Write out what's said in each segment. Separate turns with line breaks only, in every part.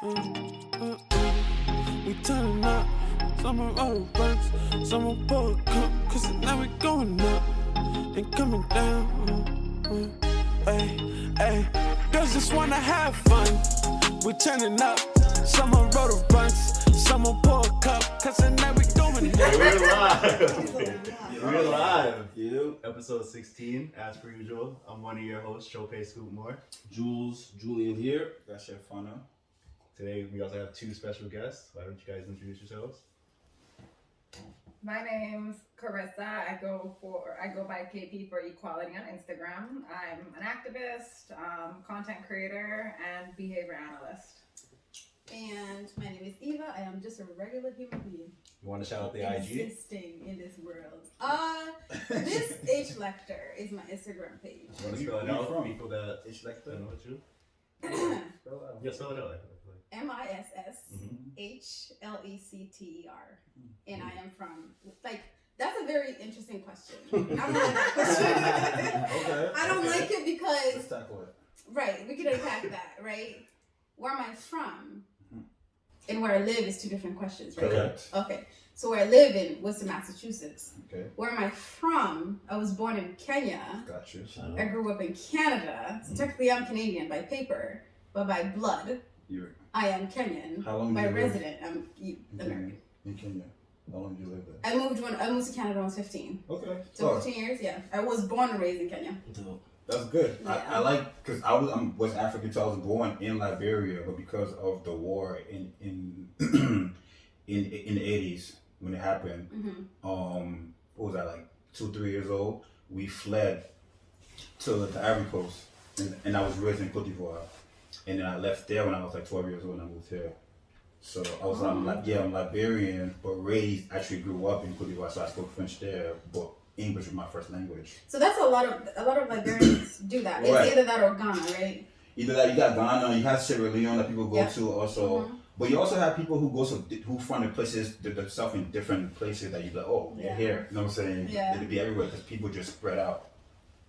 We turning up, some of our bunks, some of our cup, cause now we going up and coming down. Hey, girls just wanna have fun. We turning up, some of road bunks, some of pour a cup, cause now we going up.
We're live. We're live. Episode 16, as per usual. I'm one of your hosts, Chopay Scoopmore.
Julian here. That's Chef Fana.
Today we also have two special guests. Why don't you guys introduce yourselves?
My name's Carissa. I go by KP for Equality on Instagram. I'm an activist, content creator, and behavior analyst.
And my name is Eva. I am just a regular human being.
You want to shout out the IG?
Existing in this world. This H Lecter is my Instagram page.
You want to spell it out for people that
H Lecter?
don't know what you? Yeah, spell it out.
MISSHLECTER. And I am from, that's a very interesting question. I don't like that question.
Okay.
I don't like it because,
Let's tackle it.
right, we can unpack that, right? Where am I from and where I live is two different questions, right?
Correct.
Okay, so where I live in Worcester, Massachusetts.
Okay.
Where am I from? I was born in Kenya.
Got you.
I grew up in Canada. So technically I'm Canadian by paper, but by blood, I am Kenyan.
How long
by
did you live
resident, I'm American.
in Kenya? How long did you live there?
I moved to Canada when I was 15.
Okay.
So 15 years, yeah. I was born and raised in Kenya.
That's good.
Yeah.
I like, because I'm West African, so I was born in Liberia, but because of the war in the 80s when it happened, what was I, like 2-3 years old? We fled to the Ivory Coast, and I was raised in Cote d'Ivoire, and then I left there when I was like 12 years old and I moved here. So I was I'm Liberian, but actually grew up in Cote d'Ivoire, so I spoke French there, but English was my first language.
So that's a lot of Liberians do that. It's
Right.
either that or Ghana, right?
Either that, you got Ghana, you have Sierra Leone that people go to also, but you also have people who who from the places themselves in different places that you like, oh, they're here. You know what I'm saying?
Yeah.
It'd be everywhere because people just spread out.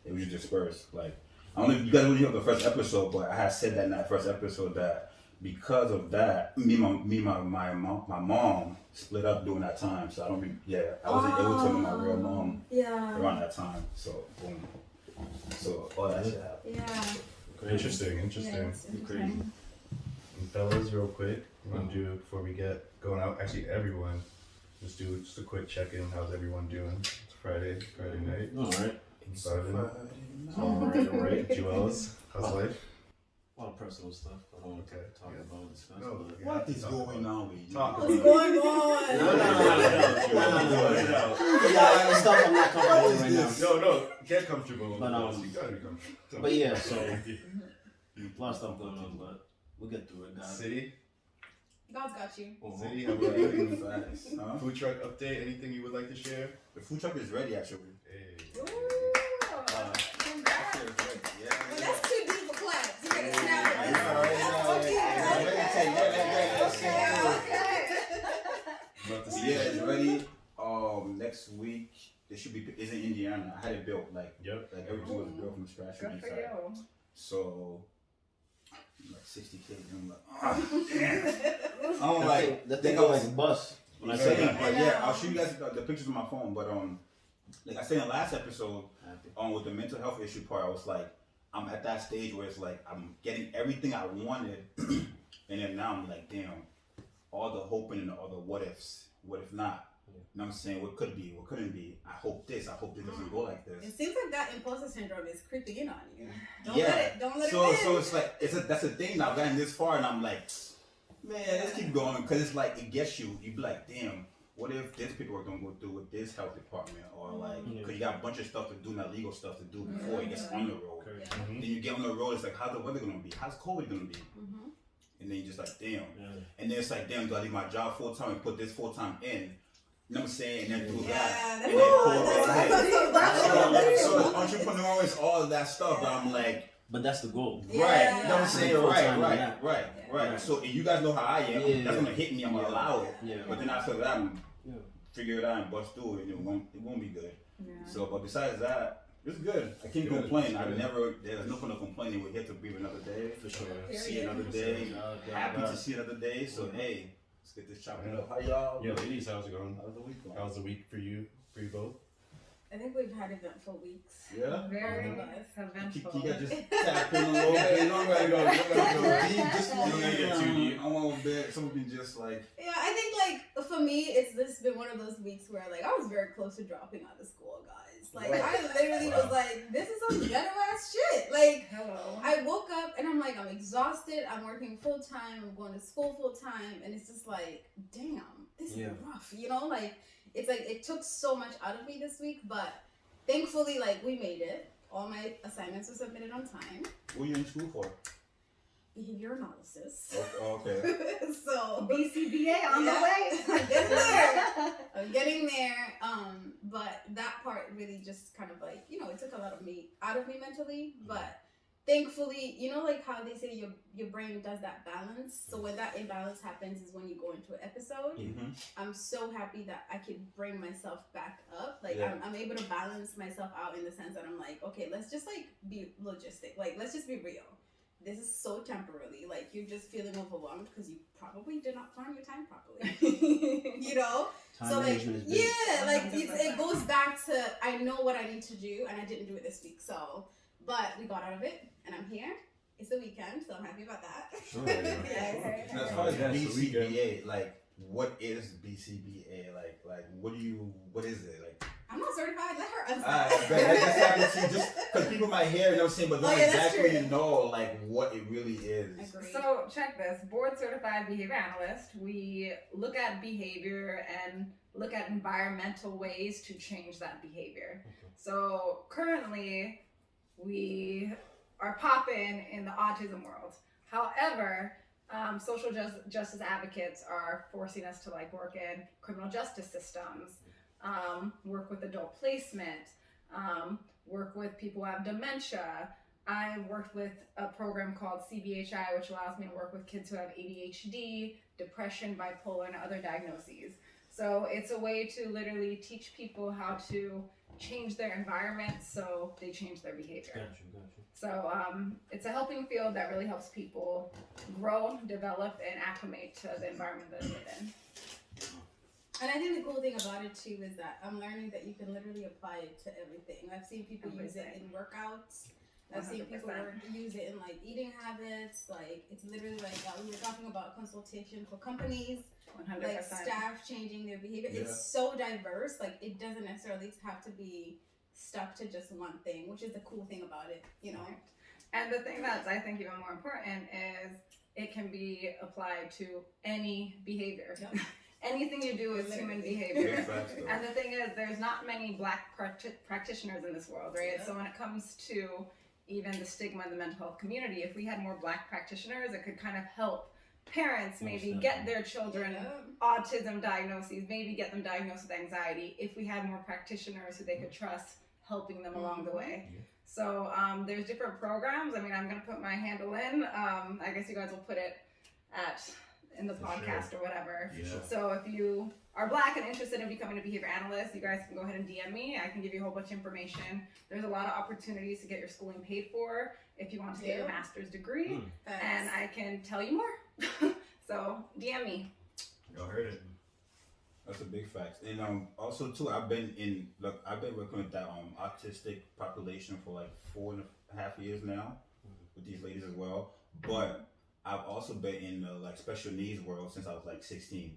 It was just dispersed. Like, I don't know if you guys really heard the first episode, but I had said that in that first episode that because of that, my mom split up during that time. So I wasn't able to know my real mom around that time. So boom. So all that shit happened.
Yeah.
Interesting.
Yeah, it's interesting.
And fellas, real quick, we want to do, before we get going out, actually everyone, just do just a quick check-in. How's everyone doing? It's Friday night.
Alright.
Alright. Jullys, how's life?
A lot of personal stuff I don't want to talk about, discuss.
No,
What is going on with you?
Talk
What's going on?
No. Yeah, stuff I'm not comfortable with right now.
No, get comfortable.
But,
you gotta be comfortable.
But yeah, so a lot of stuff going on, but we'll get through it, guys.
City,
God's got you.
City, how about you?
Facts. Huh?
Food truck update, anything you would like to share?
The food truck is ready actually.
Hey.
Ooh. Congrats. Well, that's too deep for claps. You gotta snap it.
Yeah, it's ready. Next week it should be. It's in Indiana. I had it built like everything was built from scratch.
Good for you.
So like 60K. I'm like, damn. I'm like,
that thing go like a bus. When I say that.
But yeah, I'll show you guys the pictures on my phone. But like I said in the last episode, with the mental health issue part, I was like, I'm at that stage where it's like I'm getting everything I wanted, and then now I'm like, damn, all the hoping and all the what ifs. What if not? You know what I'm saying? What could be? What couldn't be? I hope this doesn't go like this.
It seems like that imposter syndrome is creeping in on you. Don't let it
So
win.
it's like that's the thing. Now I've gotten this far, and I'm like, man, let's keep going because it's like it gets you. You be like, damn, what if this paperwork don't go through with this health department, or like, because you got a bunch of stuff to do, not legal stuff to do before it gets on the road. Then you get on the road, it's like, how's the weather gonna be? How's COVID gonna be? And then you just like, damn. And then it's like, damn, do I leave my job full time and put this full time in? You know what I'm saying? And then do that. And then so entrepreneur is all of that stuff, but I'm like,
But that's the goal.
right, you know what I'm saying? Right. So if you guys know how I am, that's gonna hit me, I'm gonna allow it. But then after that, I'm figure it out and bust through it, and it won't be good. So, but besides that, It's good. I can't
Good.
complain.
Good.
There's no point of complaining. We're here to breathe another day.
For sure.
See another day. Happy to see another day. So, hey, let's get this chopping up. How y'all?
Yo, ladies, how's it going?
How's the week going?
How's the week for you both?
I think we've had eventful weeks.
Yeah?
Very
Mhm.
eventful.
Kika just tap in a little bit. You don't gotta go deep. Just
You don't gotta get too deep.
I want a bit. Something just like.
Yeah, I think like for me, it's this been one of those weeks where like I was very close to dropping out of school, guys. Like I literally was like, this is some ghetto ass shit. Like
Hello.
I woke up and I'm like, I'm exhausted. I'm working full time. I'm going to school full time, and it's just like, damn, this is rough. You know, like it's like it took so much out of me this week, but thankfully, like we made it. All my assignments were submitted on time.
What are you in school for?
Behavior analysis.
Okay.
So
BCBA on the
Yeah.
way.
I'm getting there. I'm getting there. But that part really just kind of like, you know, it took a lot of me out of me mentally. But thankfully, you know, like how they say your brain does that balance. So when that imbalance happens is when you go into an episode.
Mm-hmm.
I'm so happy that I could bring myself back up. Like
Yeah.
I'm able to balance myself out in the sense that I'm like, okay, let's just like be logistic. Like let's just be real. This is so temporarily. Like you're just feeling overwhelmed because you probably did not plan your time properly. You know?
Time
So like
management is big.
yeah, like it
100%.
goes back to I know what I need to do and I didn't do it this week. So but we got out of it and I'm here. It's the weekend, so I'm happy about that.
Sure.
Yes.
As far as
Yeah, so we
BCBA, like, what is BCBA? Like, what is it? Like,
I'm not certified. Let her answer.
I just because people might hear, you know what I'm saying, but don't
Oh, yeah, that's
exactly
true.
know like what it really is.
Agree.
So check this, board certified behavior analyst. We look at behavior and look at environmental ways to change that behavior. So currently we are popping in the autism world. However, social justice advocates are forcing us to like work in criminal justice systems, work with adult placement, work with people who have dementia. I worked with a program called CBHI, which allows me to work with kids who have ADHD, depression, bipolar, and other diagnoses. So it's a way to literally teach people how to change their environment so they change their behavior.
Gotcha.
So it's a helping field that really helps people grow, develop, and acclimate to the environment that they live in.
And I think the cool thing about it too is that I'm learning that you can literally apply it to everything. I've seen people use it in workouts. I've seen people
100%.
use it in like eating habits. Like it's literally like we were talking about consultation for companies,
100%.
like staff changing their behavior.
Yeah.
It's so diverse. Like it doesn't necessarily have to be stuck to just one thing, which is the cool thing about it, you know.
Right. And the thing that's I think even more important is it can be applied to any behavior.
Yep.
Anything you do is human
Big
behavior.
facts, though.
And the thing is, there's not many black practitioners in this world, right?
Yeah.
So when it comes to even the stigma in the mental health community, if we had more black practitioners, it could kind of help parents maybe get their children
Yeah.
autism diagnoses, maybe get them diagnosed with anxiety, if we had more practitioners who they could trust helping them along the way. So there's different programs. I mean, I'm going to put my handle in. I guess you guys will put it in the
For
podcast or whatever.
Yeah.
So if you are black and interested in becoming a behavior analyst, you guys can go ahead and DM me. I can give you a whole bunch of information. There's a lot of opportunities to get your schooling paid for if you want to get your master's degree. And I can tell you more. So DM me.
Y'all heard it.
That's a big fact. And also too, I've been working with that autistic population for like 4.5 years now with these ladies as well. But I've also been in the like special needs world since I was like 16.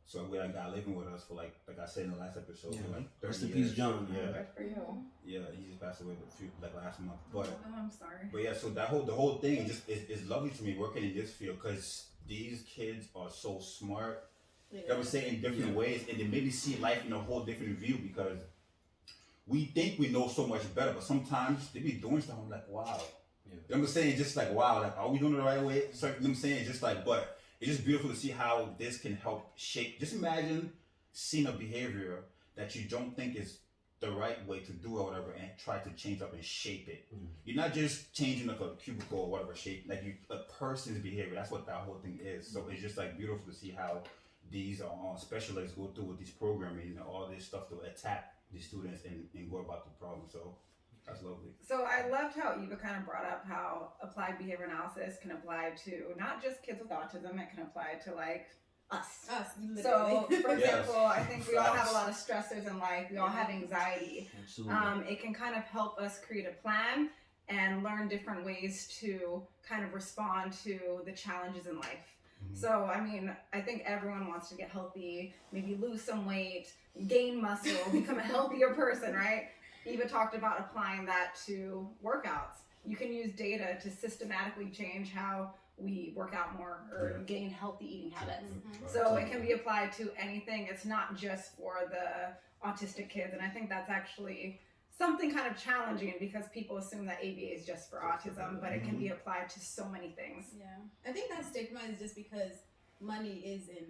So we had a guy living with us for like I said in the last episode, for like 30
Rest in
years.
peace, John.
Yeah,
Good for you.
yeah, he just passed away last month. But
Oh, I'm sorry.
But yeah, so the whole thing is lovely to me working in this field because these kids are so smart. I would say in different ways, and they maybe see life in a whole different view because we think we know so much better, but sometimes they be doing stuff. I'm like, wow.
Yeah.
You know what I'm saying? Just like, wow, like, are we doing it the right way? So, you know what I'm saying? Just like, but it's just beautiful to see how this can help shape. Just imagine seeing a behavior that you don't think is the right way to do or whatever, and try to change up and shape it. You're not just changing like a cubicle or whatever shape, like a person's behavior. That's what that whole thing is. So it's just like beautiful to see how these specialists go through with these programming and all this stuff to attack the students and go about the problem. So That's lovely.
So I loved how Eva kind of brought up how applied behavior analysis can apply to not just kids with autism, it can apply to like us.
Literally.
So, for
Yes.
example, I think we all have a lot of stressors in life. We all have anxiety.
Absolutely.
It can kind of help us create a plan and learn different ways to kind of respond to the challenges in life. So, I mean, I think everyone wants to get healthy, maybe lose some weight, gain muscle, become a healthier person, right? Eva talked about applying that to workouts. You can use data to systematically change how we work out more or gain healthy eating habits. So it can be applied to anything. It's not just for the autistic kids. And I think that's actually something kind of challenging because people assume that ABA is just for autism, but it can be applied to so many things.
Yeah, I think that stigma is just because money is in,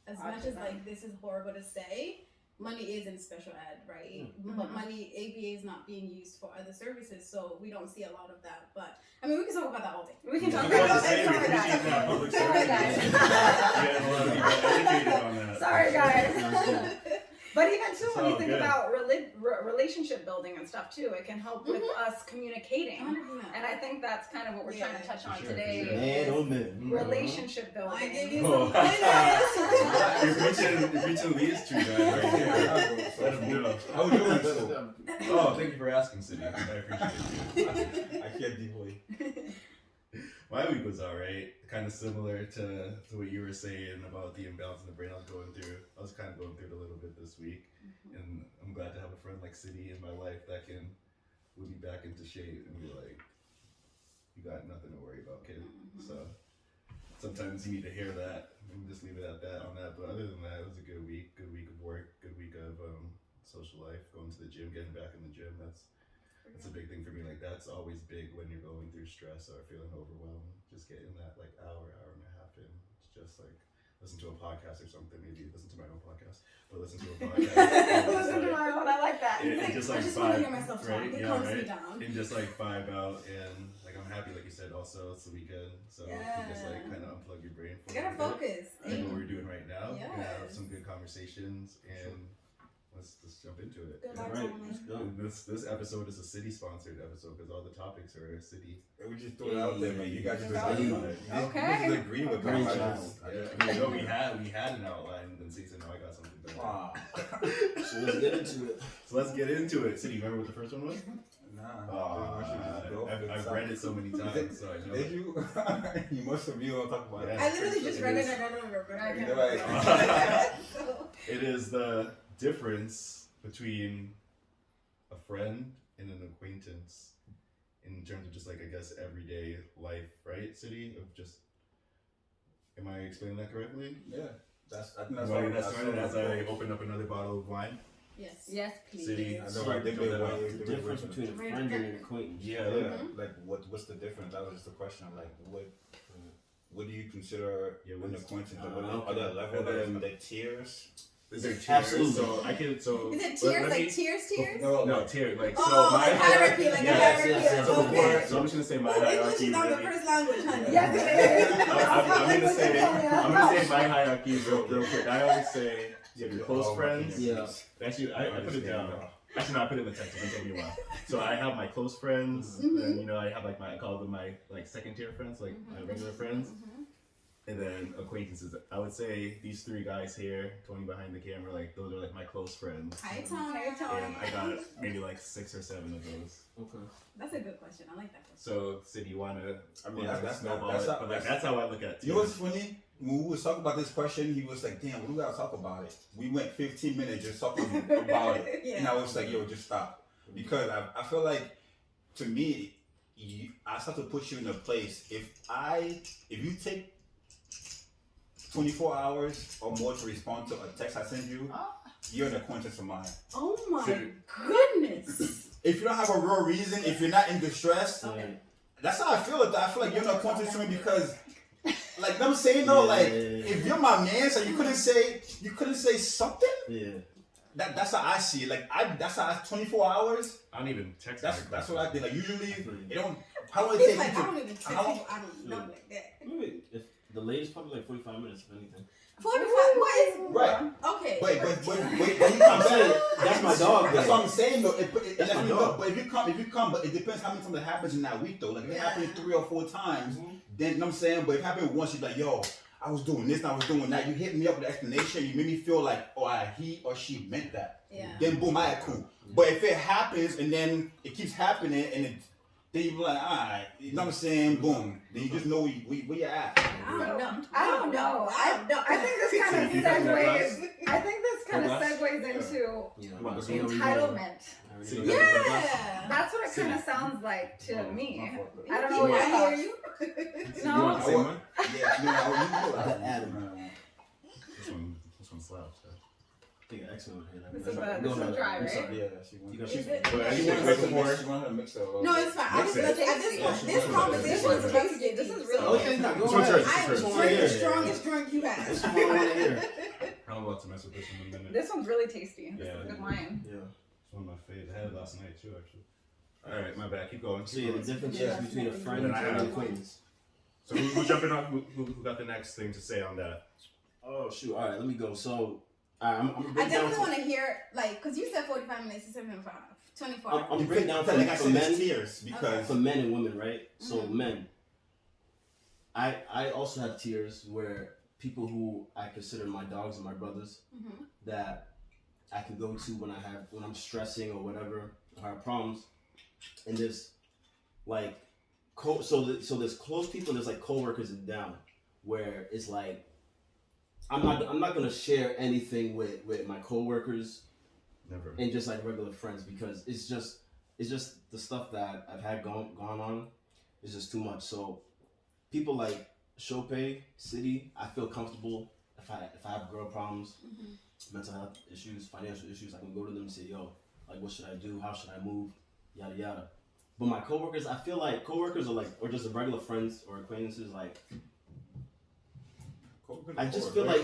as much as
Autism.
like this is horrible to say, money is in special ed, right? But money, ABA is not being used for other services, so we don't see a lot of that. But I mean, we can talk about that all day.
We can talk
I was
about
to say, we appreciate that
that.
public
Sorry,
service.
guys.
We had a lot of people educated on that.
Sorry, guys.
Sounds good.
But even too,
It's
when you
all
think
good.
about relationship building and stuff too, it can help with us communicating.
100%.
And I think that's kind of what we're trying to touch on
For sure,
today.
for sure.
Man, oh man.
Relationship
I give
building.
you
Oh.
some
You're reaching Leah's true guys right here. Let him know.
How you doing, so?
Oh, thank you for asking, Cindy. I appreciate it.
I can't deeply.
My week was alright. Kind of similar to what you were saying about the imbalance in the brain I was going through. I was kind of going through it a little bit this week. And I'm glad to have a friend like Cindy in my life that can put me back into shape and be like, you got nothing to worry about, kid. So sometimes you need to hear that and just leave it at that on that. But other than that, it was a good week of work, good week of social life, going to the gym, getting back in the gym. That's a big thing for me. Like that's always big when you're going through stress or feeling overwhelmed. Just getting that like hour and a half in. It's just like listen to a podcast or something. Maybe listen to my own podcast, but listen to a podcast.
Listen to my own. I like that.
And just like
I just want to
vibe,
hear myself talk.
right?
It
Yeah,
calms me
right.
down.
And just like vibe out, and like I'm happy, like you said. Also, it's the weekend, so you can just like kind of unplug your brain for
You gotta
a little bit.
focus.
Like what we're doing right now.
Yes.
We're gonna have some good conversations, and let's jump into it.
Good
Yeah.
vibes
Right,
only.
let's go.
And this episode is a city sponsored episode because all the topics are city.
We just throw it out there, man. You guys just
Yeah.
agree on it.
Okay.
You just agree with
Great
them.
job.
You know, we had an outline, and City said, "No, I got something better."
So let's get into it.
So let's get into it. City, remember what the first one was?
Nah.
I've read it so many times, so I know.
Did you? You must have. You don't talk about it.
Yeah.
I literally just
It
read it
is.
and I don't remember.
I can-
You're right.
It is the difference between a friend and an acquaintance in terms of just like, I guess, everyday life, right, City? Of just, am I explaining that correctly?
Yeah. I think that's
Why
what
that's started as I open up another bottle of wine.
Yes.
Yes, please.
City.
I know, right? They
Throw that out.
The difference between a friend and an acquaintance.
Yeah.
Like what's the difference? That was just the question. Like what do you consider
Yeah,
an
what's-
acquaintance?
okay.
Are there levels?
And then-
Are there tiers?
Is there tiers?
Absolutely.
So I can, so.
Is it
let
tears?
me-
Like tears?
No, tier. Like, so
Oh,
my
like hierarchy, like a
yes,
hierarchy.
yes,
So,
Okay.
before, so I'm just gonna say my
English
hierarchy.
is not the
really-
first language, honey.
Yes, it is.
I'm gonna say my hierarchy real quick. I always say you have your close friends.
Yeah.
Actually, I put it down. Actually, no, I put it in the text. It took me a while. So I have my close friends, and you know, I have like I call them my like second tier friends, like my regular friends, and then acquaintances. I would say these three guys here, Tony behind the camera, like those are like my close friends.
Hi, Tony.
And I got maybe like 6 or 7 of those.
Okay.
That's a good question. I like that question.
So, Sid, you wanna?
I mean, that's
snowball
that's
it?
not-
But like that's how I look at it.
You know what's funny? When we was talking about this question, he was like, "Damn, what do we gotta talk about it?" We went 15 minutes just talking about it,
Yeah.
and I was like, "Yo, just stop," because I feel like, to me, I start to put you in a place. If you take 24 hours or more to respond to a text I send you, you're an acquaintance of mine.
Oh my
So-
goodness.
If you don't have a real reason, if you're not in distress,
Okay.
that's how I feel. I feel like you're an acquaintance to me because, like, I'm saying though, like, if you're my man, so you couldn't say something.
Yeah.
That's how I see it. Like, that's how 24 hours.
I don't even text.
That's what I did. Like, usually it don't. How long it
He's
take
like,
you
I
to?
don't even text
how long-
people. I don't know like that.
Wait, if the latest probably like 45 minutes, if anything.
45. What is
Right.
Okay.
But I'm saying
That's my dog.
that's
though.
what I'm saying though.
That's my dog.
But if you come, but it depends how many times it happens in that week though. Like if it happens 3 or 4 times, then you know what I'm saying. But if it happened once, you're like, yo, I was doing this, and I was doing that. You hit me up with an explanation. You made me feel like, oh, he or she meant that.
Yeah.
Then boom, I cool. But if it happens and then it keeps happening and then you be like, alright, you know what I'm saying? Boom. Then you just know where you're at.
I don't know. I think this kind of segues. I think this kind of segues into entitlement.
Yeah.
That's what it kind of sounds like to me. I don't know
I
what
hear you.
No.
the same one?
Yeah,
This one slaps.
I think X over here.
This is dry, right?
yeah, she wants
Is it?
But I
she
think
wants
it's before.
she wants her to mix it up.
No, it's fine. I was gonna say at this point, this conversation is about to get
This
deep.
is really
Okay, now go
It's your turn.
ahead.
I am
It's your turn.
drinking the strongest drink you have.
This one I want to hear.
I'm about to mess with this in a minute.
This one's really tasty. This is
Yeah.
a good wine.
Yeah.
It's one of my favorites. I had it last night too, actually. All right, my bad. Keep going.
So yeah, the difference
Yeah.
is between a friend
And I
and
have-
an acquaintance.
So who's jumping off? Who got the next thing to say on that?
Oh shoot! All right, let me go. So I'm gonna
I
break down.
definitely want to hear, like, because you said 45 minutes to 75, 24 hours.
I'm gonna break down
like I
for
said,
men.
it's tears because
For men and women, right? So
Mhm.
men, I also have tiers where people who I consider my dogs and my brothers
Mhm.
that I can go to when I'm stressing or whatever or have problems, and there's like so there's close people and there's like coworkers and down where it's like I'm not gonna share anything with my coworkers
Never.
and just like regular friends because it's just the stuff that I've had gone on is just too much. So people like Chopay, City, I feel comfortable if I have girl problems, mental health issues, financial issues, I can go to them and say, yo, like what should I do? How should I move? Yada yada. But my coworkers, I feel like coworkers are like or just regular friends or acquaintances like I just feel like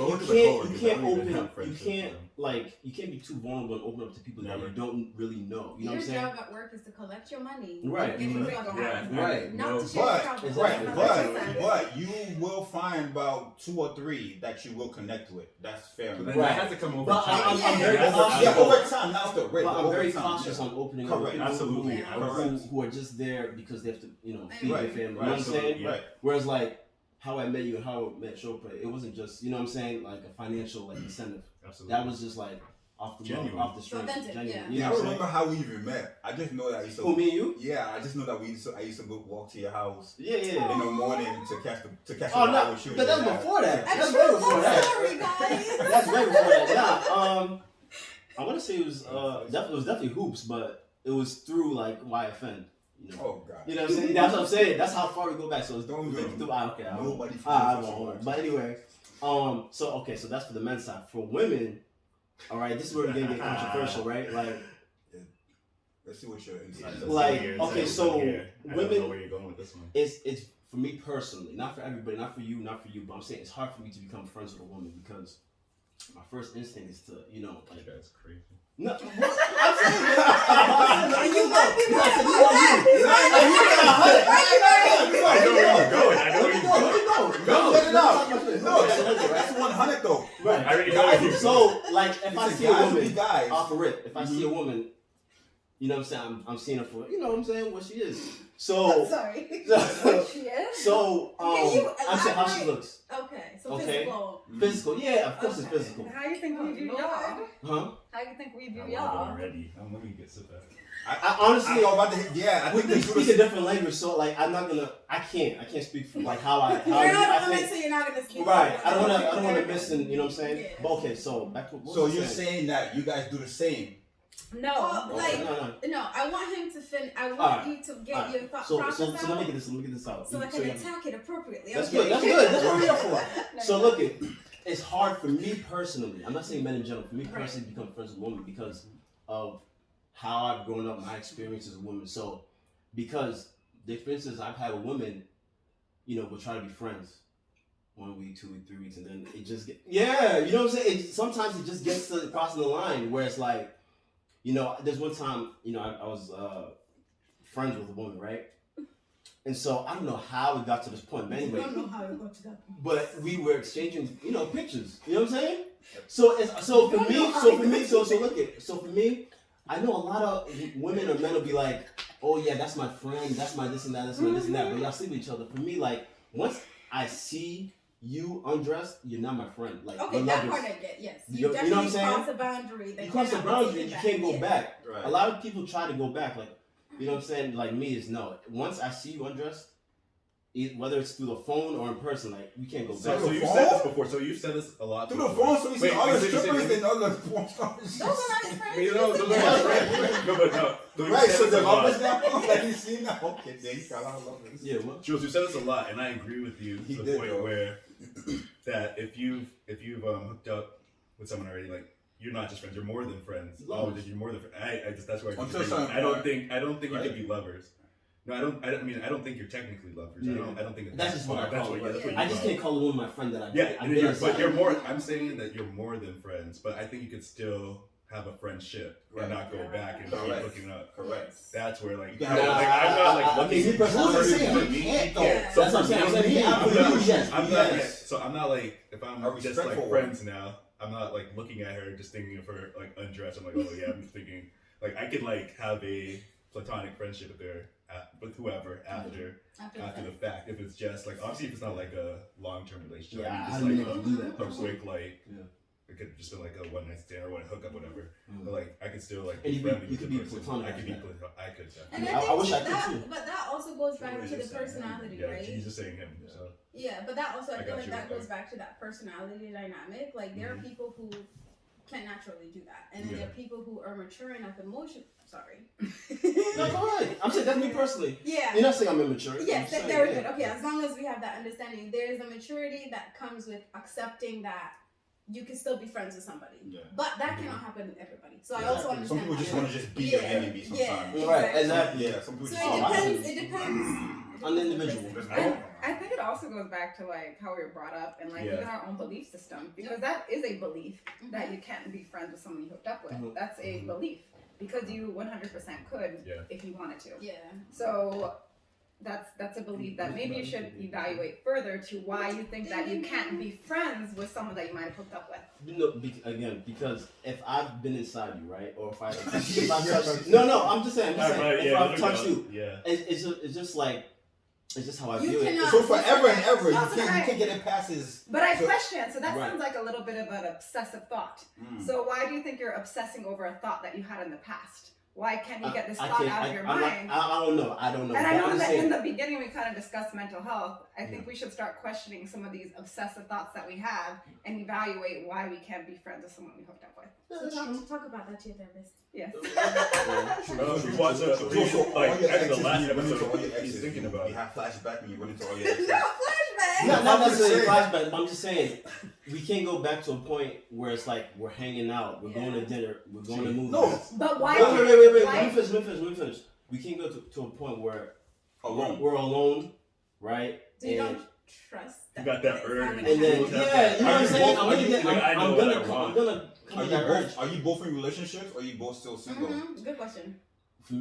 you can't be too vulnerable and open up to people that you don't really know. You know what I'm saying?
Your job at work is to collect your money.
Right.
Get your
Right.
fucking
Right.
money.
Right.
Not to share your problems.
Exactly.
but you will find about 2 or 3 that you will connect with. That's fair.
But
enough.
then that has to come over
But
time.
I'm very
Yeah,
cautious.
Yeah, over time, not after rate.
But I'm
over
very
time,
cautious
yeah.
on opening
Correct.
up people
Absolutely.
who are just there because they have to, feed
Right.
their family. You know
Right.
what I'm saying?
Yeah.
Right.
Whereas like how I met you and how I met Chopra, it wasn't just, you know what I'm saying, like a financial like incentive.
Absolutely.
That was just like off the
Genuine.
off the strength.
Authentic,
Genuine.
yeah.
You
Yeah,
know
I
what I'm
remember how we even met. I just know that I used to.
saying? Who, me and you?
Yeah, I just know that I used to go walk to your house
Yeah.
in the morning to catch
Oh
the
no,
ride with you.
but that's before that.
A
That's
true
way before that.
story, guys.
That's way before that. Nah, I want to say it was definitely hoops, but it was through like YFN. You know.
Oh God.
You know what I'm saying? That's what I'm saying. That's how far we go back. So it's
Don't
through.
do.
Okay.
Nobody.
I won't. But anyway, so that's for the men's side. For women, all right, this is where we're gonna get controversial, right? Like,
Let's see what your insight is.
Like, okay, so
I don't
women-
know where you're going with this one.
it's for me personally, not for everybody, not for you, but I'm saying it's hard for me to become friends with a woman because my first instinct is to, like.
That's crazy.
No, I'm saying
And you might be
I said,
I know where you're going. I know where you're going.
Go. Let it out. No,
Right?
that's 100 though.
Right.
I already know where you're going.
So, like, if I
It's
see
guys
a
will be
woman,
guys.
off a rip, if I see a woman, you know what I'm saying, I'm seeing her for, you know what I'm saying, what she is. So,
Sorry.
She is?
so,
Can you
I'm saying how she
elaborate?
looks.
Okay, so
Okay.
physical.
Physical, yeah, of course it's
Okay.
physical.
How you think we view
Lord.
y'all?
Huh?
How you think we view
I love
y'all?
already. Let me get sit back.
I honestly,
I about to. Yeah, I
we
think
speak a different language, so like I can't speak for like how
You're not
I
a woman,
think.
so you're not gonna speak.
Right, I don't want to
Okay.
miss, and you know what I'm saying.
Yeah.
But okay, so back to what
So
was I
you're saying that you guys do the same?
No.
Oh, like,
no.
no, I want him to finish. I want
Alright.
you to get
Alright.
your thought
So
process
let me
out,
get this out.
so I
So
can
you-
attack it appropriately.
That's
Okay.
good. That's good. That's what we're here for.
No,
So
no.
look, it's hard for me personally. I'm not saying men in general. For me personally, to become friends with women because of how I've grown up, my experiences with women. So because the experiences I've had with women, we'll try to be friends. 1 week, 2 weeks, 3 weeks, and then it just get you know what I'm saying. Sometimes it just gets to crossing the line where it's like, there's one time I was friends with a woman, right? And so I don't know how we got to this point, but anyway.
I don't know how it got to that point.
But we were exchanging, pictures. You know what I'm saying? So for me, I know a lot of women or men will be like, oh yeah, that's my friend, that's my this and that, that's my this and that. But y'all sleep with each other. For me, like once I see you undressed, you're not my friend. Like
okay, that part I get. Yes, you
know what I'm saying?
Cross a boundary.
You cross a boundary, you can't go back.
Right.
A lot of people try to go back, like you know what I'm saying. Like me is no. Once I see you undressed, whether it's through the phone or in person, like we can't go back.
So you said this before. So you've said this a lot
Through the
before.
phone, so you see other strippers and other porn stars.
Those are not his friends.
You know, those are my friends. No, but no. You
Right,
said
so
this
the
a lot.
lovers now, like you seen that? Okay, then you got a lot of lovers.
Yeah, what?
Jules, you said this a lot, and I agree with you
He
to
did,
the point
though.
where that if you've hooked up with someone already, like you're not just friends, you're more than friends.
Lovers.
Oh, you're more than friends. I just that's where I
Until
disagree.
some
I don't
point,
think
right?
you could be lovers. No, I don't think you're technically lovers.
Yeah.
I don't think
That's just what I call it.
that's what you
I just
call it.
can't call a woman my friend that I
Yeah,
I've been
but
inside.
you're more. I'm saying that you're more than friends, but I think you could still have a friendship
Right.
and not go back and keep
Correct.
hooking up.
Correct.
That's where like,
You can
I'm
have-
not like
I
looking.
mean, me personally,
Who's saying
for
you
me,
can't though?
Yeah.
That's what I'm saying. I'm saying,
Yeah,
for
I'm
you,
not-
yes.
I'm not
Yes.
yet. So I'm not like if I'm
A
just
respectful
like
one.
friends now. I'm not like looking at her just thinking of her like undressed. I'm like, oh yeah. I'm thinking like I could like have a platonic friendship with her, with whoever after the fact. If it's just like obviously if it's not like a long-term relationship,
Yeah,
just
I
like
didn't do that.
a quick like.
Yeah.
It could just been like a one night stand or one hookup, whatever.
Mm.
But like I could still like
And
be
you be-
friendly
you
with
could
the
be
person.
platonic
I could be
after that.
I could.
And
Yeah, I wish I could
that,
too.
but that also goes back
You're
to the
just saying him.
personality,
Yeah,
right?
he's just saying him. So
Yeah, but that also I
I
feel
got
like
you.
that goes back to that personality dynamic. Like there are people who can naturally do that, and then there are people who are mature enough Sorry.
No, go ahead. I'm saying that's me personally.
Yeah.
You're not saying I'm immature.
Yes,
I'm saying,
very
yeah.
good. Okay, as long as we have that understanding, there is a maturity that comes with accepting that you can still be friends with somebody.
Yeah.
But that cannot happen with everybody. So I also understand.
Some people
that.
just want to just be your enemy sometimes.
Yeah.
Right, exactly.
Yeah, some people
So
just
it
want to
depends. It depends.
On the individual.
I think it also goes back to like how we were brought up and like
Yeah.
even our own belief system, because that is a belief that you can't be friends with someone you hooked up with.
Mhm.
That's a belief because you 100% could
Yeah.
if you wanted to.
Yeah.
So that's a belief that maybe you should evaluate further to why you think that you can't be friends with someone that you might have hooked up with.
Again, because if I've been inside you, right, or if I've touched you, I'm just saying, if I've touched you,
yeah.
it's just like, it's just how I
You
view it.
cannot-
So forever and ever, you
That's
can't get it past his.
But I
So-
question, so that
Right.
sounds like a little bit of an obsessive thought. So why do you think you're obsessing over a thought that you had in the past? Why can't you get this thought out of your mind?
I don't know. I don't know.
And I
But
know
I'm
that
saying,
in the beginning we kind of discussed mental health. I think we should start questioning some of these obsessive thoughts that we have and evaluate why we can't be friends with someone we hooked up with.
So talk about that to your therapist.
Yes.
If you watch
So all
like
your
I think the
exes,
last
when you run into all
episode,
your
he's
exes,
thinking
you
about.
have flashback when you run into all your exes.
No flashback.
not necessarily
I'm just
flashback, but I'm just saying we can't go back to a point where it's like we're hanging out, we're going to dinner, we're going to movies.
No,
But why?
Wait.
why-
Let me finish. We can't go to a point where
alone.
we're alone, right?
So you
And-
don't trust
You
that.
got that
it's
urge.
not gonna
And then,
happen.
yeah, you know what I'm saying? I'm
I
gonna come with that urge.
Are you both in relationships or are you both still single?
Good question.
For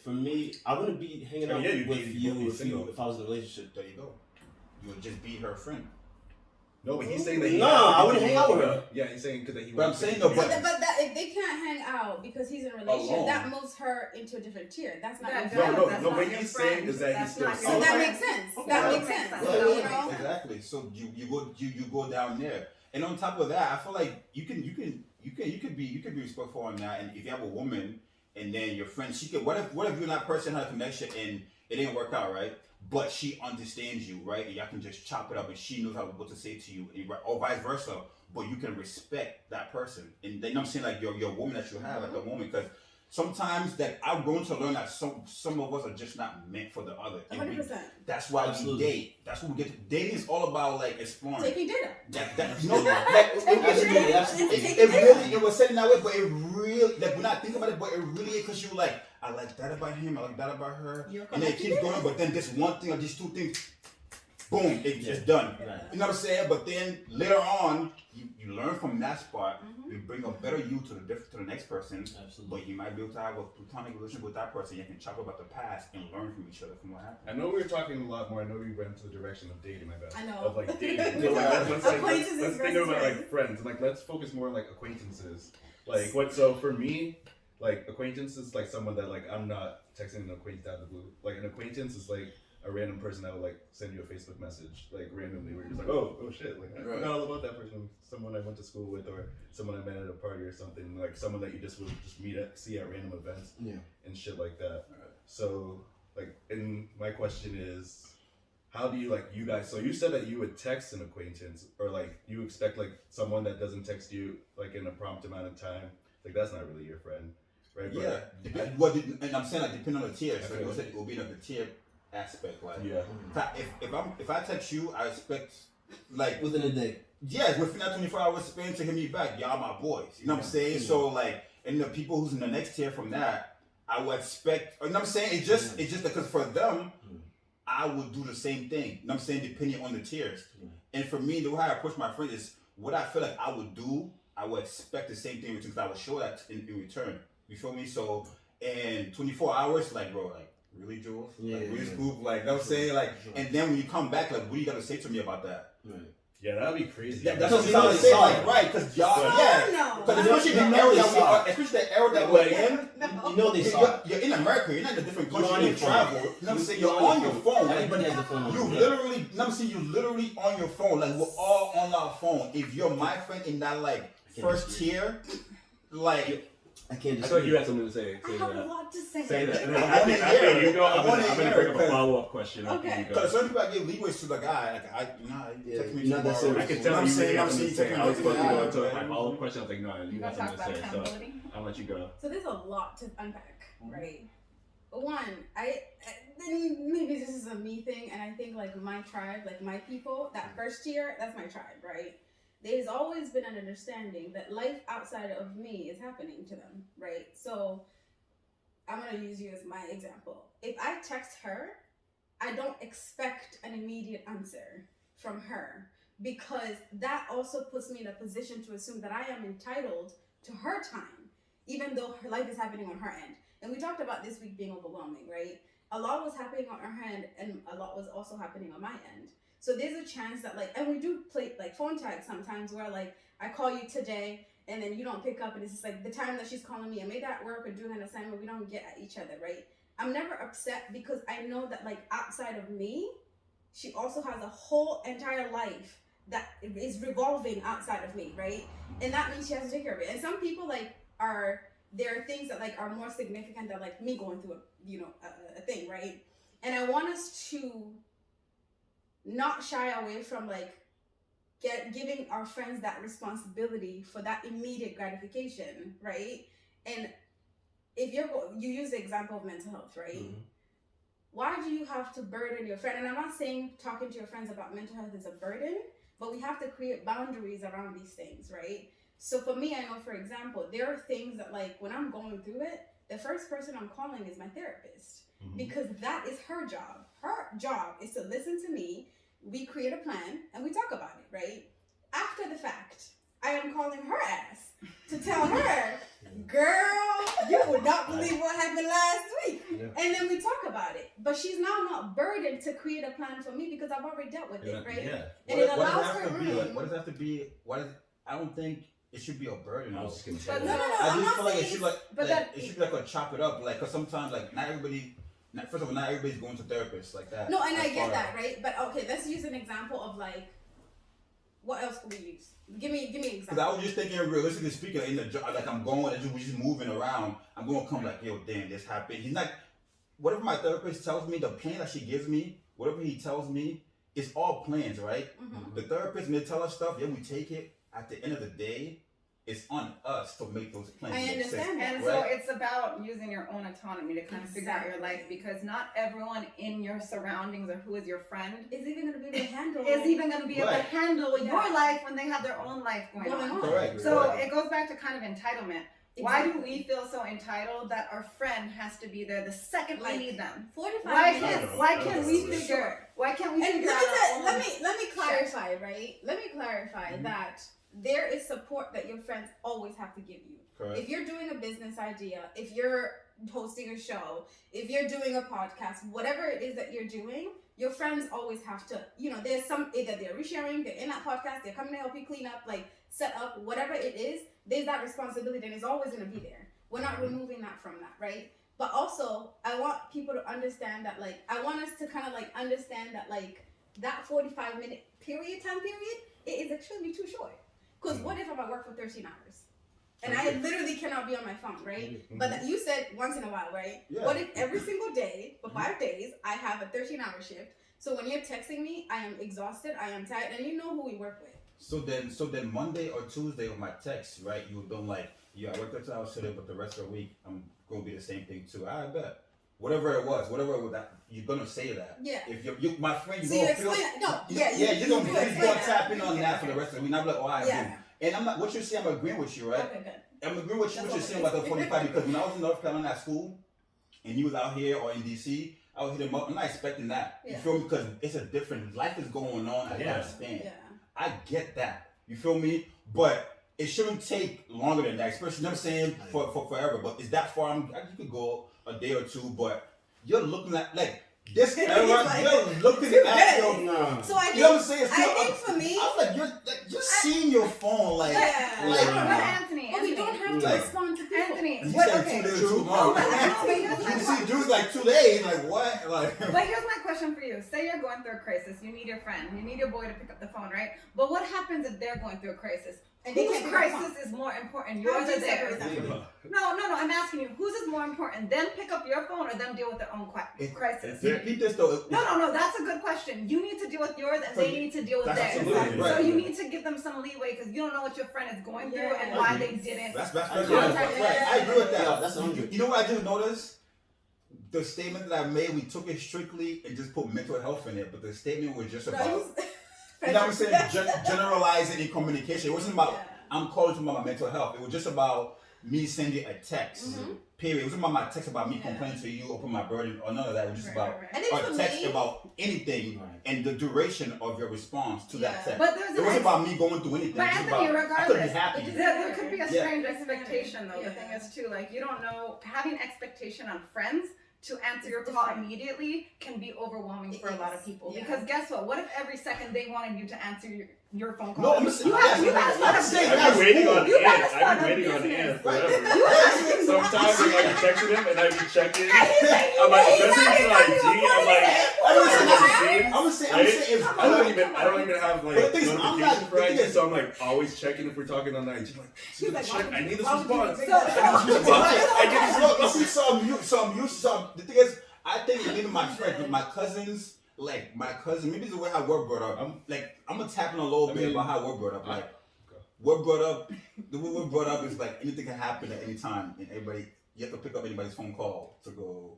me, I wouldn't be hanging out
Yeah, you'd
with
be
you
single.
if I was in a relationship.
There you go. You would just be her friend.
No, but he's saying that.
No, I wouldn't hang out with her.
Yeah, he's saying because he.
But I'm
wants
saying
to-
though,
But
but-
that if they can't hang out because he's in a relationship,
Alone.
that moves her into a different tier. That's not
That
your
does,
No,
friend.
that's
what
not
he's
your
saying
friend.
is that he's
That's
still
not your
So that
single.
makes sense.
Okay,
That
that
makes
makes
sense.
sense.
So,
That
you
makes
know,
sense.
Exactly. So you go down there, and on top of that, I feel like you can be respectful on that. And if you have a woman, and then your friend, she could. What if you and that person had a connection and it didn't work out, right? But she understands you, right? And y'all can just chop it up, and she knows what to say to you, or vice versa. But you can respect that person, and then I'm saying like your woman that you have at the moment, because sometimes that I've grown to learn that some of us are just not meant for the other. And
100%.
that's why
Absolutely.
we date. That's what we get. Dating is all about like exploring.
Taking data.
That you know, like, it was said in that way, but it really like we're not thinking about it, but it really is because you like I like that about him, I like that about her,
You're
and then it
connected
keeps
to
going.
it.
But then this one thing or these two things, boom, it's done.
Right.
You know what I'm saying? But then later on, you learn from that spot. You bring a better you to the next person.
Absolutely.
But you might be able to have a platonic relationship with that person. You can talk about the past and learn from each other from what happened.
I know we were talking a lot more. I know we went to the direction of dating, my bad.
I know.
Of like dating.
We
So,
know.
let's
Acquaintances
think about
versus
like friends. And like let's focus more on like acquaintances. Like what? So for me, like acquaintance is like someone that like I'm not texting an acquaintance out of the blue. Like an acquaintance is like a random person that will like send you a Facebook message like randomly where you're just like oh shit, like I forgot all about that person, someone I went to school with or someone I met at a party or something, like someone that you just would just see at random events and shit like that. So like, and my question is, how do you like you guys? So you said that you would text an acquaintance or like you expect like someone that doesn't text you like in a prompt amount of time, like that's not really your friend, right?
Yeah.
But,
And I'm saying like depending on the tier. So
Okay.
it will be like the tier aspect. Like
yeah.
if I text you, I expect like
Within a day.
yeah, within that 24 hours span to hit me back, y'all my boys. You know what I'm saying? So like, and the people who's in the next tier from that, I would expect. You know what I'm saying? It's just because for them, I would do the same thing. You know what I'm saying? Depending on the tiers. And for me, the way I approach my friends is what I feel like I would do. I would expect the same thing in return because I would show that in return. You feel me? So in 24 hours, like bro, like really, Jules? Like really, Scoop? Like you know what I'm saying? Like, and then when you come back, like, what do you got to say to me about that?
Yeah, that'd be crazy.
That's what I'm saying, like, right? Because y'all, because especially the era that we're in,
You know they saw it.
you're in America. You're not in a different country.
You're on
You
your
travel.
phone.
You know what I'm saying? You're on your phone.
Everybody has a phone.
You literally, you know what I'm saying? You literally on your phone. Like we're all on our phone. If you're my friend in that like first tier, like.
I can't
I
just.
thought you had something to say.
I have a lot to say.
Say that. And
I
then
wanna
after
hear
you go,
it.
I'm
I
gonna
wanna
bring
hear
up
it,
a follow-up question after
Okay.
you go.
Because some people I give leeway to the guy. Like text me
you're not that
tomorrow.
serious.
I can
You know
tell
what I'm
you
saying?
really
I'm
have something
saying
to say. I was
text me
supposed to go
tomorrow.
into my follow-up question. I was like, no, you
You
got
gonna talk
something to
about
say. So
accountability?
I'll let you go.
So there's a lot to unpack, right? One, then maybe this is a me thing, and I think like my tribe, like my people, that first tier, that's my tribe, right? There's always been an understanding that life outside of me is happening to them, right? So I'm gonna use you as my example. If I text her, I don't expect an immediate answer from her because that also puts me in a position to assume that I am entitled to her time, even though her life is happening on her end. And we talked about this week being overwhelming, right? A lot was happening on her end and a lot was also happening on my end. So there's a chance that like, and we do play like phone tag sometimes where like I call you today and then you don't pick up and it's just like the time that she's calling me, I made that work or doing an assignment, we don't get at each other, right? I'm never upset because I know that like outside of me, she also has a whole entire life that is revolving outside of me, right? And that means she has to take care of it. And some people like there are things that like are more significant than like me going through a thing, right? And I want us to not shy away from like giving our friends that responsibility for that immediate gratification, right? And if you use the example of mental health, right? Why do you have to burden your friend? And I'm not saying talking to your friends about mental health is a burden, but we have to create boundaries around these things, right? So for me, I know, for example, there are things that like when I'm going through it, the first person I'm calling is my therapist because that is her job. Her job is to listen to me. We create a plan and we talk about it, right? After the fact, I am calling her ass to tell her, girl, you would not believe what happened last week. Yeah. And then we talk about it. But she's now not burdened to create a plan for me because I've already dealt with it, right?
Yeah.
And it allows her room.
What does that have to be? I don't think it should be a burden.
I was just gonna say
But
that.
I
just
just
feel like it should
it
should be like a chop it up, like because sometimes like first of all, not everybody's going to therapists like that.
No, and I get that, right? But okay, let's use an example of like, what else could we use? Give me an example.
Because I was just thinking, realistically speaking, in the job, like I'm going and we're just moving around. I'm going to come like, yo, damn, this happened. He's not. Whatever my therapist tells me, the plan that she gives me, whatever he tells me, it's all plans, right? The therapist may tell us stuff, yeah, we take it. At the end of the day, it's on us to make those plans.
I understand that.
And so it's about using your own autonomy to kind of figure out your life because not everyone in your surroundings or who is your friend
is even going to be able to handle
your life when they have their own life going on.
Correct.
So it goes back to kind of entitlement. Why do we feel so entitled that our friend has to be there the second we need them?
45
Why
minutes.
can't we figure
And
out our own
let me clarify, right? Let me clarify that there is support that your friends always have to give you.
Correct.
If you're doing a business idea, if you're hosting a show, if you're doing a podcast, whatever it is that you're doing, your friends always have to, there's some, either they're resharing, they're in that podcast, they're coming to help you clean up, like set up, whatever it is, there's that responsibility and it's always going to be there. We're not removing that from that, right? But also, I want people to understand that, like, I want us to kind of like understand that, like, that 45-minute time period, it is extremely too short. Because what if I'm at work for 13 hours? And I literally cannot be on my phone, right? But you said once in a while, right?
Yeah.
What if every single day for 5 days I have a 13-hour shift? So when you're texting me, I am exhausted, I am tired, and you know who we work with.
So then Monday or Tuesday with my text, right? You would been like, yeah, I worked 13 hours today, but the rest of the week I'm gonna be the same thing too. I bet. Whatever it was, that you're gonna say that.
Yeah.
If you my friend, you
So
gonna
you
feel.
explain it. No,
You're gonna tap in on that for the rest of the week. And I'm like, oh, I
Yeah.
agree. And I'm not. What you're saying, I'm agreeing with you, right?
Okay, good.
I'm agreeing with you.
That's
What you're
all
saying
it
about
is.
the 45 because when I was in North Carolina at school, and you was out here or in DC, I would hit him up. I'm not expecting that. You
Yeah.
feel me? Because it's a different life is going on. I understand.
Yeah.
I get that. You feel me? But it shouldn't take longer than that, especially, you know what I'm saying, for forever. But it's that far. You could go a day or two, but you're looking at, like, this era, you're looking at your...
So I
You know what I'm saying?
I think for me...
I'm like, you're seeing your phone, like...
Yeah.
like
But Anthony,
But we don't have to
Like-
respond to people.
Anthony,
you
what,
said
okay.
2 days too long. You see dudes like 2 days, like, what? Like...
But here's my question for you. Say you're going through a crisis. You need your friend. You need your boy to pick up the phone, right? But what happens if they're going through a crisis?
And they
Whose
can't pick up the
crisis is more important?
How
Yours
do you
or
separate
theirs?
that?
No. I'm asking you. Whose is more important? Them pick up your phone or them deal with their own crisis?
Repeat this, though.
No. That's a good question. You need to deal with yours and they need to deal with
That's
theirs.
absolutely right.
So you need to give them some leeway because you don't know what your friend is going through and why they didn't.
That's
Yeah.
right. I agree with that.
Yeah, that's 100.
You know what I just noticed? The statement that I made, we took it strictly and just put mental health in it, but the statement was just about, you know what I'm saying, generalizing in communication. It wasn't about, I'm calling to my mental health. It was just about me sending a text, period. It wasn't about my text about me complaining to you or put my burden or none of that. It was just about
And then
a
for
text
me,
about anything and the duration of your response to that text.
But there's
It wasn't about me going through anything.
But
It was
Anthony,
about, I could be
regardless,
happy.
there could be a
Yeah.
strange expectation though. The
Yeah.
thing is too, like you don't know, having expectation on friends to answer your call immediately can be overwhelming for a lot of people.
Yeah.
Because guess what? What if every second they wanted you to answer your phone call?
No, I'm saying,
you gotta start
saying
a
that's
I've been waiting on
You
Ant.
gotta start
I've been
a
waiting on
business.
Ant forever. Sometimes I'm like texting him and I be checking.
And he's like,
I'm like,
he's
messaging
not
to my
even
G. I'm like,
I'm saying if
I don't even have
But the
like
thing is, I'm not-
notification for
the thing
IG,
is-
so I'm like always checking if we're talking on IG. Like,
He's like,
check. I need this
why would you
response.
do
I
that?
need this response. I get this response.
see, so I'm used to. The thing is, I think even my friends, with my cousins, like my cousin, maybe the way how we're brought up. I'm gonna tap in a little bit about how we're brought up. Like we're brought up, the way we're brought up is like anything can happen at any time, and everybody you have to pick up anybody's phone call to go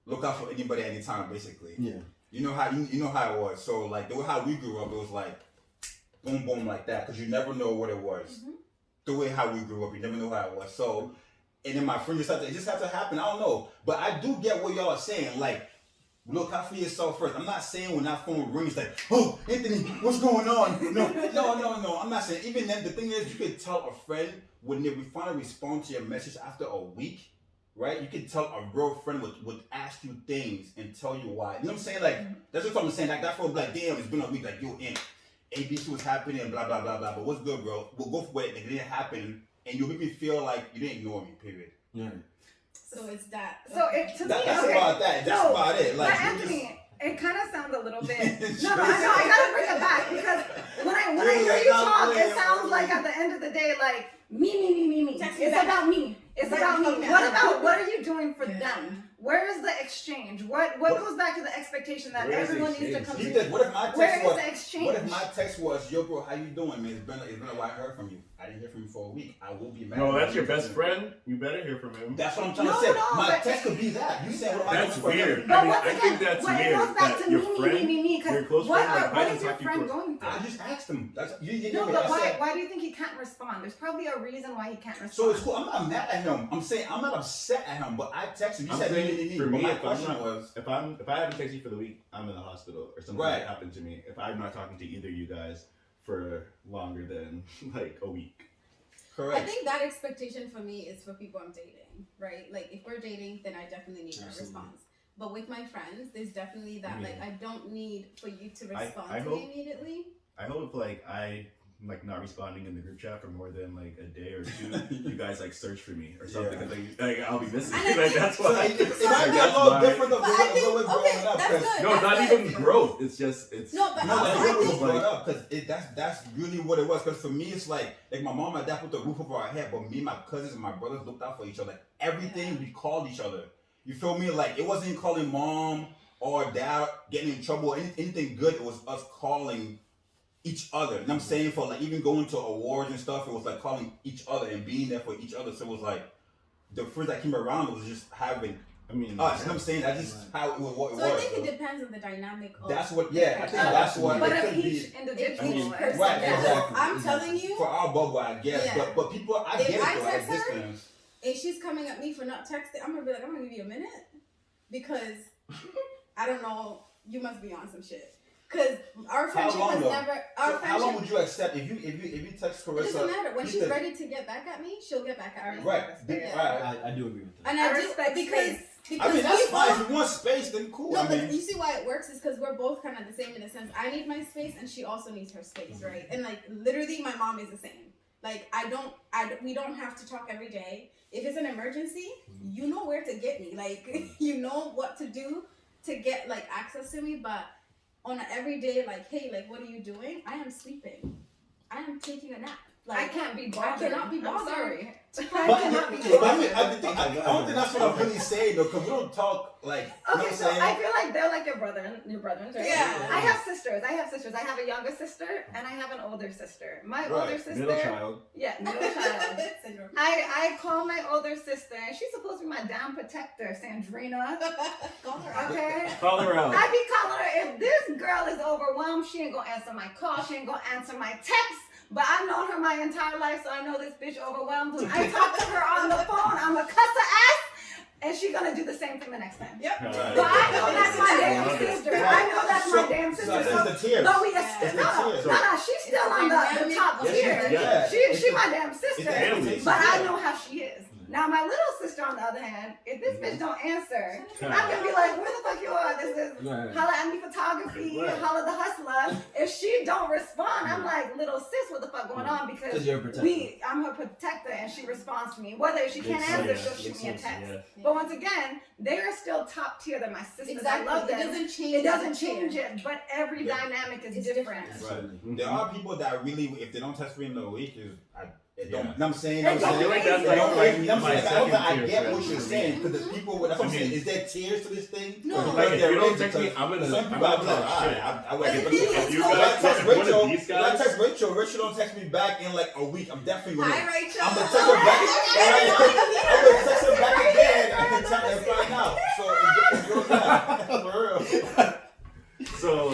look out for anybody at any time, basically.
Yeah.
You know how it was. So like the way how we grew up, it was like boom boom like that because you never know what it was. The way how we grew up, you never know how it was. So. And then my friend it just had to happen. I don't know. But I do get what y'all are saying. Like, look out for yourself first. I'm not saying when that phone rings, like, oh, Anthony, what's going on? No. I'm not saying. Even then, the thing is, you could tell a friend when they finally respond to your message after a week, right? You can tell a real friend would ask you things and tell you why. You know what I'm saying? Like, that's what I'm saying. Like, that phone like, damn, it's been a week. Like, yo, ABC was happening and blah, blah, blah, blah. But what's good, bro? We'll go for it. Like, it didn't happen. And you'll make me feel like you didn't ignore me, period.
Yeah.
So it's that.
So it to me,
That's
okay.
about that. That's
No,
about it. Like,
but
you
Anthony, it kind of sounds a little bit.
just-
No, I gotta bring it back because when I hear you talk, it sounds like at the end of the day, like me.
Text
It's
back.
about me. It's
Let
about
me
me.
know.
What are you doing for them? Where is the exchange? What goes back to the expectation that
Where is the
everyone needs to
exchange?
come
He
to?
said, what if my
Where
text
is
was?
the exchange?
What if my text was, yo, bro, how you doing, man? It's been a while I heard from you. I didn't hear from you for a week. I will be mad.
No, that's your best friend. You better hear from him.
That's what I'm trying
No,
to say.
no,
My
but-
text could be that. You said, what am I
That's
doing for
weird.
him?
But
I mean,
once
I
again,
think that's
when
weird
it goes back
that
to
your
me,
friend,
your
your
because
close
what
friend, like,
what
why
is your
doesn't
friend
talk to you
going through?
I just asked him. You
No,
get me.
but
I
why
said,
do you think he can't respond? There's probably a reason why he can't respond.
so it's cool. I'm not mad at him. I'm saying I'm not upset at him, but I texted him. You
I'm
said
saying, for
But
me,
my
if I'm
question
not,
was,
if I haven't texted you for the week, I'm in the hospital or something
Right.
like happened to me. If I'm not talking to either of you guys for longer than like a week.
correct.
I think that expectation for me is for people I'm dating, right? Like if we're dating, then I definitely need that
Absolutely.
response. But with my friends, there's definitely that like I don't need for you to
I
respond to
hope-
me immediately.
I hope like I like not responding in the group chat for more than like a day or two. You guys like search for me or something.
Yeah.
'Cause, like I'll be missing.
And I
Like
think-
that's
So
why.
it might be a
That's
little
why-
different of
But
the
I
way
think
we're growing
okay,
up.
that's
'cause-
good.
No,
that's
not
good.
even growth. It's just it's.
No, but
No,
also
that's
I
what was
think
brought up because that's really what it was. Because for me, it's like my mom and dad put the roof over our head, but me, my cousins, and my brothers looked out for each other. Everything we called each other. You feel me? Like it wasn't calling mom or dad getting in trouble or anything good. It was us calling each other. And I'm saying for like even going to awards and stuff, it was like calling each other and being there for each other. So it was like the friends that came around was just having
I mean,
us. You know what I'm saying? That's just how it was. What it
So I
was.
think
So
it depends on the dynamic of
that's what. Yeah, I think that's what
but
it
of
could
each
be.
individual.
each
I mean,
person.
right,
Yeah.
exactly.
I'm telling you,
For our bubble, I guess.
Yeah.
But people, I
If
get it
I
though, at
text her,
distance.
if she's coming at me for not texting, I'm gonna be like, I'm gonna give you a minute because I don't know, you must be on some shit. Cause our friendship
long
has
though?
never. Our
So how
friendship.
long would you accept if you text
It
Carissa?
doesn't matter. When
you
she's
said-
ready to get back at me, she'll get back at me.
Right.
Yeah.
Right.
I do agree with that.
And
I
I do
respect
because
space.
I mean, that's
we
fine.
both-
If you want space, then cool.
No,
I
but
mean,
you see why it works is because we're both kind of the same in a sense. I need my space, and she also needs her space, right? And like literally, my mom is the same. Like we don't have to talk every day. If it's an emergency, you know where to get me. Like you know what to do to get like access to me. But on an everyday, like, hey, like, what are you doing? I am sleeping. I am taking a nap. Like
I can't be
I
bothered.
cannot be
I'm
bothered.
sorry.
but,
I cannot be
but I mean,
bothered.
I don't think that's what I'm really saying though, because we don't talk like. You know
Okay,
what I'm
so
saying?
I feel like they're like your brothers, right?
Yeah.
I have sisters. I have a younger sister and I have an older sister. My
Right.
older sister.
Middle child.
Yeah, middle child.
Syndrome.
I call my older sister and she's supposed to be my damn protector, Sandrina.
Call her out.
Okay?
Call her out.
I be calling her, if this girl is overwhelmed, she ain't gonna answer my call, she ain't gonna answer my text. But I've known her my entire life, so I know this bitch overwhelmed. When I talk to her on the phone, I'm a cuss her ass, and she gonna do the same thing the next time.
Yep.
But I know that's my damn sister. I know that's my damn
So
sister.
it's the tears.
But we
Yeah.
It's the
no,
tears.
she's still on the top
Yes,
tier.
yeah.
She my damn
It's
sister.
the expectations,
But I
yeah.
know how she is. Now my little sister, on the other hand, if this bitch don't answer, I'm gonna be like, where the fuck you are? This is
Right.
holla at me photography,
Right.
holla the hustler. If she don't respond, I'm like, little sis, what the fuck going on?
Because
Because
you're a protector.
I'm her protector and she responds to me. Whether she can't
Makes
answer,
sense.
she'll shoot
Makes
me a
sense,
text.
yeah.
But once again, they are still top tier than my sisters. I
Exactly.
love
It
them.
doesn't change.
It doesn't
the tier.
change it, but every
Yeah.
dynamic is
It's
different.
different.
Right. There are people that really, if they don't text me in a week, it don't.
Yeah.
You know what I'm saying?
It
I feel like that's
You
like,
know,
like
you know what I'm
my
saying? I don't think I
second
get
tier
what you're
friends.
saying because there's people. That's what I'm
I
saying.
mean-
Is there tears to this thing?
No.
Or
Like,
because
if
there
you don't
is,
text me,
because
I'm gonna-
some
I'm
people
gonna
I'll be like,
talk
alright,
shit.
I
Like,
wait.
if
But
you
if
guys,
I text
if one
Rachel,
of these
if I
guys,
text Rachel, Rachel don't text me back in like a week. I'm definitely gonna.
Hi, Rachel.
I'm gonna text her back. I'm gonna text her back again and tell and find out. So it goes back for real.
So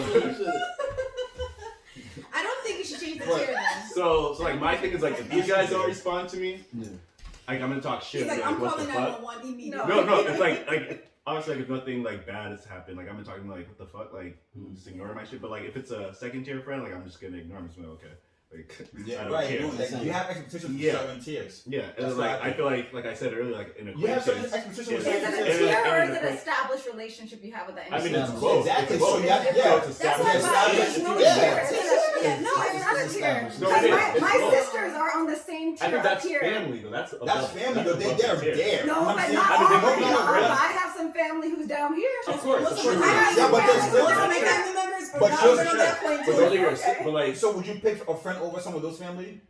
I don't think you should change the
Right.
tier then.
so like my thing is like if these guys don't respond to me,
Yeah.
like I'm gonna talk shit.
He's like,
like
I'm
what
calling
the fuck?
911 immediately.
No, it's like obviously like if nothing like bad has happened, like I'm gonna talk to them like what the fuck, like just ignore my shit. But like if it's a second tier friend, like I'm just gonna ignore them. Just be like, okay, like I
Yeah,
don't
right.
care.
Like, you have expectations for
Yeah.
certain tiers.
Yeah, and
That's
it's like
what I
I feel like I said earlier, like in
You have certain
acquaintance.
expectations
Yeah.
for
Is
certain
it a
tiers.
tier or
And
is it
an
an established relationship you have with that
I mean,
individual?
it's both.
Exactly.
It's
So
both.
yeah,
It's
yeah.
established.
That's why
Yeah.
it's no
Yeah.
tier. It's
Yeah,
no, it's not a tier.
established.
No,
Because
it is.
my
It's both.
sisters are on the same
I
tier
think
up
that's
here.
family though. That's
family,
above
though. They're
the tier.
there.
No,
You know what
but
I'm
not
saying?
all.
I mean,
But
they don't know,
I have some family who's down here.
Of course, of course.
I have
Yeah,
some
but
family
there's still-
who's
Most
down
of my
here.
family members are
But
not
you're
even on
sure.
that point.
But
too.
those are your,
Okay.
but like
So would you pick a friend over some of those family?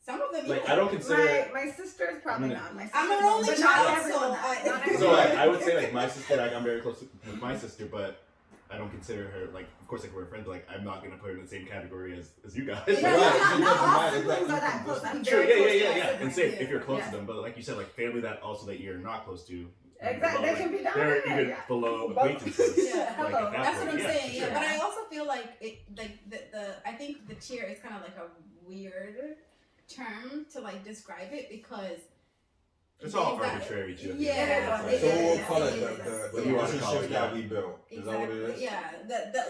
Some of them,
Like
yeah.
I don't consider.
My sister's probably not. My sister,
I'm an only
but not
child,
everyone
so
has. Not
I-
everyone
So
has.
I would say like my sister, like I'm very close with my sister, but I don't consider her like. Of course, like we're friends. But, like I'm not gonna put her in the same category as you guys.
Yeah,
Right.
Not all
Right.
siblings are that close. I'm
Sure,
very close to
yeah.
my
And
siblings.
say
Yeah.
if you're close
Yeah.
to them, but like you said, like family that also that you're not close to.
Exactly, they can be down
They're
there,
even
yeah.
below
Both.
acquaintances.
Yeah,
like,
hello.
at that
That's what
point,
I'm
yeah,
saying.
for
Yeah,
sure.
but I also feel like it, like the I think the tier is kind of like a weird term to like describe it because
It's all
they've got-
arbitrary too. at the
Yeah,
end of the day.
it
So we'll
is,
call
it
it
is.
the
Yeah.
relationships that we built. Is that what it
Exactly.
is?
Yeah,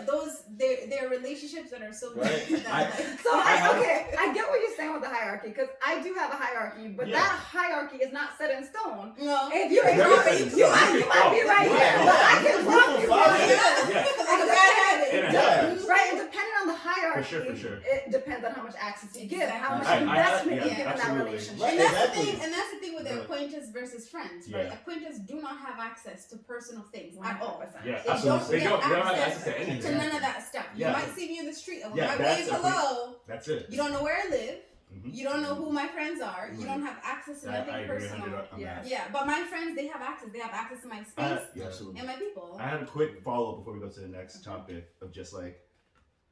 those they're relationships that are so
Right.
deep that
I-
like,
So I get what you're saying with the hierarchy because I do have a hierarchy, but
Yeah.
that hierarchy is not set in stone.
no.
If you're
Never
ignoring,
set in
you
stone.
might be right
Yeah.
here, but I can walk you
Yeah.
here.
Yeah.
Like a bad habit.
And a
Yeah.
habit.
Right, and depending on the hierarchy,
For sure.
it depends on how much access you give, how much
I-
investment
yeah,
you give in that
absolutely.
relationship.
Right.
And that's
Exactly.
the thing, and that's the thing with
Yeah.
acquaintance versus friends, right?
Yeah.
Acquaintances do not have access to personal things at all.
100%.
Yeah,
They
absolutely.
don't
They don't have
get
access to
To
anything.
none of that stuff. You
Yeah.
might see me in the street, and when
Yeah,
I
that's
wave
a
hello,
That's it.
you don't know where I live.
Mhm.
You don't know who my friends are. You
Right.
don't have access to
I
nothing
agree
personal.
100 on
Yeah.
that.
Yeah, but my friends, they have access. They have access to my space
Yeah.
Absolutely.
and my people.
I have a quick follow up before we go to the next topic of just like,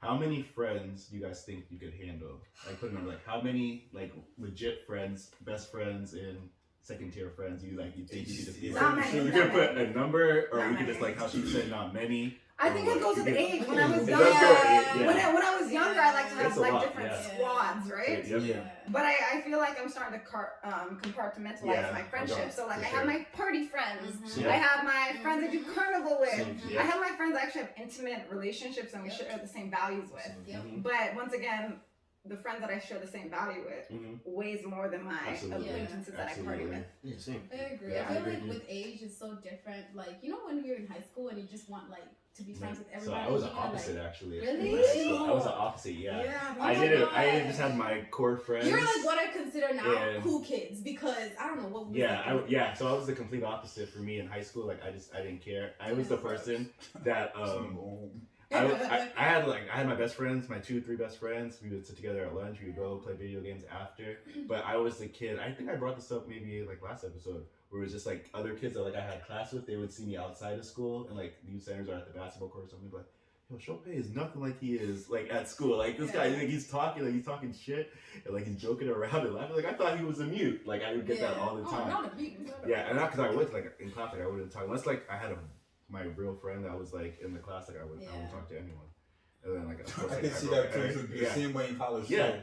how many friends do you guys think you could handle? Like, put a number, like, how many like legit friends, best friends, and second tier friends you like? You think you could just be
Not
like,
many.
you could put a number, or
Not
we could just
many.
like how she said, not many.
I think it goes with age. When I was
It
younger,
does go with age, yeah.
when I was younger, I like to have
It's a
like
lot,
different
yeah.
squads, right?
Yep.
Yeah.
But I feel like I'm starting to compartmentalize
Yeah,
my
I'm
friendships.
going,
So like
for
I
sure.
have my party friends.
Mhm.
Yeah.
I have my friends I do carnival with.
Same,
yeah.
I have my friends I actually have intimate relationships and we share the same values with.
Yep.
Mhm.
But once again, the friends that I share the same value with
Mhm.
weighs more than my
Absolutely.
acquaintances that I party
Absolutely.
with.
Yeah, same.
I agree.
Yeah,
I feel
I agree,
like
yeah.
with age, it's so different. Like, you know, when you're in high school and you just want like to be friends with
So
everybody.
I was the
you know,
opposite
like,
actually.
Really?
In high school. I was the opposite. Yeah.
Oh
I
my
didn't. I
God.
just had my core friends.
You're like what I consider now
And-
cool kids because I don't know what. Was
Yeah,
like,
yeah. So I was the complete opposite for me in high school. Like I didn't care. I was the person that I had my best friends, my 2-3 best friends. We would sit together at lunch. We would go play video games after. But I was the kid. I think I brought this up maybe like last episode, where it was just like other kids that like I had class with. They would see me outside of school and like youth centers or at the basketball court or something. Like, yo, Chopin is nothing like he is like at school. Like this guy, like he's talking shit and like he's joking around and laughing. Like I thought he was a mute. Like I would get that all the time.
Oh, not a mute.
Yeah, and not because I would like in class, like I wouldn't talk unless like I had my real friend that was like in the class, like I would talk to anyone. And then like of course,
I
like,
can see
broke-
that too. The
yeah.
same way in college.
Yeah,
too.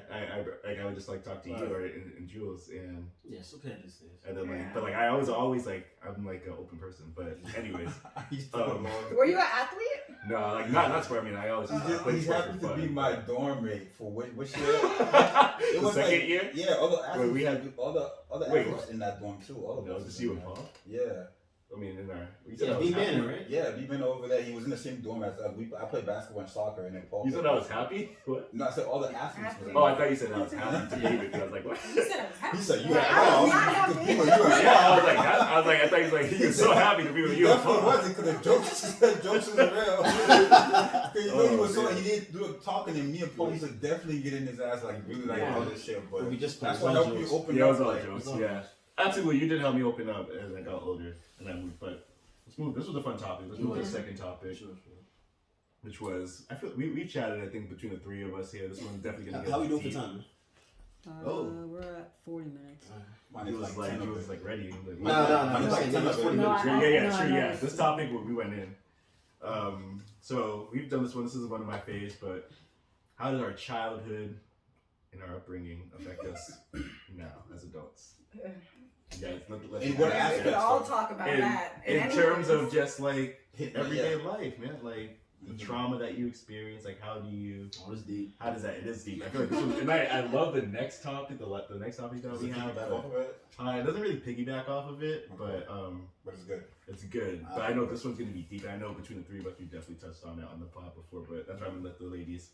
I would just like talk to you or in Jules and
Yeah, so bad these days.
then like
Yeah.
but like I was always like I'm like an open person. But anyways,
I used to
Were you an athlete?
no, like not sport. I mean I always played
He
sport
happened
for
to
fun.
be my dorm mate for which year?
The
was
second
like-
year.
Yeah, all the
Wait,
athletes,
we had-
all the
Wait,
athletes in that dorm too. All of
No,
us.
just you and Paul.
Yeah,
I mean in our we said
Yeah,
I was
be
happy.
man, right?
yeah. We've been over there. He was in the same dorm as us. I played basketball and soccer, and then Paul.
You said I was happy? What?
No, I said all the athletes. were in
Oh, I
there.
thought you said I was happy to be with you. I was like, what?
You said I was happy.
He said you.
Yeah,
had
I was
Paul.
not happy.
You and
Yeah, I
Paul.
was like, I thought he was like, he was so happy to be with
He
you. and
definitely
Paul.
wasn't because the jokes was real. Because you know he was so
man.
he didn't do it talking, and me and Paul used to definitely get in his ass like really like
Yeah.
all this shit. But
We just
that's
played
what
all
helped me
jokes.
open
Yeah, it
up.
was all
Like,
jokes.
all
Yeah,
jokes.
absolutely. You did help me open up as I got older and I moved. But let's move. This was a fun topic. Let's move to the second topic,
Sure.
which was I feel we chatted. I think between the three of us here, this one's definitely gonna get.
How we doing for
deep.
time?
Oh.
We're at 40 minutes.
mine
He
is
was
like 10
he
of
was
it.
like ready. Like,
No, I'm
Mine's
just
like
saying
10
that's
of
40
it.
No,
minutes.
I-
Yeah,
no,
sure,
no,
yeah.
it's-
This topic we went in. So we've done this one. This is one of my faves. But how does our childhood and our upbringing affect us now as adults? You guys, let
In what
We
aspect?
could all talk about
in,
that.
in
any
terms
ways.
of just like
Hit-
everyday
yeah.
life, man. Like the trauma that you experience. Like how
Oh, it's deep.
does that? It is deep. I feel like this one, and I love the next topic. The next topic that we have.
Off of it,
It doesn't really piggyback off of it, but
but it's good.
it's good. But I know this one's gonna be deep. I know between the three of us, we definitely touched on it on the pod before. But that's why I'm gonna let the ladies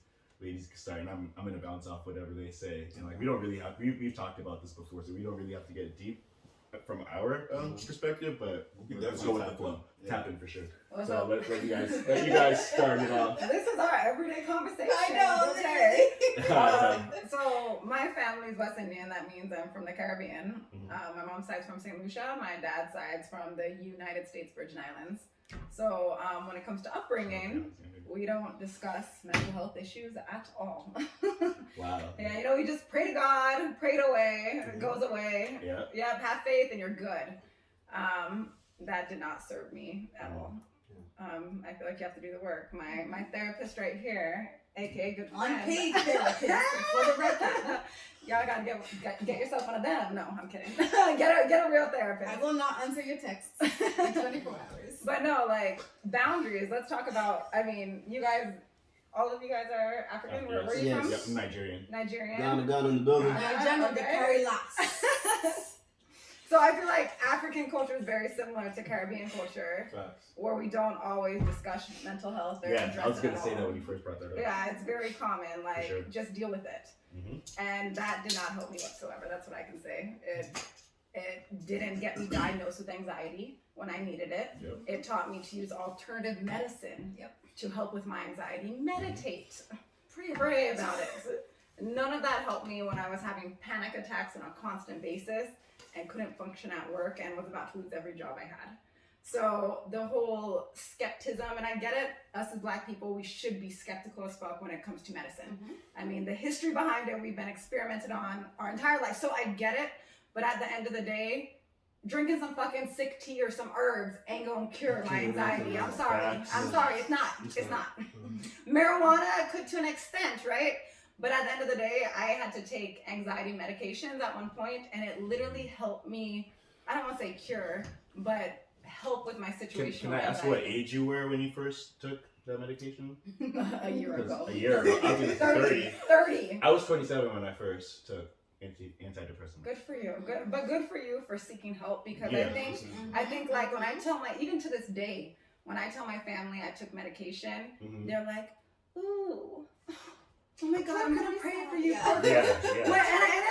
start, and I'm gonna bounce off whatever they say. And like we don't really have we've talked about this before, so we don't really have to get deep. from our perspective, but
We can
let's go
definitely
with the flow.
Yeah.
Tap in for sure.
What's
So
up?
let you guys start it off.
This is our everyday conversation.
I know,
Okay.
literally.
So my family's West Indian. That means I'm from the Caribbean.
Mhm.
My mom's side's from St. Lucia. My dad's side's from the United States Virgin Islands. So when it comes to upbringing, we don't discuss mental health issues at all.
Wow.
Yeah, you know, we just pray to God, pray it away, it goes away.
Yeah.
Yep, have faith and you're good. That did not serve me at all. I feel like you have to do the work. My therapist right here, aka good friend.
Unpaid therapist, for the record.
Y'all gotta get yourself one of them. No, I'm kidding. get a real therapist.
I will not answer your texts in 24 hours.
But no, like boundaries. Let's talk about. I mean, you guys, all of you guys are African. Where are you
Yes.
from?
Yep, Nigerian.
Nigerian.
Down in the building.
Agenda de carry last.
So I feel like African culture is very similar to Caribbean culture,
Facts.
where we don't always discuss mental health. Or
Yeah,
address
I was
it
gonna
at
say
all.
that when you first brought that up.
Yeah, it's very common. Like,
sure.
just deal with it.
Mhm.
And that did not help me whatsoever. That's what I can say. It didn't get me diagnosed with anxiety when I needed it.
Yep.
It taught me to use alternative medicine to help with my anxiety. Meditate. Pray about it. None of that helped me when I was having panic attacks on a constant basis and couldn't function at work and was about to lose every job I had. So the whole skepticism, and I get it, us as Black people, we should be skeptical as fuck when it comes to medicine. I mean, the history behind it, we've been experimented on our entire life. So I get it, but at the end of the day, drinking some fucking sick tea or some herbs ain't gonna cure my anxiety. I'm sorry. I'm sorry, it's not. It's not. Marijuana could to an extent, right? But at the end of the day, I had to take anxiety medications at one point, and it literally helped me, I don't want to say cure, but help with my situation.
Can I ask what age you were when you first took that medication?
A year
'Cause
ago.
A year ago. I was gonna say 30.
30.
I was 27 when I first took antidepressants.
Good for you. Good for you for seeking help, because
Yeah.
I think like when I tell even to this day, when I tell my family I took medication,
Mhm.
they're like, ooh, oh my God, I'm gonna pray for you.
Yeah.
Yeah.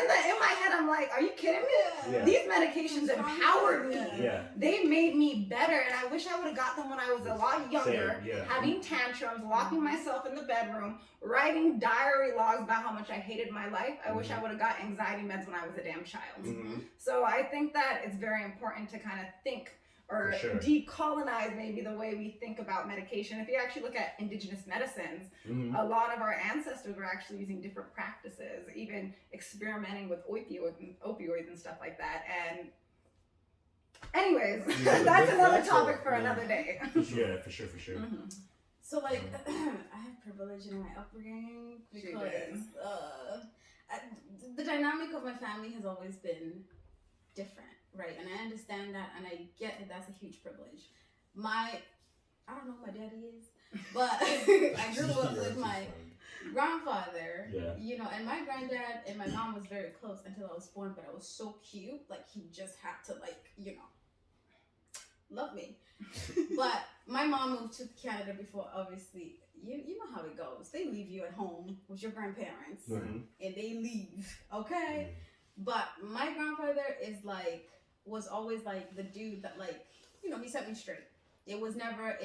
And in my head, I'm like, are you kidding me?
Yeah.
These medications empowered me.
Yeah.
They made me better, and I wish I would have got them when I was a lot younger,
Same, yeah.
having tantrums, locking myself in the bedroom, writing diary logs about how much I hated my life. I wish I would have got anxiety meds when I was a damn child.
Mhm.
So I think that it's very important to kind of think or
For sure.
decolonize maybe the way we think about medication. If you actually look at indigenous medicines,
Mhm.
a lot of our ancestors were actually using different practices, even experimenting with opioids and stuff like that. And anyways,
Yeah,
that's another
that's
topic
all.
for
Yeah.
another day.
Yeah, for sure.
So like, I have privilege in my upbringing
She
because
did.
The dynamic of my family has always been different, right? And I understand that, and I get that that's a huge privilege. I don't know who my daddy is, but I grew up with my grandfather,
Yeah.
you know, and my granddad and my mom was very close until I was born, but I was so cute, like he just had to like, you know, love me. But my mom moved to Canada before, obviously, you know how it goes. They leave you at home with your grandparents
Mhm.
and they leave, okay? But my grandfather was always like the dude that like, you know, he set me straight. It was never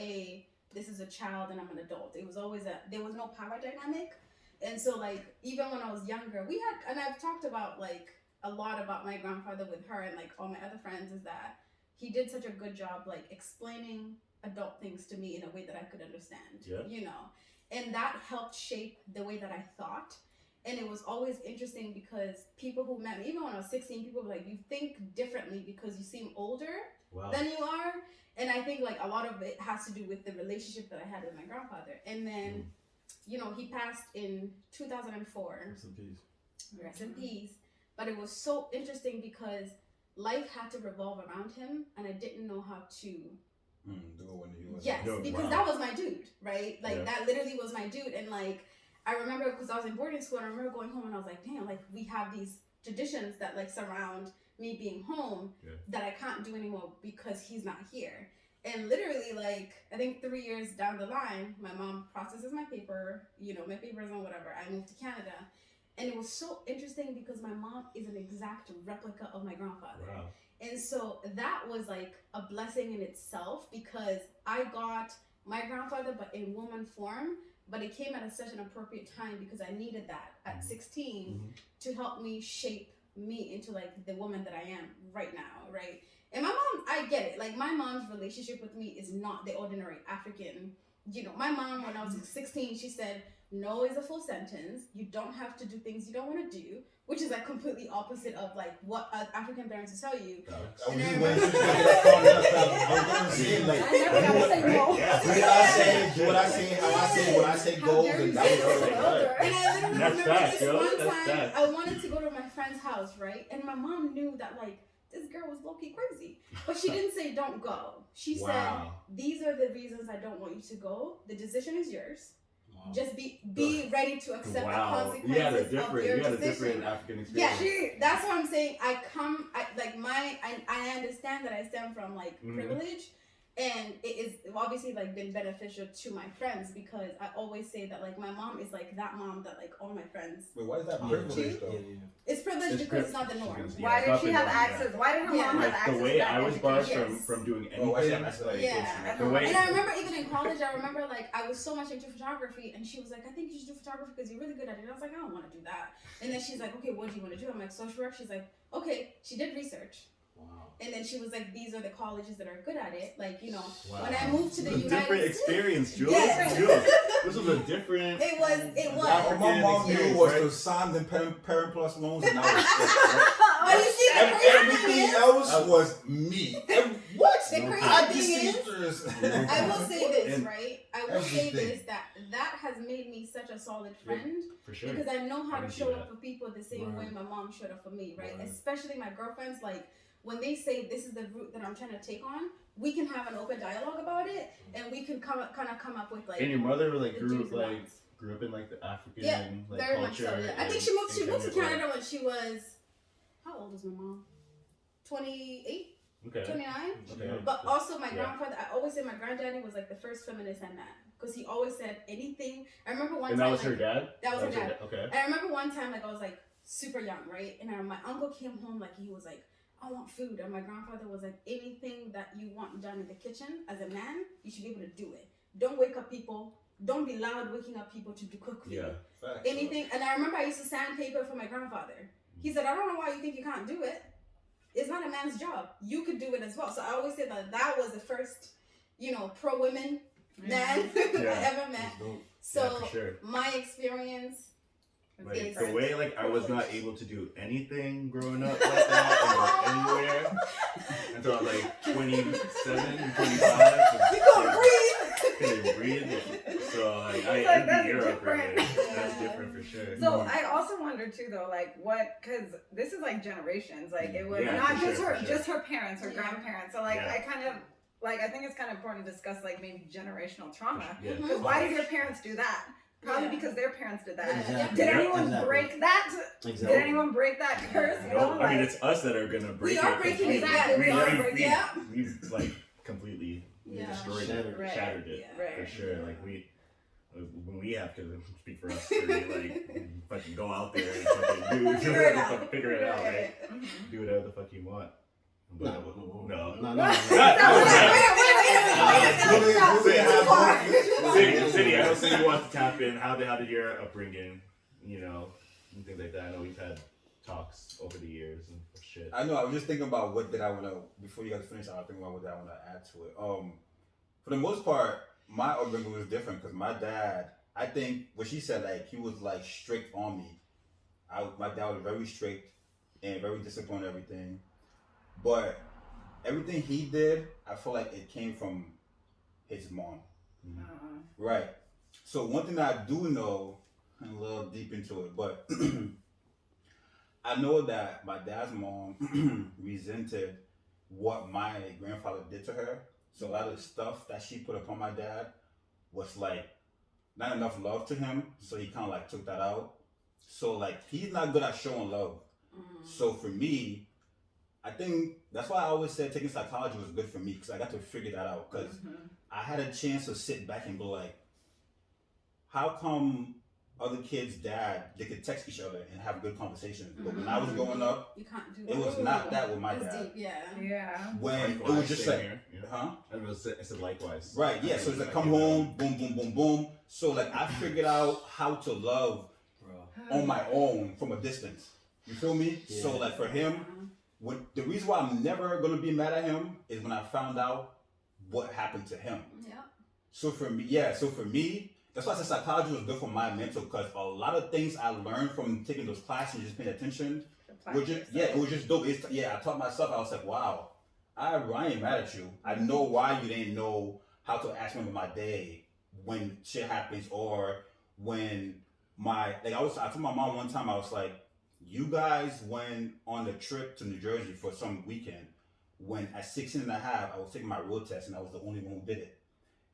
this is a child and I'm an adult. It was always there was no power dynamic. And so like, even when I was younger, and I've talked about like a lot about my grandfather with her and like all my other friends, is that he did such a good job like explaining adult things to me in a way that I could understand,
Yeah.
you know, and that helped shape the way that I thought. And it was always interesting because people who met me, even when I was 16, people were like, you think differently because you seem older
Wow.
than you are. And I think like a lot of it has to do with the relationship that I had with my grandfather. And then, you know, he passed in 2004.
Rest in peace.
Rest in peace. But it was so interesting because life had to revolve around him, and I didn't know how to.
Do it when he was.
Yes,
Yo,
because
wow.
that was my dude, right? Like
Yeah.
that literally was my dude, and like I remember because I was in boarding school, and I remember going home, and I was like, damn, like we have these traditions that like surround me being home that I can't do anymore because he's not here. And literally, like I think 3 years down the line, my mom processes my paper, you know, my papers and whatever. I moved to Canada. And it was so interesting because my mom is an exact replica of my grandfather.
Wow.
And so that was like a blessing in itself because I got my grandfather, but in woman form. But it came at such an appropriate time because I needed that at 16 to help me shape me into like the woman that I am right now, right? And my mom, I get it. Like my mom's relationship with me is not the ordinary African. You know, my mom, when I was 16, she said, no is a full sentence. You don't have to do things you don't want to do, which is like completely opposite of like what African parents will tell you.
I was just waiting for you to get that phone up. I was going to say, like,
I never gotta say no.
do what I say, how I say, what I say goes, and that was
And I literally
That's
remember
facts,
this
yo.
one
That's
time
facts.
I wanted to go to my friend's house, right? And my mom knew that like this girl was low-key crazy. But she didn't say don't go. She said, these are the reasons I don't want you to go. The decision is yours. Just be ready to accept the consequences
You had a
of your
different
decision.
African
Yeah,
experience.
that's what I'm saying. I understand that I stem from like privilege, and it is obviously like been beneficial to my friends because I always say that like my mom is like that mom that like all my friends.
Wait, why is that privilege though?
It's privilege because it's not the norm.
Yeah,
Why
it's
did
not
she
the
have
norm,
access? Why did her mom have
Like
access
the way
to that
I was barred
education?
from doing
Oh, I see.
anything, like
Yeah.
the way
And I remember even in college, I remember like I was so much into photography, and she was like, "I think you should do photography because you're really good at it." And I was like, "I don't want to do that." And then she's like, "Okay, what do you want to do?" I'm like, "Social work." She's like, "Okay." She did research.
Wow.
And then she was like, "These are the colleges that are good at it." Like, you know,
Wow.
when I moved to the
It was a different
United States,
experience, Jules.
Yes.
Jules, this was a different.
it was.
All my mom knew was
right?
to sign them parent plus loans, and I was sick,
But you see, the
right?
crazy
Everything
thing is,
else was me. What?
the
I
crazy
just
thing is,
sisters.
I will say this,
And
right? I will say
everything.
this that has made me such a solid friend.
For sure.
Because I know how
I
to
can see
show
that.
up for people the same way my mom showed up for me, right?
Right.
Especially my girlfriends, like when they say this is the route that I'm trying to take on, we can have an open dialogue about it, and we can come up with like.
And your mother like
the
grew
do's and
like
don'ts.
grew up in like the African
Yeah,
like
very much
culture.
so. Yeah. I think she moved to Canada when she was. How old was my mom? 28,
Okay.
29.
Okay.
But also my
Yeah.
grandfather, I always say my granddaddy was like the first feminist I met. Because he always said anything. I remember one
And
time.
that was her
like,
dad.
That was her dad.
Okay.
And I remember one time, like I was like super young, right? And my uncle came home, like he was like, "I want food," and my grandfather was like, "Anything that you want done in the kitchen as a man, you should be able to do it. Don't wake up people. Don't be loud waking up people to cook food.
Yeah.
Facts.
Anything." And I remember I used to sandpaper for my grandfather. He said, "I don't know why you think you can't do it. It's not a man's job. You could do it as well." So I always say that was the first, pro women man I ever met. So
Yeah, for sure.
my experience.
Like
is
the way like I was not
privilege.
able to do anything growing up like that and go anywhere until I was like 27, 25.
You couldn't breathe.
Couldn't breathe. So like I
It's like,
envy
that's
Europe for
different.
it. That's different for sure.
So I also wonder too, though, like because this is like generations. Like it was
Yeah,
not
for
just
sure,
her,
for sure.
just her parents, her
Yeah.
grandparents. So like
Yeah.
I kind of I think it's kind of important to discuss like maybe generational trauma.
Yeah.
Because why did your parents do that? Probably
Yeah.
because their parents did that.
Exactly.
Did
Yeah,
anyone
exactly.
break that?
Exactly.
Did anyone break that curse? You know,
No, I mean
like-
it's us that are gonna break
We
it.
are breaking it.
Exactly,
We are
we,
breaking it.
we've like completely
Yeah.
destroyed
Shattered.
it,
Right.
shattered it
Yeah.
Right.
for sure. Like when we have to speak for us, three, like fucking go out there and fucking do
Figure it out.
fucking figure it out, right?
Mhm.
Do whatever the fuck you want.
No.
City, I know City wants to tap in. How did your upbringing, and things like that. I know we've had talks over the years and shit.
I know. I was just thinking about what did I want to. Before you guys finish, I was thinking about what did I want to add to it. For the most part, my upbringing was different because my dad. I think what she said, like he was like strict on me. My dad was very strict and very disciplined and everything. But everything he did, I feel like it came from his mom. Right. So one thing that I do know, I'm a little deep into it, but I know that my dad's mom resented what my grandfather did to her. So a lot of the stuff that she put upon my dad was like not enough love to him. So he kind of like took that out. So like he's not good at showing love. So for me, I think that's why I always said taking psychology was good for me because I got to figure that out because I had a chance to sit back and go like, how come other kids' dad, they could text each other and have good conversations. But when I was growing up,
You can't do
it was not that with my
That's
dad.
deep, yeah.
Yeah.
When it
Likewise,
was just
same
like,
here, yeah.
huh?
I said likewise.
Right, yeah. So it's like come home, boom, boom, boom, boom. So like I figured out how to love on my own from a distance. You feel me?
Yeah.
So like for him, the reason why I'm never gonna be mad at him is when I found out what happened to him.
Yeah.
So for me, that's why I said psychology was good for my mental, because a lot of things I learned from taking those classes and just paying attention. It was just dope. I taught myself. I was like, wow, I ain't mad at you. I know why you didn't know how to ask me about my day when shit happens, or when I told my mom one time, I was like, you guys went on the trip to New Jersey for some weekend when at 16 and a half, I was taking my road test and I was the only one who did it.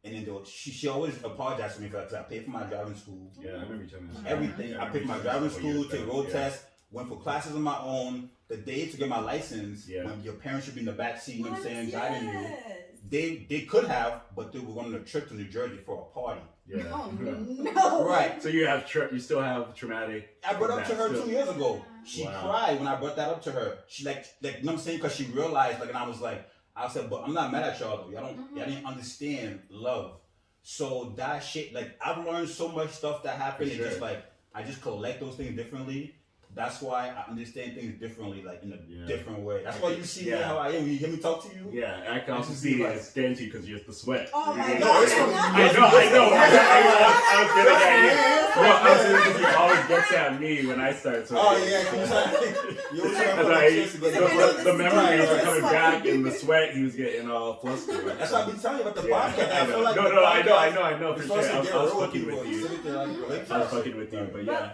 And then she always apologized to me for that, because I paid for my driving school.
Yeah, I remember you telling me this.
Everything.
Yeah,
I paid for my driving school, take road
yeah.
test, went for classes on my own. The day to get my license,
Yeah.
when your parents should be in the back seat, you know what I'm saying,
Yes.
guiding you. They could have, but they were going on a trip to New Jersey for a party.
Yeah.
Oh no.
Right.
So you still have traumatic.
I brought up to her
still.
2 years ago. She
Wow.
cried when I brought that up to her. She you know what I'm saying? Because she realized, and I was like, I said, but I'm not mad at y'all though. Y'all didn't understand love. So that shit, I've learned so much stuff that happened,
For
and just
sure.
I just collect those things differently. That's why I understand things differently, in a different way. That's why you see me how I am. When you hear me talk to you.
Yeah, I can also
just
see
be
it's getting to you because you're the sweat.
Oh my
Yeah.
god.
No, it's from-
I know. I was gonna get you. No, I was saying because he always gets at me when I start. So
Oh yeah, you always trying to
That's
put
why
my chest together.
the memories are
Right.
coming back, and the sweat, he was getting all flustered.
That's why I be telling you about the
Yeah,
podcast.
I
I feel like
know.
the
No, I
podcast
know for
is
sure.
supposed to
I
get
was
real
fucking
people.
with you.
Sit there like
I was
relationships.
fucking with you, but yeah.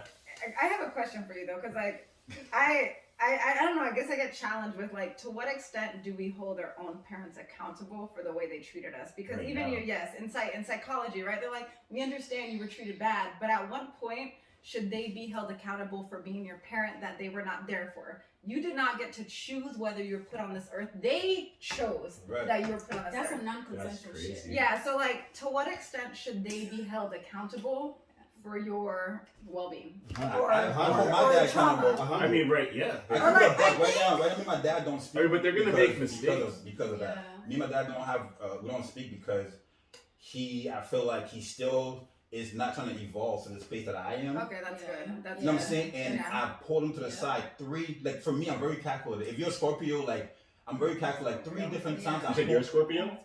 I have a question for you though, because I don't know. I guess I get challenged with to what extent do we hold our own parents accountable for the way they treated us? Because
Right
even
now.
in psychology, right? They're like, we understand you were treated bad, but at what point should they be held accountable for being your parent that they were not there for? You did not get to choose whether you were put on this earth. They chose
Right.
that you were put on this
That's
earth.
some non-consensual
That's
shit.
crazy.
Yeah. So to what extent should they be held accountable for your well-being?
I hold my dad accountable.
I mean, right? Yeah.
I
Or
think right now, me and my dad don't speak.
I mean, but they're gonna make mistakes.
because of that.
Yeah.
Me and my dad don't have we don't speak because I feel like he still is not trying to evolve to the space that I am.
Okay, that's good. That's
You know what I'm
good.
saying? And
Yeah.
I pulled him to the side for me, I'm very calculated. If you're a Scorpio, I'm very calculated. 3 different times
You said you're a Scorpio?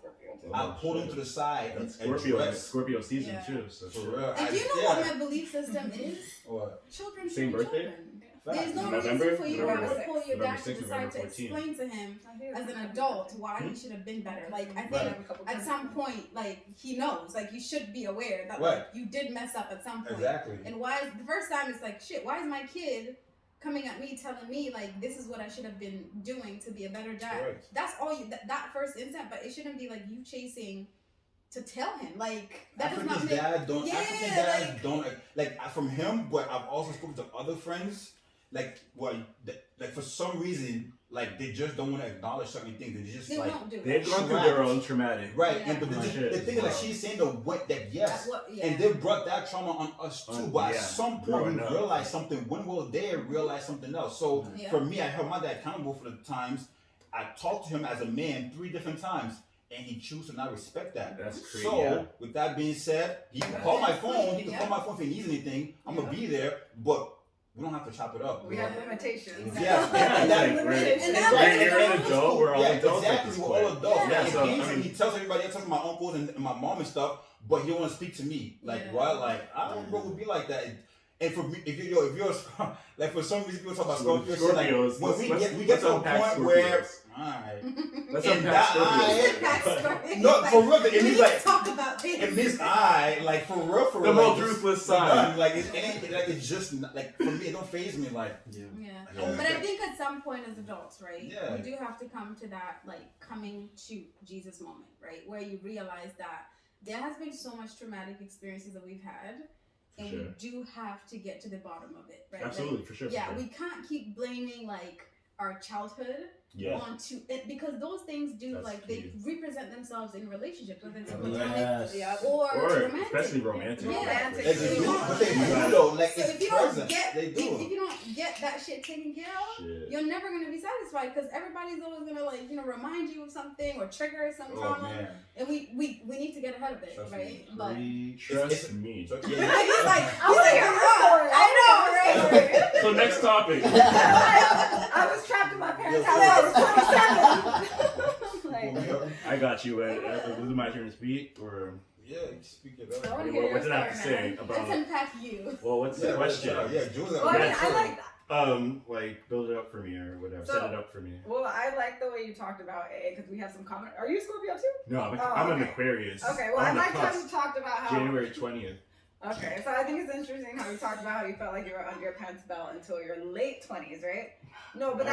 I pulled him to the side and
Scorpio,
addressed.
Scorpio season
Yeah.
too. So
For real.
And you know what my belief system is?
What?
Children should
Same
be
birthday?
children.
Facts.
There's no
November?
reason for you to
November.
have to pull your
November
dad to
6th,
the side
November
to
14th.
explain to him as an adult why he should have been better. I think
Right.
at some point, he knows, you should be aware that
Right.
you did mess up at some point.
Exactly.
And the first time it's shit, why is my kid coming at me telling me this is what I should have been doing to be a better dad?
Correct.
That's all that first instant, but it shouldn't be you chasing to tell him that does not
African
make
dads don't.
Yeah,
African dads don't from him. But I've also spoken to other friends. For some reason, they just don't want to acknowledge certain things. They just
they won't do
they've
that.
gone through their own traumatic.
right.
Yeah.
And but the thing is, she's saying yes.
Yeah.
And they brought that trauma on us too. But at
Yeah.
some point,
Growing
we
up.
realized something. When will they realize something else? So
Yeah.
for me, I held my dad accountable for the times I talked to him as a man 3 different times, and he chose to not respect that.
That's crazy.
So,
Yeah.
with that being said, he can call my phone. He can call my phone if he needs anything. I'm gonna be there, but we don't have to chop it up.
We have limitations.
Yeah,
Yeah,
and that-
you're an adult. We're all
yeah,
adults at
exactly.
this
We're
point.
all adults.
Yeah,
And
so,
he,
I mean-
he tells everybody else, tells my uncles and my mom and stuff, but he don't want to speak to me. What? I don't know would be like that. And for me, if you're for some reason people talk about Scorpio,
Scorpios,
when
let's
we get to a
unpack
point where,
Scorpios.
alright,
Let's
And
unpack
that-
Scorpios.
no, for real, it
we
means
need to talk about this.
in this eye, for real,
The most ruthless side.
it ain't it's just for me, it don't faze me.
Yeah.
Yeah.
But I think at some point as adults, right,
Yeah.
we do have to come to that, coming to Jesus moment, right, where you realize that there has been so much traumatic experiences that we've had, and we do have to get to the bottom of it, right?
Absolutely, for sure.
Yeah, we can't keep blaming, our childhood
Yeah.
onto it, because those things do
That's
like
key.
they represent themselves in relationships, whether it's
Yes.
platonic or romantic.
especially romantic.
Yeah.
Romantic.
But they do though, like
So
it's
if you don't
present.
get
They do.
if you don't get that shit taken care of,
Shit.
you're never gonna be satisfied, because everybody's always gonna like, you know, remind you of something or trigger some
Oh
trauma,
man.
and we need to get ahead of it,
Trust
right?
me.
But
Trust me.
So,
he's
yeah.
like,
I want to hear her story.
I know, right?
So next topic.
I was trapped in my parents' house. I was 27. Like,
I got you. Is it my turn to speak, or
Yeah, you speak it
I
up.
wanna
what,
hear your
what did I have to
story,
say
man.
Let's
about?
unpack you.
Well, what's the question?
Yeah, Jules.
well, I mean, I like that.
Like build it up for me or whatever.
So-
Set it up for me.
Well, I like the way you talked about A, because we have some common. Are you a Scorpio too?
No,
Oh,
I'm an
okay.
Aquarius.
Okay, well, I
I'm the
liked how
cusp.
you talked about how.
January 20th.
Okay, so I think it's interesting how you talked about how you felt like you were under your parents' belt until your late 20s, right? No, but
I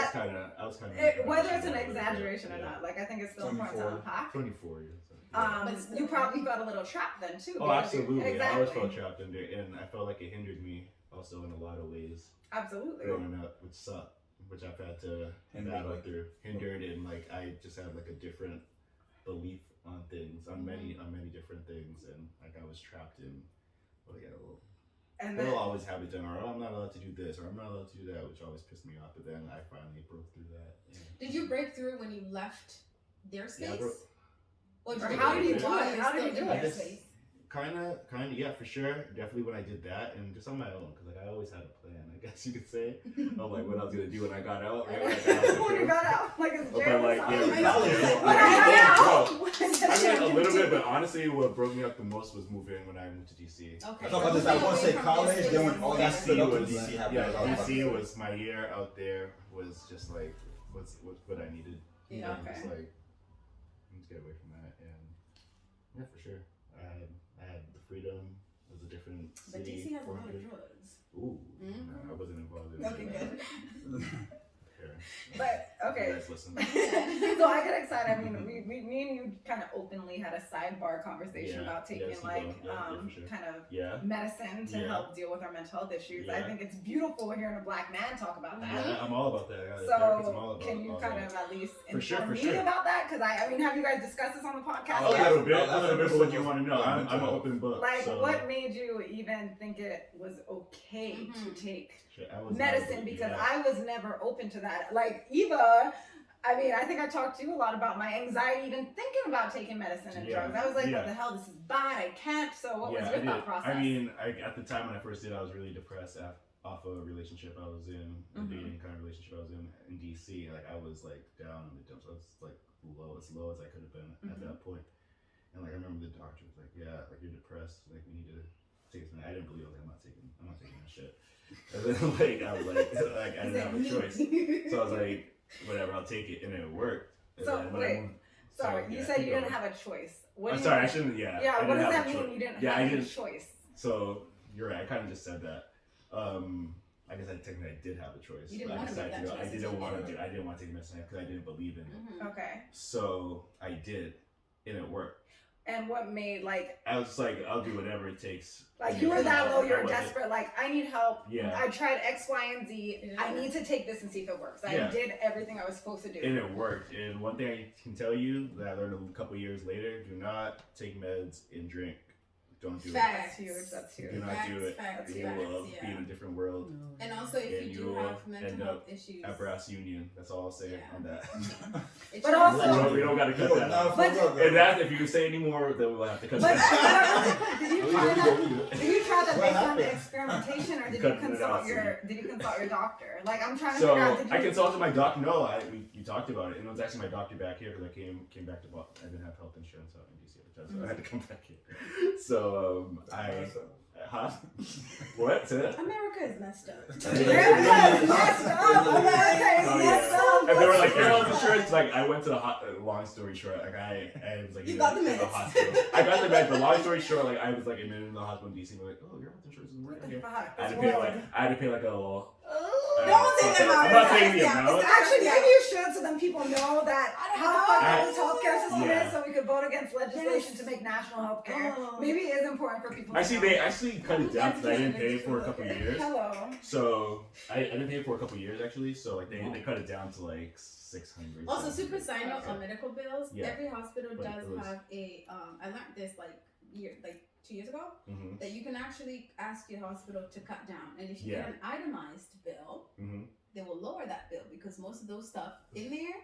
was kind of.
whether it's an exaggeration or not, like I think it's still important to
24.
unpack.
24 years.
But still.
You probably felt a little trapped then too.
Oh,
because you-
absolutely.
Exactly.
I always felt trapped in there, and I felt like it hindered me also in a lot of ways
Absolutely.
growing up, which sucked, which I've had to battle through. Hindered, and like I just had like a different belief on things, on many different things, and like I was trapped in. Well, yeah,
And then,
they'll always have it done, or I'm not allowed to do this, or I'm not allowed to do that, which always pissed me off. But then I finally broke through that.
Did you break through when you left their space?
Yeah, I broke-
Or
Or
you
how
break
did you
through
do
while
it?
you're
How did
still
you do
in
it?
their space?
Kind of, yeah, for sure. Definitely when I did that, and just on my own, because like I always had a plan, I guess you could say, of like what I was gonna do when I got out. Right? Like, I was
when you got out, like it's
But
jail.
like,
or
yeah,
something.
I know.
When I got out.
I mean, a little bit, but honestly, what broke me up the most was moving when I moved to DC.
Okay.
I thought about this. I want to say college, then when all that
DC
stood up to
was,
DC happened.
yeah,
I was
DC
like,
was my year out there. Was just like what I needed.
Yeah,
And
okay.
Just like let's get away from that, and yeah, for sure. I had the freedom. It was a different
But
city.
DC has a lot of
400.
drugs.
Ooh,
Mhm.
no, I wasn't involved in
Okay,
that.
good.
Parents.
But okay.
You guys listen.
So I get excited. I mean, me and you kind of openly had a sidebar conversation
Yeah,
about taking
yes, you
like
both. Yeah, for sure.
kind of
Yeah.
medicine to
Yeah.
help deal with our mental health issues. I
Yeah.
think it's beautiful hearing a black man talk about that.
Yeah, I'm all about that. Yeah, therapist, I'm all
So
about
can you
all
kind
that.
of at least
For sure,
inform
for
me
sure.
about that? Because I mean, have you guys discussed this on the podcast?
A
yet?
little bit,
Yeah,
but what you want to know.
yeah,
I'm an
mental
open book.
Like,
so,
what made you even think it was okay to take
shit, I was not
medicine?
open,
Because
yeah.
I was never open to that. Like Eva, I mean, I think I talked to you a lot about my anxiety even thinking about taking medicine and
Yeah,
drugs. I was like,
yeah.
what the hell? This is bad. I can't. So what was
Yeah,
your
I
thought
did.
process?
I mean, at the time when I first did, I was really depressed off a relationship I was in, a
Mhm.
dating kind of relationship I was in DC. Like I was like down in the dumps. I was like low as I could have been at that point. And like I remember the doctor was like, "Yeah, like you're depressed. Like we need to take this." I didn't believe it. I'm not taking that shit. And then like I was like I didn't have a choice. So I was like, whatever, I'll take it, and it worked. And
So,
then when
wait.
I moved,
Sorry, you
yeah,
said
keep
you didn't
going.
have a choice. What
I'm
do
sorry, I
you
shouldn't. Yeah.
Yeah,
I
what
didn't
does
have
that
a
mean?
choice.
You didn't
Yeah,
have
I
a
didn't.
choice.
So you're right. I kind of just said that. I guess technically I did have a choice.
You didn't
but I
wanna make
decided
that
to go.
choice
I
until
didn't
you
want
did.
to do. I didn't want to take medicine because I didn't believe in it.
Mhm.
Okay.
So I did, and it worked.
And what made like
I was just like, I'll do whatever it takes.
you were that low,
I
you're
wasn't-
desperate, like I need help.
Yeah.
I tried X, Y, and Z. I need to take this and see if it works. I
Yeah.
did everything I was supposed to do.
And it worked. And one thing I can tell you that I learned a couple years later: do not take meds and drink. Don't do
Facts.
That's huge. That's
it.
huge.
Do not do it.
Facts,
You
facts,
will
yeah.
be in a different world.
And also, if
And
you
you
do
will
have mental
end
health
up
issues,
At Brass Union. That's all I'll say
Yeah.
on that.
it
But
should-
also-
we don't got to cut that out.
But-
And that, if you say any more, then we'll have to cut
But
that
did you try that? Did you try that
What
based on
happened?
experimentation, or did you
Cutting it
consult
out,
did you consult your doctor? Like I'm trying to
So
figure out. Did you,
I consulted my doctor. No, we talked about it, and it was actually my doctor back here because I came back to Boston. I didn't have health insurance out in DC at the time, so I had to come back here. So what? Say that?
America is messed up.
America is messed up. America is
Oh,
messed
yeah.
up.
And they were like, "Your health insurance." Like I went to the long story short, like I was like,
You got the
in
meds.
hospital. I got the meds, but long story short, like I was like admitted in the hospital in DC. We're like, "Oh, your health insurance is
What
working
the
here."
fuck?
I had to
This
pay
world.
like a
Don't say them out.
I'm not saying the
Yeah,
amount.
Actually, maybe you should, so then people know that
I don't
how
know.
fucked up this healthcare system
Yeah.
is, so we could vote against legislation to make national healthcare.
Oh.
Maybe it is important for people.
Actually,
to
they
know.
actually cut it down because I didn't pay for a couple of years.
Hello.
So I didn't pay for a couple of years actually. So like they cut it down to like 600.
Also, super
700.
side note on medical bills.
Yeah.
Every hospital
But
does
it was-
have a. I learned this like 2 years ago,
Mhm.
that you can actually ask your hospital to cut down, and if you
Yeah.
get an itemized bill,
Mhm.
they will lower that bill because most of those stuff in there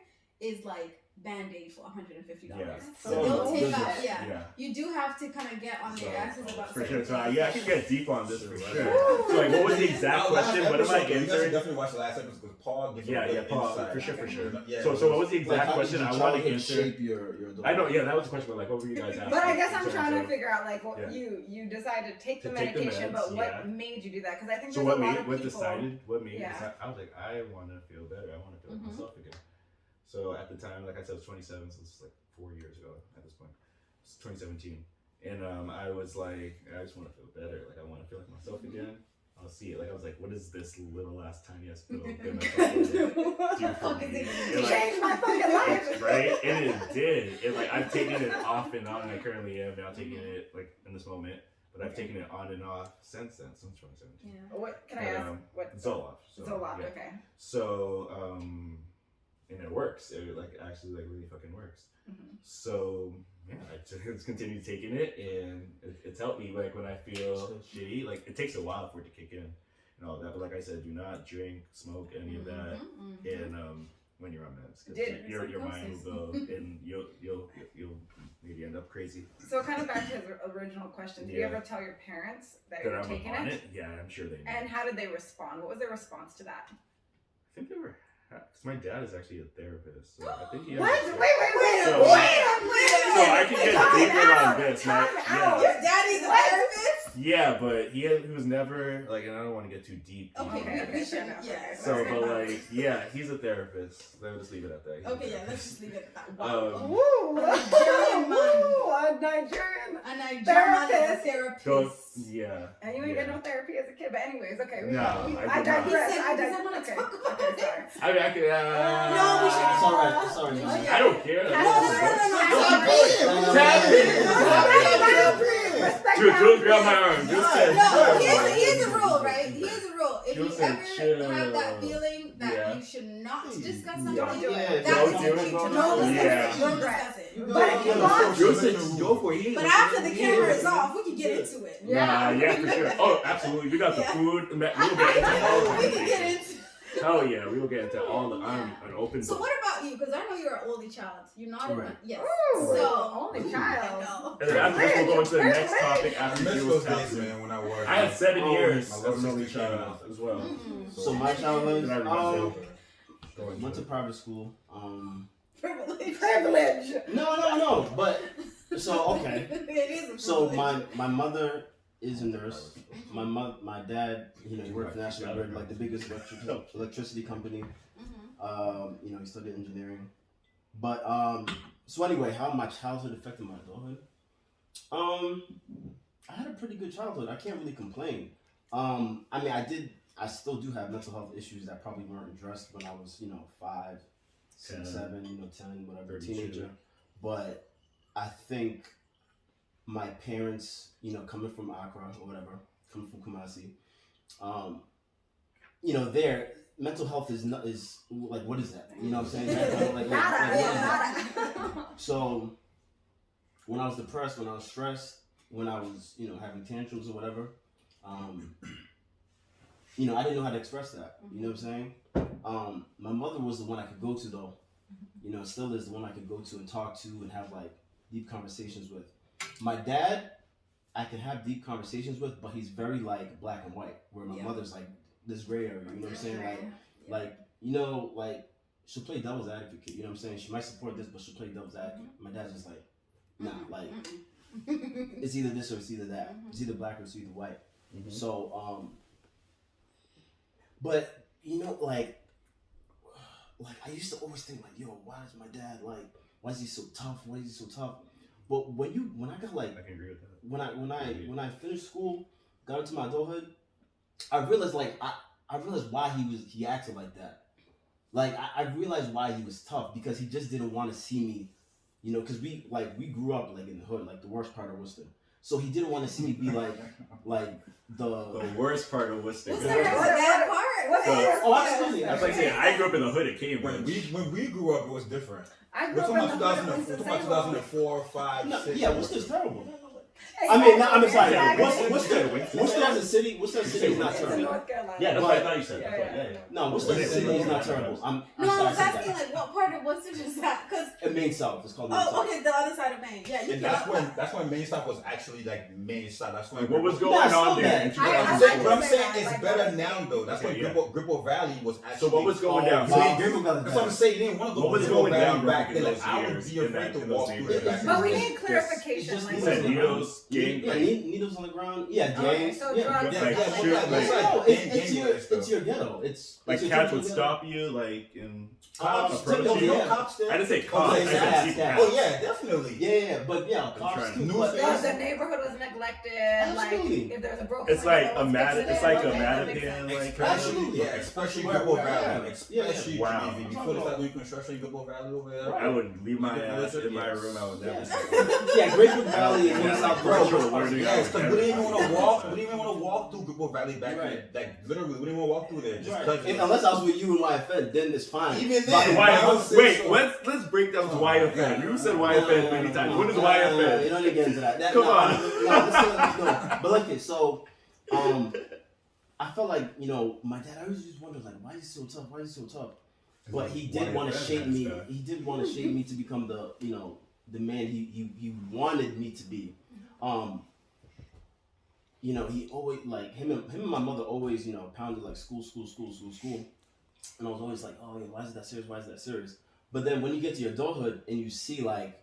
is like Band-Aid for $150.
Yeah.
So
Oh,
they'll take
goodness.
out. Yeah.
Yeah.
You do have to kind of get on their asses about
For
certain
sure. So
things.
yeah, I can get deep on this for sure.
Woo.
So like, what was the exact
Last
question? What am I
episode, you guys should
answering?
definitely watch the last episode because Paul gives
Yeah,
a
yeah,
good
Paul,
insight.
for sure, for sure.
Yeah,
So what was the exact
how
question
did
I
your
want to
childhood
answer?
shape your adult
I know,
life?
yeah, that was the question. But like, what were you guys asking?
But I guess I'm
in
trying
terms
to
of-
figure out like what
Yeah.
you decided to take the
To take the
medication,
meds,
but what
yeah.
made you do that? Because I think
So
there's
what
a lot
made
of
what
people.
decided what made me
Yeah.
decide? I was like, I want to feel better. I want to feel like
Mhm.
myself again. So at the time, like I said, I was 27, so it's like 4 years ago at this point. It's 2017, and I was like, I just want to feel better. Like I want to feel like myself again. I'll see it. Like I was like, what is this little ass tiny ass pill gonna do for
Fuck
me?
is it?
And, like,
Changed my fucking life.
right? And it did. And like I've taken it off and on, and I currently am now taking it like in this moment. But I've taken it on and off since 2017.
Yeah.
What can I ask? What
Zoloft. So,
Zoloft?
yeah.
Okay.
So and it works. It like actually like really fucking works.
Mhm.
So yeah, I just continue taking it, and it's helped me. Like when I feel shitty, like it takes a while for it to kick in and all that. But like I said, do not drink, smoke any of that,
Mhm.
and when you're on meds, because
Did-
your mind will
psychosis.
go, and you'll maybe end up crazy.
So kind of back to his original question. Did you
Yeah.
ever tell your parents that
That
you were
I'm
taking
on
it?
it. Yeah, I'm sure they know.
And how did they respond? What was their response to that?
I think they were. Cause my dad is actually a therapist, so I think he.
What? Wait,
understood.
wait,
So-
wait.
So I can get
Time
deeper on
out.
this.
Time
Like,
out.
yeah.
Your daddy's a
What?
therapist?
Yeah, but he was never like, and I don't want to get too deep.
Okay,
Okay,
we
fair
should.
enough,
Yeah.
okay.
So,
That's
but
fine.
like, yeah, he's a therapist. So I'll just leave it at that. He's a
Okay, yeah, let's
therapist.
just leave it at that. Wow.
Woo!
A Nigerian man.
Woo! A Nigerian.
A Nigerian man is a
Therapist.
So,
therapist.
yeah.
And you ain't
yeah.
get no therapy as a kid, but anyways, okay.
No, I did not.
digress.
He said
I
he doesn't
digress.
wanna
Okay,
talk about
okay,
it.
sorry.
I mean, I could.
No, we should.
It's alright. It's alright.
Okay.
I don't care.
No, no.
Tap in.
Respect
Jules,
boundaries.
grab my arm. Jules said,
No,
chill.
here's a rule, right? Here's a rule. If
Jules
you
said,
ever
chill.
have that feeling that
Yeah.
you should not discuss
Yeah.
something,
Don't do it.
Yeah,
that's
don't
a
do it,
cue to
don't
not
do it.
discuss
Yeah.
it. Don't discuss it.
But if you want
Jules said, go for it.
But after the camera is off, we can get into it.
Nah, yeah, for sure. Oh, absolutely. We got the
Yeah.
food. We'll get into all the
We can get
conversations.
into.
Hell yeah, we will get into all the. I'm an open
So
book.
what about you? Because I know you're an only child. You're not a
Right.
yes.
Ooh,
So
only
I
child.
know.
And then after this, we'll go into the next topic
I
after
miss
you
those
was
days, man, when I worked.
I had 7 years
my
as
little
an only
sister came
child
out.
as well.
So my childhood,
Then I remember going
went to
to
private school.
Privilege.
Privilege.
No, but so okay.
It is a
So
privilege.
my mother is a nurse. My dad, he worked for National Grid, like the biggest electricity company. He studied engineering. But so anyway, how my childhood affected my adulthood? I had a pretty good childhood. I can't really complain. I still do have mental health issues that probably weren't addressed when I was, 5, 6,
10,
7, 10, whatever,
32.
teenager. But I think my parents, coming from Accra or whatever, coming from Kumasi, their mental health is like, what is that? You know what I'm saying? Like,
Nada.
what is
Yeah,
that?
nada.
So when I was depressed, when I was stressed, when I was, having tantrums or whatever, I didn't know how to express that. You know what I'm saying? My mother was the one I could go to though. Still is the one I could go to and talk to and have like deep conversations with. My dad, I can have deep conversations with, but he's very like black and white, where my mother's like this gray area. You know what I'm saying? Like she'll play devil's advocate. You know what I'm saying? She might support this, but she'll play devil's advocate. My dad's just like, nah, like it's either this or it's either that. It's either black or it's either white.
Mhm.
So but like I used to always think like, yo, why is my dad like? Why is he so tough? Why is he so tough? But when I got like
I can agree with that.
when I finished school, got into my adulthood, I realized like I realized why he acted like that. Like I realized why he was tough because he just didn't want to see me, you know, because we grew up like in the hood, like the worst part of Worcester. So he didn't want to see me be like
The worst part of Worcester.
What's the bad part?
Oh, absolutely.
That's like saying I grew up in the hood at Cambridge.
When we grew up, it was different.
I grew
We're
up
talking
in
about
the hood.
2004, 5,
No,
6.
yeah, Worcester's terrible. I mean, I'm sorry. Worcester as a city, Worcester city is not terrible.
North Carolina.
Yeah, that's what I thought you said.
Yeah.
No, Worcester city is not terrible. I'm
No, I
sorry,
was asking like what part of Worcester is that? Because
Main South. It's called Main South.
okay, the other side of Maine. Yeah, you
And that's when Main Stop was actually like Main Stop. That's when
Like, what was going on there in
I-
2004?
But I'm saying
I
it's
like
better
that.
now though. That's when
Okay, yeah.
Grippo Valley was actually.
So what was going down?
So
Wow.
that's what I'm saying. You didn't want to go
What was
to
going
Grippo
down
Valley back then.
in
Like,
those
I would
years,
be
in
afraid to
those
walk through
neighborhoods?
there.
But we
Just-
need clarification.
just-
Like,
You said needles, gang,
Yeah,
like,
needles on the ground. Yeah,
Okay,
gangs.
so
Yeah.
drugs.
Yeah,
Like,
yeah,
shoot,
like,
like-
No, it's
gang
your ghetto. It's
like
your
cats
typical
would
ghetto.
stop you, like in.
Cops,
approach
no,
you.
no cops there.
I didn't say cops.
Oh,
I
yeah,
said
yeah,
keep
yeah.
cats.
Oh yeah, definitely.
Yeah, but yeah,
I'm
cops
trying
too.
to-
But
If the neighborhood was neglected,
Absolutely.
like if there's a broken
It's like
window,
a
let's
mad.
fix
It's
it.
like
Okay,
a
that makes
mannequin,
sense.
like
Especially,
Yeah.
especially
Right,
Grippo
right,
Valley.
yeah.
Especially
Wow.
Geneva. Before they started doing construction in Grippo Valley over there.
I would leave my ass in my
Yes.
room. I would
Yeah.
never. say
yeah, Great Brook Valley is in
Yeah.
South
Bro,
Florida.
learning.
Yes, because we didn't even want to walk. We didn't even want to walk through Grippo Valley back
Right.
then. Like literally, we didn't want to walk through there just
Right.
because.
And unless I was with you and YFN, then it's fine.
Even
But
then,
Why?
I would say
Wait,
so.
let's break down to YFN. You said YFN many times. What is
You
YFN?
don't need to get into that.
Come
no,
on.
No. But like, so, I felt like, you know, my dad, I always just wondered, like, why is he so tough? Why is he so tough? But he did want to shape me. He did want to shape me to become the, you know, the man he wanted me to be. You know, he always, like, him and my mother always, you know, pounded like school. And I was always like, oh, yeah, why is it that serious? Why is it that serious? But then when you get to your adulthood and you see, like,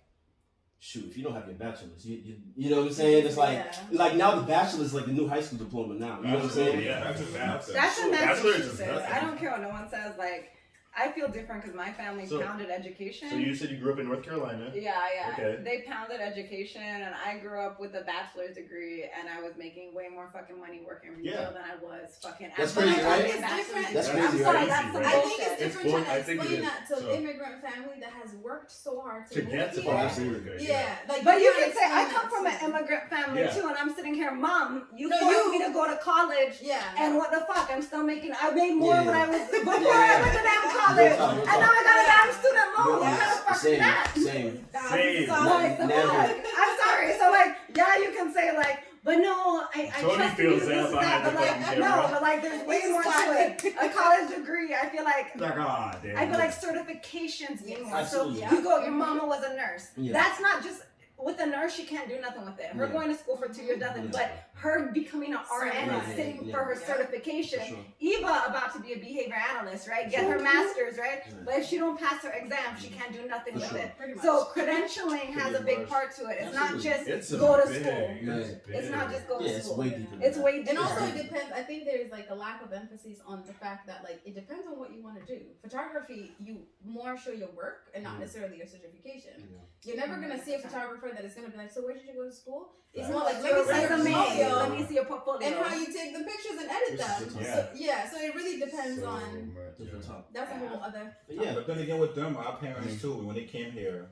shoot, if you don't have your bachelor's, you know what I'm saying? It's like,
Yeah.
like now the bachelor's is like the new high school diploma now. You know what I'm saying?
Yeah.
That's in
Bachelor's
Massachusetts.
is nothing.
I don't care what no one says. Like, I feel different because my family
So-
pounded education.
So you said you grew up in North Carolina.
Yeah.
Okay.
They pounded education, and I grew up with a bachelor's degree, and I was making way more fucking money working retail
Yeah.
than I was fucking.
That's
at my
crazy, right?
fucking bachelor's
That's
degree.
crazy,
I'm sorry,
right?
that's some
Right.
I think it's
bullshit.
different
It's
trying
bull- I
to
think it
explain
is.
that to
So-
an immigrant family that has worked so hard
To
move
get to
here.
absolutely
good.
Yeah, like
But you
can't
can say I
explain
come from an
that to-
immigrant family
Yeah.
too, and I'm sitting here, Mom, you
No,
forced
you-
me to go to college.
Yeah.
And what the fuck? I'm still making. I made more
Yeah.
when I was before
Yeah.
I went to damn college,
Real
and
talk.
now I got a damn student loan. What kind of fuck is
Same,
that?
same.
Same.
Like, the
Never.
fuck? I'm sorry. So like, yeah, you can say like, but no, I
Tony
trust
feels
you,
that
this,
behind
that,
the
but like,
fucking
no,
camera.
but like, there's way
It's
more to
fine.
it. A college degree, I feel like.
Like, ah, damn.
I feel like certifications mean more. So
Absolutely.
you go, your mama was a nurse.
Yeah.
That's not just with a nurse, she can't do nothing with it. Her
Yeah.
going to school for 2 years doesn't,
Yeah.
but her becoming an RN and
Certified.
sitting
Yeah.
for her
Yeah.
certification.
For sure.
Eva about to be a behavior analyst, right? Get her master's, right?
Yeah.
But if she don't pass her exam, she can't do nothing
For
with
sure.
it.
Pretty much.
So credentialing has a big
much.
part to it. It's not
Absolutely.
just
It's
go to
big.
school.
Yeah.
It's not just go
Yeah,
to
it's
school.
way deeper. than
It's
that.
way
And
deeper.
also, it depends. I think there's like a lack of emphasis on the fact that like it depends on what you want to do. Photography, you more show your work and not necessarily your certification.
Yeah.
You're never gonna see a photographer that is gonna be like, so where did you go to school? It's
Right.
more like, let
Your
me see your
resume,
portfolio
let me see your portfolio.
and how you take the pictures and edit
This
them.
is
the
So, yeah, so it really depends on.
Different top.
That's a whole other.
But yeah,
But then again, with them, our parents too, when they came here,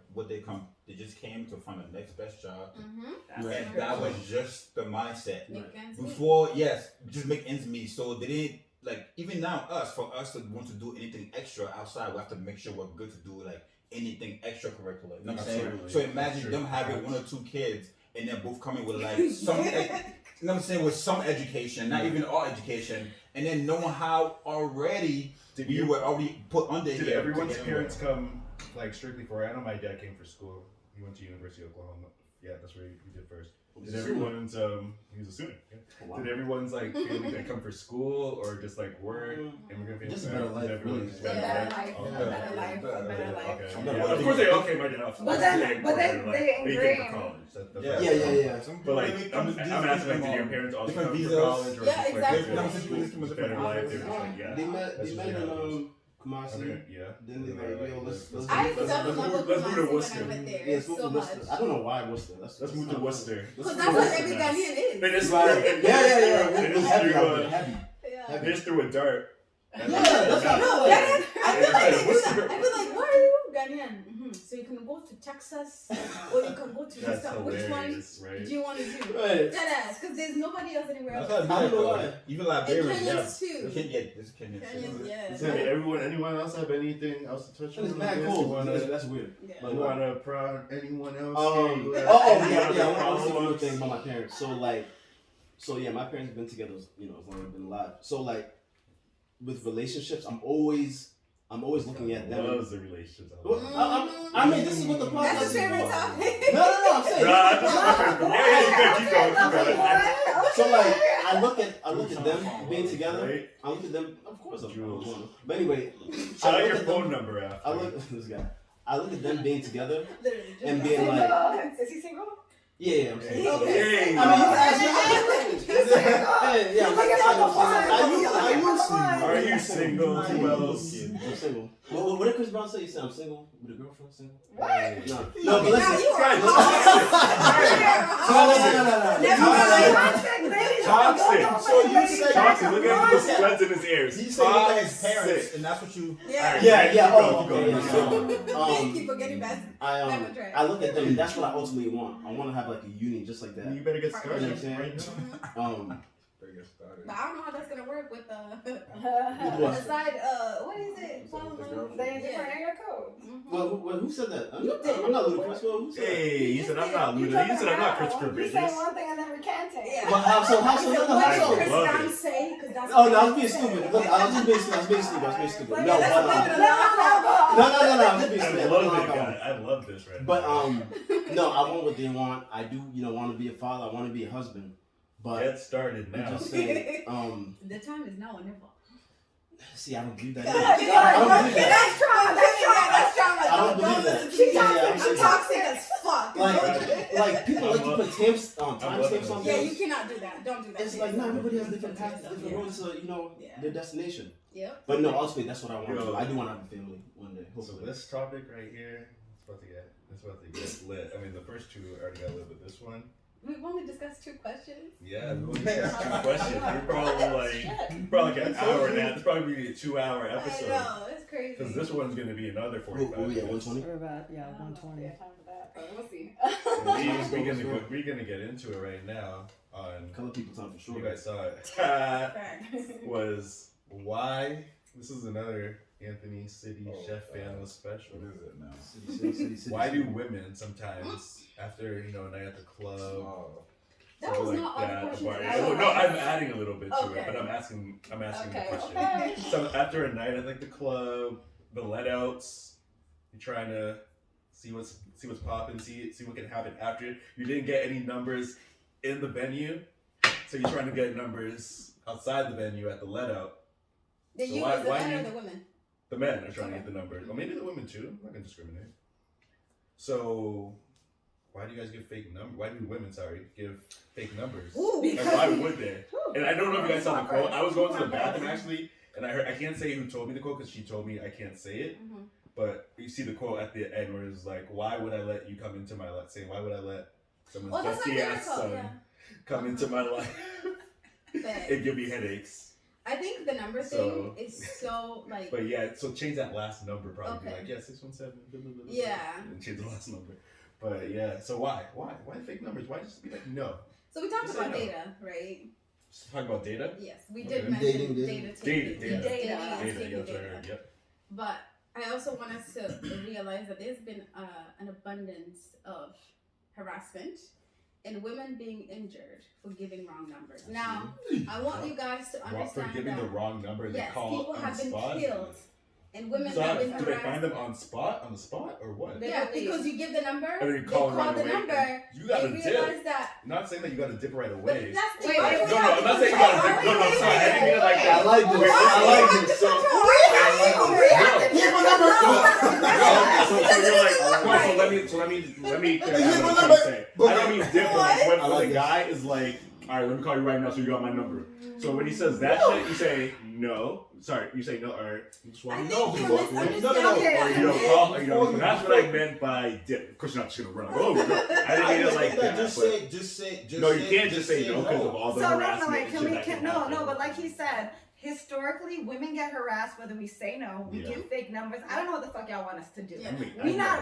they just came to find the next best job,
Mm-hmm.
Right.
and that was just the mindset.
Make ends meet.
Before, yes, just make ends meet. So they didn't like even now for us to want to do anything extra outside, we have to make sure we're good to do like anything extracurricular. You know what I'm saying?
Absolutely.
So imagine
Sure.
them having 1 or 2 kids and then both coming with like some, you know what I'm saying, with some education, not even all education, and then knowing how already
Did
we
you-
were already put under
Did
here.
everyone's
to get
parents
anywhere.
come like strictly for? I know my dad came for school. He went to University of Oklahoma. Yeah, that's where he did first. Did everyone's he was a student? Yeah.
wow.
Did everyone's like family that come for school or just like work? Immigrant family?
Just a better
Did
life,
everyone
really.
just
A
better
better
life?
life,
Oh,
a
yeah.
better life, a better life.
Okay.
Yeah.
Yeah. Of course they okay, my dad.
But then- they
came for
ingrain-
college. That's
Yeah,
right.
Yeah.
Some
But like,
people, they
I'm
come-
asking like, did your parents also
different
come for
visas.
college or
Yeah,
just
exactly.
like
No, some people just come with
better
different
life?
visas.
They were just like, yeah.
They met
that's
in
just how it is.
Kumasi.
Okay, yeah.
Then they were like, yo, let's
I
let's
fell in love with
let's move to
Kumasi when
Worcester.
I went there.
yeah, let's move
so
to Worcester.
much.
I don't know why Worcester.
Let's move to Worcester.
Because that's what every Ghanaian is.
It is
Right. Yeah.
It
It's
is
heavy
true,
out there, heavy.
Yeah.
Just threw a dart.
Yeah, that's how I feel
No,
like.
that is, I feel like they do
What's
that.
your-
I feel like, where are you? Ghanaian. So you can go to Texas, or you can go to
That's
this. Which one
hilarious, right?
do you want to do?
Right.
Deadass, because there's nobody else anywhere else.
That's how
I
I
don't know
feel.
why.
Even
And
Liberians, yeah.
Kenyans too.
This Kenyan.
Kenyans, yeah.
So, anyone else have anything else to touch on?
It's
on
mad
this?
cool.
You wanna-
That's weird.
Yeah.
But
You want to prod anyone else?
I want to say one more thing about my parents. So my parents have been together, as long as I've been alive. So like, with relationships, I'm always looking at them.
Loves the relationships.
I mean, this is what the podcast
That's
is
his favorite
for.
topic.
No, I'm saying.
Keep going.
So like, I look at them being together.
Right?
I look at them, of course, I'm
Jules.
going. But anyway,
Shout
I
out
look
your
at
phone
them-
number after.
I look at this guy. I look at them being together
Literally, just
and being like,
Is he single?
yeah, I'm saying.
Hey.
I mean, you asked me. Hey, yeah,
Are you single? Who else?
I'm single. What did Chris Brown say? He said I'm single with a girlfriend. Single.
What?
No, but listen.
you are
Toxic.
So you say
Toxic. Look at the studs in his ears.
he said look at his parents,
Toxic.
and that's what you.
Yeah.
Yeah. Oh,
Keep going,
okay.
keep
So,
Thank you for getting back.
I look at them, and that's what I ultimately want. I want to have like a union just like that.
You better get
You know
started
what I'm saying?
right now.
But I don't know how that's gonna work with
What?
the side. What is it?
They in different area code.
Well, who said that?
You did.
I'm not ludicrous. Well, who said that?
Hey, you said I'm not Luda. You said I'm not Christopher
You
Bridges.
say one thing and then recanting.
Yeah.
Well, how so?
What did
I
Chris
love
Brown
it.
say? Because that's.
Oh no, I was being stupid. Look, I was just being stupid. No,
Let's
but
blame it on
no,
alcohol.
I'm just being
I
stupid.
love it, guy. I love this right
But
now.
no, I want what they want. I do, want to be a father. I want to be a husband. But
Get started
I'm
now.
just saying,
The time is now or never.
see, I don't believe that.
That's trauma.
I don't believe that.
She's
Yeah,
toxic. I'm toxic as fuck.
Like people like to put timestamps on
Yeah, you
things.
cannot do that. Don't do that.
It's like no, everybody has different paths, different roads to
Yeah.
their destination.
Yep.
But no, ultimately that's what I want to
Yo.
do. I do want to have a family one day.
So
Hopefully.
this topic right here, it's about to get lit. I mean, the first two already got lit, but this one,
We've only discussed 2 questions.
yeah, we only asked 2 questions. We're probably like an hour now. This probably be a 2-hour
I
episode.
know, it's crazy.
Because this one's gonna be another 45
Oh, yeah,
minutes.
120.
We're about 120.
Yeah, time for that. But we'll see.
We're gonna get into it right now. On
Color people time for sure.
you guys saw it.
Facts.
Was why this is another Anthony City Chef Fanless special.
What is it now?
City.
Why do women sometimes after a night at the club?
That was not all the questions
party-
I
no,
asked.
I'm adding a little bit to
Okay.
it, but I'm asking the
Okay,
question.
okay.
So after a night at like the club, the let outs, you're trying to see what's popping, see what can happen after. You didn't get any numbers in the venue, so you're trying to get numbers outside the venue at the let out.
The
So
you
why-
is the
why
men
you-
or the women?
The men are trying to get the numbers, or maybe the women too. I'm not gonna discriminate. So, why do you guys give fake numbers? Why do women, give fake numbers?
Ooh.
Like, why would they? And I don't know if you guys saw the quote. I was going to the bathroom actually, and I can't say who told me the quote because she told me I can't say it.
Mhm.
But you see the quote at the end where it's like, "Why would I let you come into my life?" Saying, "Why would I let someone's
Oh, that's my
dusty
favorite
ass
quote,
son
yeah.
come into my life
Facts.
and give me headaches?"
I think the number
So-
thing is so like.
But yeah, so change that last number probably. Be
Okay.
like, yeah, 617. Blah, blah, blah, blah,
Yeah.
And change the last number. But yeah, so why fake numbers? Why just be like no?
So we talked
Just say
about
no.
data, right?
Just talk about data.
Yes, we
Okay.
did mention
Dating.
data taking.
Data.
Dating is
Data.
taking
Yeah, that's
data.
what I heard. Yep.
But I also want us to realize that there's been an abundance of harassment and women being injured for giving wrong numbers. Now, I want you guys to
For
understand
giving
that
the wrong number, they
yes,
call
people
on
have
the
been
spot.
killed and women
So
have been
do they
harassed.
find them on the spot, or what?
Yeah, because you give the number,
Or
they
you
call
call right
the
away.
number,
You gotta
they
dip.
realize that.
I'm not saying that you got to dip right
But
away.
that's the
Wait,
why
wait,
do we
No,
have
I'm not
to
saying you
control-
got to dip. No,
wait,
sorry, I didn't mean it like
I
that.
like this.
Wait,
I like this.
So, let me clear out what I'm trying to say. I don't mean dip, but like when
I like
the
this.
guy is like, all right, let me call you right now, so you got my number. So when he says that shit, you say no. Sorry, you say no, or you just walk
I
away.
think
You
you're
walk away.
misunderstanding.
Or you don't call, or you don't. But that's what I meant by dip. Of course, you're not just gonna run. Oh, no. I didn't mean it like that.
Just say.
No, you can't just say no because of all the
So no,
harassment.
like
and
can
shit
we
that
can
happen.
no, but like he said, historically, women get harassed whether we say no, we
Yeah.
give fake numbers. I don't know what the fuck y'all want us to do.
Yeah.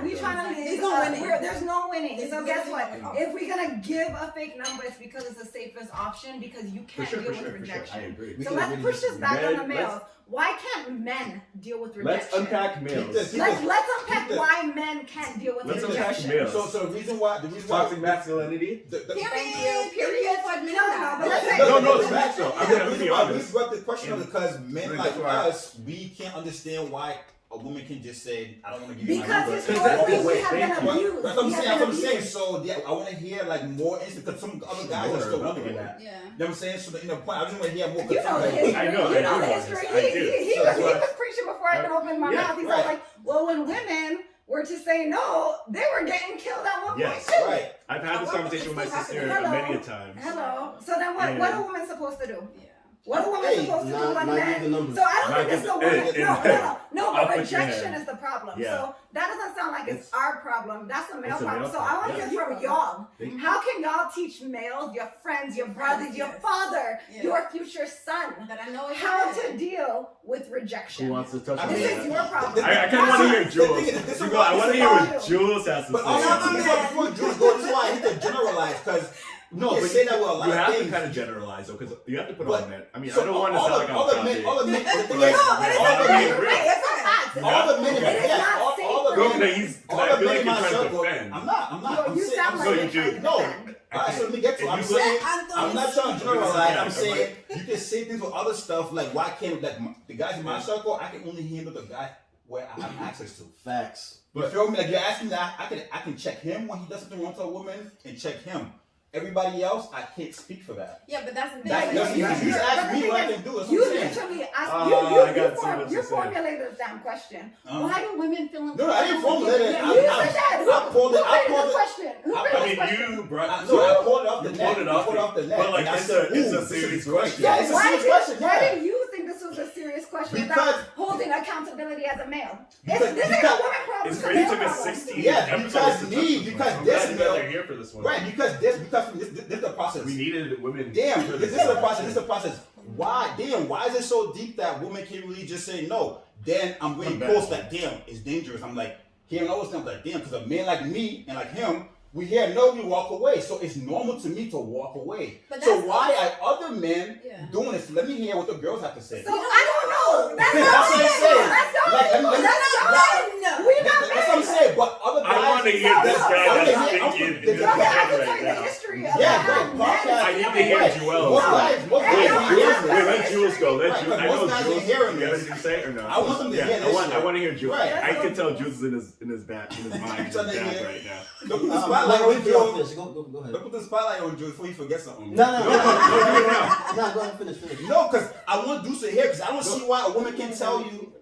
We trying to.
There's no winning.
There's no winning.
There's
So guess
literally
what?
no winning.
If we're gonna give a fake number, it's because it's the safest option because you
For
can't
sure,
deal
for
with
sure, for sure. I
rejection.
agree.
We
So
can
let's
really
push this back on the
Men,
males. Why can't men deal with rejection?
Let's unpack males.
Let's
Let's unpack
Keep
why men can't deal with
Let's unpack
rejection.
males.
So the reason why
Toxic masculinity.
Period for admitting that.
but let's say-
No, it's facts though. I'm gonna be
We
honest.
brought the question up because men
Bring
like
it to our-
us, we can't understand why a woman can just say, "I don't want to give you my
Because
number."
historically we have
Thank
been
you.
abused.
That's what I'm
We have
saying. That's what I'm
been
saying.
abused.
So yeah, I want to hear like more instant because some other guys are still wondering that.
Yeah.
You know what I'm saying? So the point, I just want to hear more.
You know the history.
I know,
You
I
know
do
the
know
history.
this. I do.
He
So
was
that's why-
preaching before I could open my
Yeah,
mouth. He's
right.
like, well, when women were to say no, they were getting killed at one
Yes.
point too.
Right.
I've had this conversation with my sister
Hello.
many a times.
Hello. So then what
Yeah.
what are women supposed to do?
Yeah.
What are women
Hey,
supposed to do
not
when
give the
men?
numbers.
So I don't
Not
think it's
give
the
the-
woman. No,
I'll
but
put your
rejection
hand.
is the problem.
Yeah.
So that doesn't sound like it's our problem. That's a male
It's a
problem.
male
So I want to
problem,
hear from y'all.
Thank you.
How can y'all teach males, your friends, your brothers, your
Yes.
father,
Yeah.
your future son,
That I know it's
how
happening.
to deal with rejection?
Who wants to touch
I
on
mean,
This
that?
is your problem.
I kind of want to hear
This
Jules.
is
You
why-
go, I want to hear what
this is
Jules has to
But
say.
also,
Yeah.
before Jules goes, this is why I hate to generalize because
No,
you
but
say that with a lot
you
of
have
things.
to kind of generalize though, because you have to put
But-
on men. I mean,
So
I don't want to
all
sound like I'm
the men, all the men, the thing
Like,
is,
No, but it's
all
not
the
being
men,
real.
It's a fact.
all the men,
It is
yeah,
not
all
safe
the
for
No,
men,
but he's.
all
I
the
feel
men
like
in
you're
my
trying to
circle.
defend.
I'm not.
Yo, you
saying,
sound
I'm
like
So
you're
you
trying to
do.
No.
defend.
Alright, so let me get to it. I'm
You-
saying,
Anthony.
I'm not trying to
You're
generalize.
just-
I'm
yeah,
saying you can say things with other stuff. Like, why can't like the guys in my circle? I can only handle the guys where I have access to.
Facts.
You feel me? Like you're asking that I can check him when he does something wrong to a woman and check him. Everybody else, I can't speak for that.
Yeah, but that's the thing.
That's
Like,
you
you-
ask me what I can do. That's
You
what I'm saying.
literally asked,
I got what
you
you're saying.
formulated this damn question.
Uh-huh.
Why do women feel
No, I didn't formulate it.
Yeah,
I-
you
I-
said that.
I pulled it-
Who
I
created
pulled
the
it-
question? Who
I
created
I
this question?
mean, you brought.
No, I pulled it off the
You
net.
pulled it
I
off
pulled it off the net.
But like,
And I
it's
said,
a
ooh,
serious
this is
question.
Yeah, it's a
Why
serious
did-
question.
Why
Yeah.
do you think this was a serious question
Because-
without holding accountability as a male? This ain't a
because-
woman problem.
It's
It's a
crazy. It
male
took us
problem.
16
Yeah,
episodes
because
to touch
me,
this
because
one. I'm
this
glad you guys
male-
are here for this one.
Right, because this is the process.
We needed women.
Damn,
for
this is the process. This is the process. Why is it so deep that women can't really just say no? Then I'm really
Come back.
close like, damn, it's dangerous. I'm like, hearing all this stuff like, damn, because a man like me and like him, we hear no, we walk away. So it's normal to me to walk away.
But
So
that's
why are other men
Yeah.
doing this? Let me hear what the girls have to say.
So I don't know. That's
That's what I'm
not
saying.
That's not
Like, let me-
That's not
Fun!
We're not
That's what I'm saying. But other guys,
I want to hear this
No,
guy
no,
that's
no,
thinking
no,
in his
no,
Okay, I
head
can tell
right
you the
now.
history of
Yeah,
how
right,
men
podcast.
I need to
feel.
hear
Right.
Joel.
Most
No.
guys, most
Hey,
guys
no,
hear
that's
this.
not-
Wait, let Jules go. Let
Right,
Jules.
because
I know
most guys
Jules.
ain't hearing
You got
this.
anything to say or no?
I want them to hear this
I want
shit.
to hear Jules.
Right.
I can tell Jules is in his back, in his mind, in his
Trying to
back
hear-
right now.
Don't put the
Let
spotlight on
me get off
Jules.
this. Go ahead.
Don't put the spotlight on Jules before you forget something.
No,
No, do it now.
No, go ahead, finish.
No, because I want Deuce to hear, because I don't see why a woman can't tell you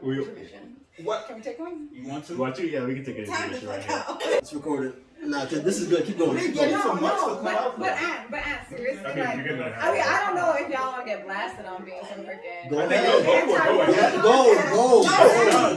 We,
what
Can we take one?
you want to.
want you? Yeah, we can take it
Time to
into right
fuck
here.
out.
It's recorded. Nah, this is good. Keep going.
We
Keep
get
going.
it from months to come out.
But seriously,
I mean,
like,
you're gonna have
I mean, I don't know if y'all want to get blasted on being some freaking.
Go
I think
ahead.
go ahead.
Go.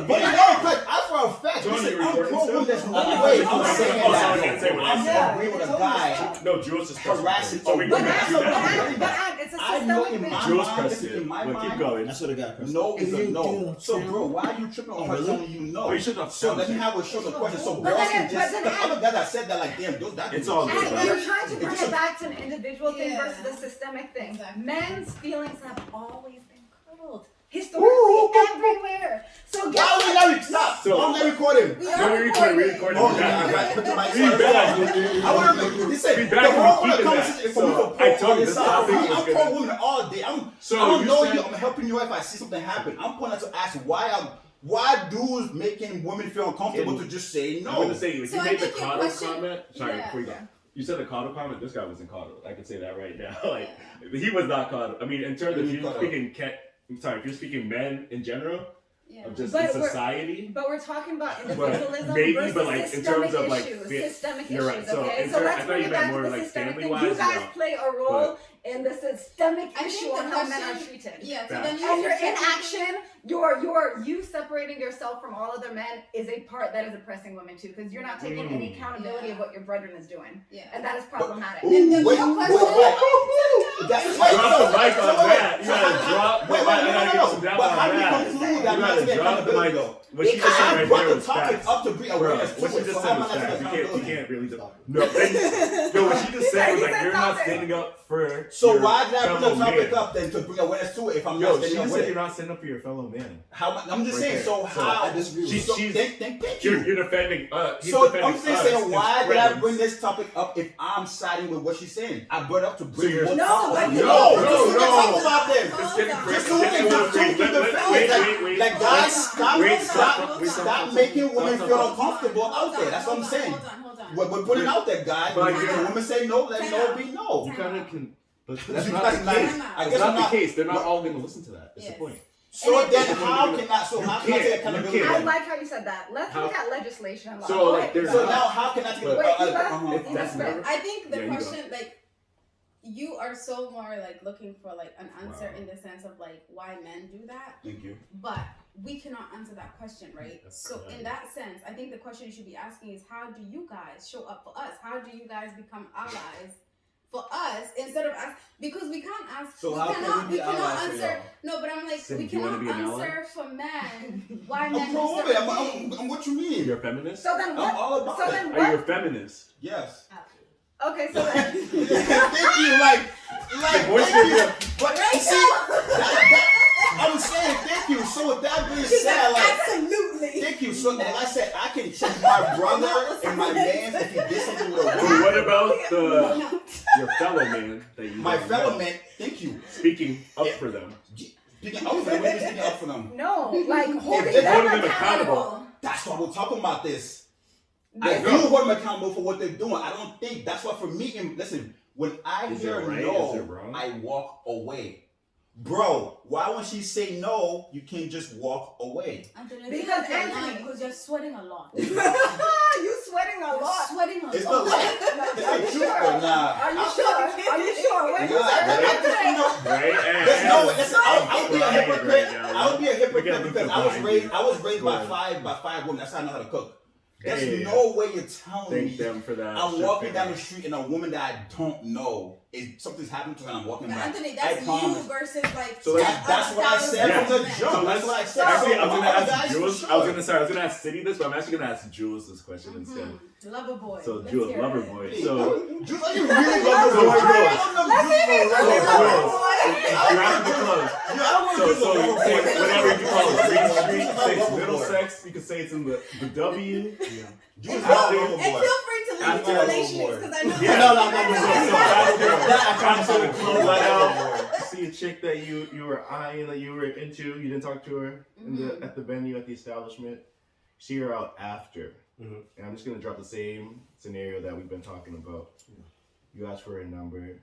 But you know, because I for a fact,
Tony,
listen,
you
I'm
recording
pro
still?
women. There's no
Oh,
way
oh,
I'm
oh,
saying
oh,
that.
I can't say what I
I'm
said.
gonna agree with a guy
No, Jules just pressed
harassing.
record. Oh, we
But
can
that's
do
what
that.
It's a
I know
systemic
in
thing.
my
Jules
mind,
pressed
this is
it.
in my
Well, keep
mind.
going.
That's what I got.
No is a
You
no.
do.
So, bro, why are you tripping on her
really?
telling you no?
Oh, you shouldn't have
So let me
said
have a show the question. So
But
girls
then
can
it-
just.
but
The
then
other guys that said that, like, damn, those that.
It's all good,
And
right?
you're trying to bring it back to an individual thing
Yeah.
versus a systemic thing.
Exactly.
Men's feelings have always been cuddled. Historically, everywhere. So guess
Why
what?
we not stop?
So-
I'm not recording.
We
No,
are
we recorded.
Oh, yeah,
We
right. Put the mic.
We back.
I want to listen.
We
The
back.
whole
We keeping
conversation
that.
is for me to
So,
pro
I told
on
you
this
this
side.
topic was
I'm
gonna-
pro women all day.
So
I don't
you
know
said-
you. I'm helping you if I see something happen. I'm pointing to ask why dudes making women feel uncomfortable to just say
I'm
no.
gonna say, like,
So
you
I
made the
think your
coddle
question-
comment. Sorry,
Yeah.
before you go. You said the coddle comment. This guy wasn't coddled. I can say that right now. Like, he was not coddled. I mean, in terms of
What do you
you
mean
speaking, if you're speaking men in general,
Yeah.
of just
But
in
we're-
society.
But we're talking about individualism
maybe,
versus
but, like, in
systemic
terms of, like,
issues.
fit-
Systemic
you're
issues,
right. So,
okay?
in
So
ter- I
let's
thought
bring
you
it
meant
back
more,
to the
like,
systemic thing.
family-wise,
You guys
yeah.
play a role in the systemic
I
issue
think
on
the
how men are
question-
treated.
Yeah, so
Facts.
then you
And your
should technically-
inaction, you separating yourself from all other men is a part that is oppressing women too, because you're not taking any accountability of what your brethren is doing,
Yeah.
and that is problematic.
Ooh,
And the
wait,
real
wait,
question-
wait. That's
Drop
wait,
the
so-
mic
so
on
wait,
that. You
so
gotta
how-
drop.
Wait,
I
wait,
gotta get some
no.
down
But
on
how do you
that.
conclude
You
that not to
gotta
get
drop the
accountability
mic.
though?
What she just said
I
right
brought
there
the
was
topic
facts.
up to bring
Bro,
awareness
what
to
she
it.
just
So
said
how am I
was
not
facts.
to
You
accountability?
can't really do. No, yo, what she just said was like you're not standing up for.
So
your
why did I bring the
fellow
topic
man.
up then to bring awareness to it if I'm
Yo,
not
she
standing up
just
with
said
it?
you're not standing up for your fellow man.
How I'm just
Right
saying.
there.
So
So
how?
I disagree with
She's-
So
she's-
thank you.
You're defending. He's
So
defending
I'm just
us,
saying,
his
why did I
friends.
bring this topic up if I'm siding with what she's saying? I brought it up to bring
you're-
more
No,
topic.
but-
No,
No,
just so we can
no.
talk about this.
It's getting
Hold
crazy.
Just so we
It's
can
getting
just
crazy.
to the
Wait,
facts.
wait.
Like guys, stop
Wait,
stop making women feel uncomfortable out there. That's what I'm saying.
Hold on.
We're putting it out there, guys.
But
When the women say no, let no be no.
You kind of can. But that's
You
not
guys
the
not-
case.
Time out.
I
It's
guess
not
I'm
the
not.
case. They're not all going to listen to that. That's
Yes.
the point.
So then
You
how can I take
can't.
accountability?
You
I
then?
like how you said that. Let's
How-
look at legislation and law.
So,
Go
like,
ahead,
there's
Eva.
So now how can I take
Wait, Eva,
If that's
Eva,
never.
I think the
Yeah, you go.
question, like, you are so more like looking for like an answer
Wow.
in the sense of like why men do that,
Thank you.
but we cannot answer that question, right?
That's
So
correct.
in that sense, I think the question you should be asking is how do you guys show up for us? How do you guys become allies for us instead of us? Because we can't ask.
So
we
how
cannot,
can we be
cannot
allies for
answer.
y'all?
No, but I'm like
Sid,
we
do you wanna
cannot
be an ally?
answer for men why
I'm
men do
pro
certain
women.
things.
I'm what you mean?
You're a feminist?
So then
I'm
what?
all about
So
it.
then
Are you a
what?
feminist?
Yes.
Okay, so then.
Thank you. Like,
voice
thank you.
is
But you see, that, I'm saying thank you. So with that being said, like,
Absolutely.
thank you. So like I said, I can check my brother and my man if he did something with a
But
woman.
what about your fellow man that you
My
don't
fellow
know?
man, thank you.
Speaking up for them.
Speaking up for them, what is speaking up for them?
No, like holding
they're
them
holding them
accountable.
accountable.
That's why we're talking about this. I
This-
do hold them accountable for what they're doing. I don't think that's why for me. And listen, when I
Is
hear
it right?
no,
Is it wrong?
I walk away. Bro, why when she say no, you can't just walk away?
Anthony,
Because Anthony-
because you're sweating a lot.
You sweating a
You're
lot.
sweating a
It's
lot.
the light. It's the truth, but nah.
Are you sure? Are you sure? When you
Nah,
said
right?
that,
Right?
There's no way. Listen, I would be a
Right
hypocrite.
now.
I would be a
We
hypocrite
gotta
because
look
I was
behind
raised.
you.
I was raised
Go
by
ahead.
five women. That's how I know how to cook. There's
Hey,
no way you're telling
Thank
me
them for that.
I'm
shit
walking
figure.
down the street and a woman that I don't know is something's happening to her and I'm walking
But
back.
Anthony,
I
that's you
promise.
versus like.
So
That's what I said
Yeah.
from the
men.
jump.
So
That's what I said.
Actually,
So
I'm gonna
other
ask
guys,
Jules.
for
I was
sure.
gonna ask City this, but I'm actually gonna ask Jules this question instead.
Lover boy.
So
Let's
Jules,
hear
lover
it.
boy.
Hey,
So
Jules, are you really love the
So,
boy?
Jules.
I don't know Jules for real.
you're after the club.
I don't know Jules
So
for real.
say whatever you call it, Green Street,
Jules is
say
a
it's
lover boy.
Middlesex, you can say it's in the W.
Jules is a
After-
lover
And
boy.
feel free to leave
After-
into relationships because I know.
Yeah.
No.
So after the club let out, see a chick that you were eyeing, that you were into, you didn't talk to her at the venue, at the establishment. See her out after.
Mhm.
And I'm just gonna drop the same scenario that we've been talking about. You ask for her number,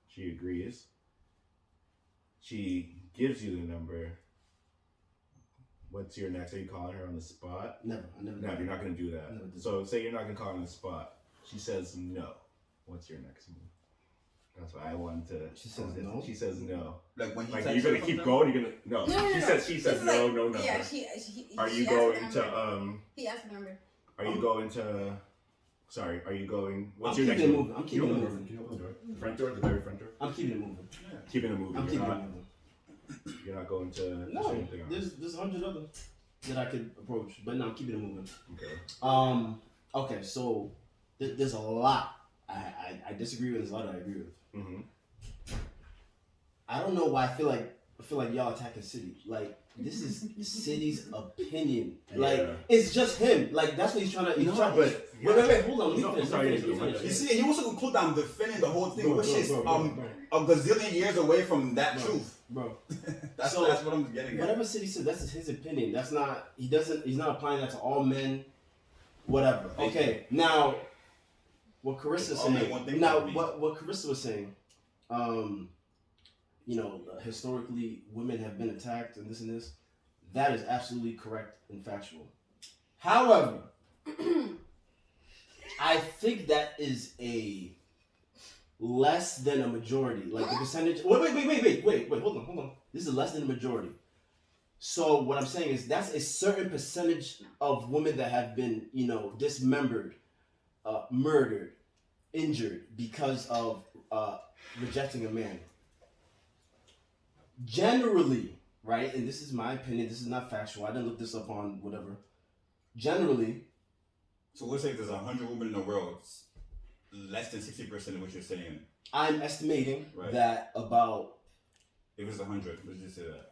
she agrees. She gives you the number. What's your next? Are you calling her on the spot?
Never. I never.
No, you're not gonna do that.
Never do
So say you're not gonna call her on the spot. She says no. What's your next move? That's why I wanted to.
She says no?
She says no.
Like when he
Like
texts
you're
her
gonna keep
something?
going. You're gonna no.
No.
She says
This is
no,
like-
no number.
Yeah,
Are you
she asked for
going
the
to
number. He asked for the number.
Are you going to? Sorry. Are you going? What's
I'm
your
keeping
next
it
move?
moving. I'm keeping
You
it
open the door.
moving.
Can you open the door? The front door, the very front door.
I'm keeping it moving.
Keeping it moving.
I'm
You're
keeping it
not.
moving.
You're not going to.
No,
say anything else.
there's 100 other that I could approach, but no, I'm keeping it moving.
Okay.
Okay, so there's a lot I disagree with. There's a lot I agree with.
Mm-hmm.
I don't know why I feel like y'all attacking City. Like this is City's opinion. Like
Yeah.
it's just him. Like that's what he's trying to. He's
No,
trying,
but-
wait, hold on. Let me
No,
finish.
sorry,
Let me
you
finish.
finish.
You see, he wants to conclude that I'm defending the whole thing,
Bro,
which
bro,
is
bro, bro.
a gazillion years away from that
Bro.
truth.
Bro,
That's
So,
what I'm getting at.
whatever City said, that's his opinion. That's not. He's not applying that to all men. Whatever. Okay. Now, what Carissa's
All men
saying.
one thing
Now,
about me.
what Carissa was saying. Historically, women have been attacked and this. That is absolutely correct and factual. However, I think that is a less than a majority. Like the percentage. Wait. Hold on. This is less than a majority. So what I'm saying is that's a certain percentage of women that have been, dismembered, murdered, injured because of rejecting a man. Generally, right? And this is my opinion. This is not factual. I didn't look this up on whatever. Generally.
So let's say there's 100 women in the world. Less than 60% of what you're saying.
I'm estimating that about.
If it's 100, let's just say that.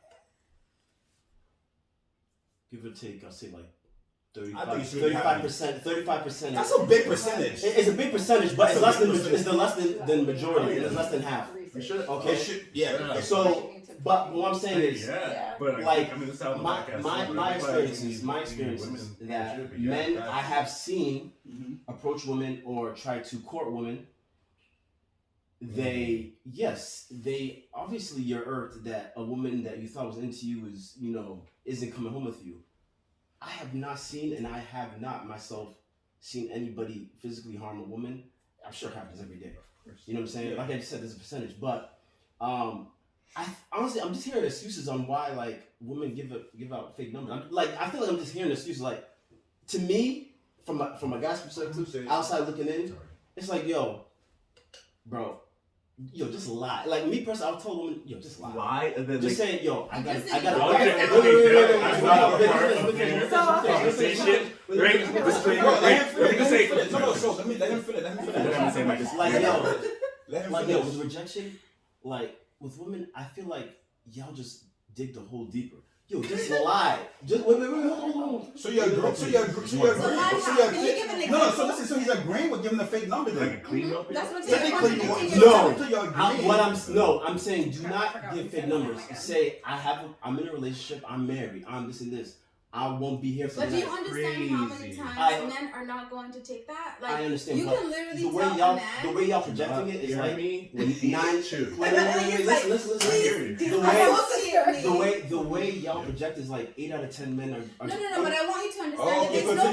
Give or take, I'll say like
35%.
35%.
That's a big percentage.
It's a big percentage, but it's less than majority. It's less than half.
You should.
Okay.
Yeah.
So, but what I'm saying is,
But
like,
I mean, this album
my experiences that men I have seen approach women or try to court women. They obviously you're irked that a woman that you thought was into you is isn't coming home with you. I have not seen, and I have not myself seen anybody physically harm a woman. I'm sure it happens every day. You know what I'm saying? Like I just said, there's a percentage, but I honestly I'm just hearing excuses on why like women give out fake numbers. I feel like I'm just hearing excuses. Like to me, from a guy's perspective, outside looking in, it's like bro. Just lie. Like me personally, I'll tell a woman, just lie. Lie and then just saying, I got with rejection, like with women, I feel like y'all just dig the hole deeper. Just lie. Just wait, hold on.
So you're agreeing. So he's agreeing with giving the fake number then.
Like a clean number?
That's what
I'm saying do not give fake numbers. Say I'm in a relationship, I'm married, I'm this and this. I won't be here for
But
that.
do you understand how many times men are not going to take that? Like, I understand. You can literally tell a man.
The way y'all projecting it is like
me.
9-2. Listen. The way y'all project is like 8 out of 10 men are.
No. But I want you to understand that there's no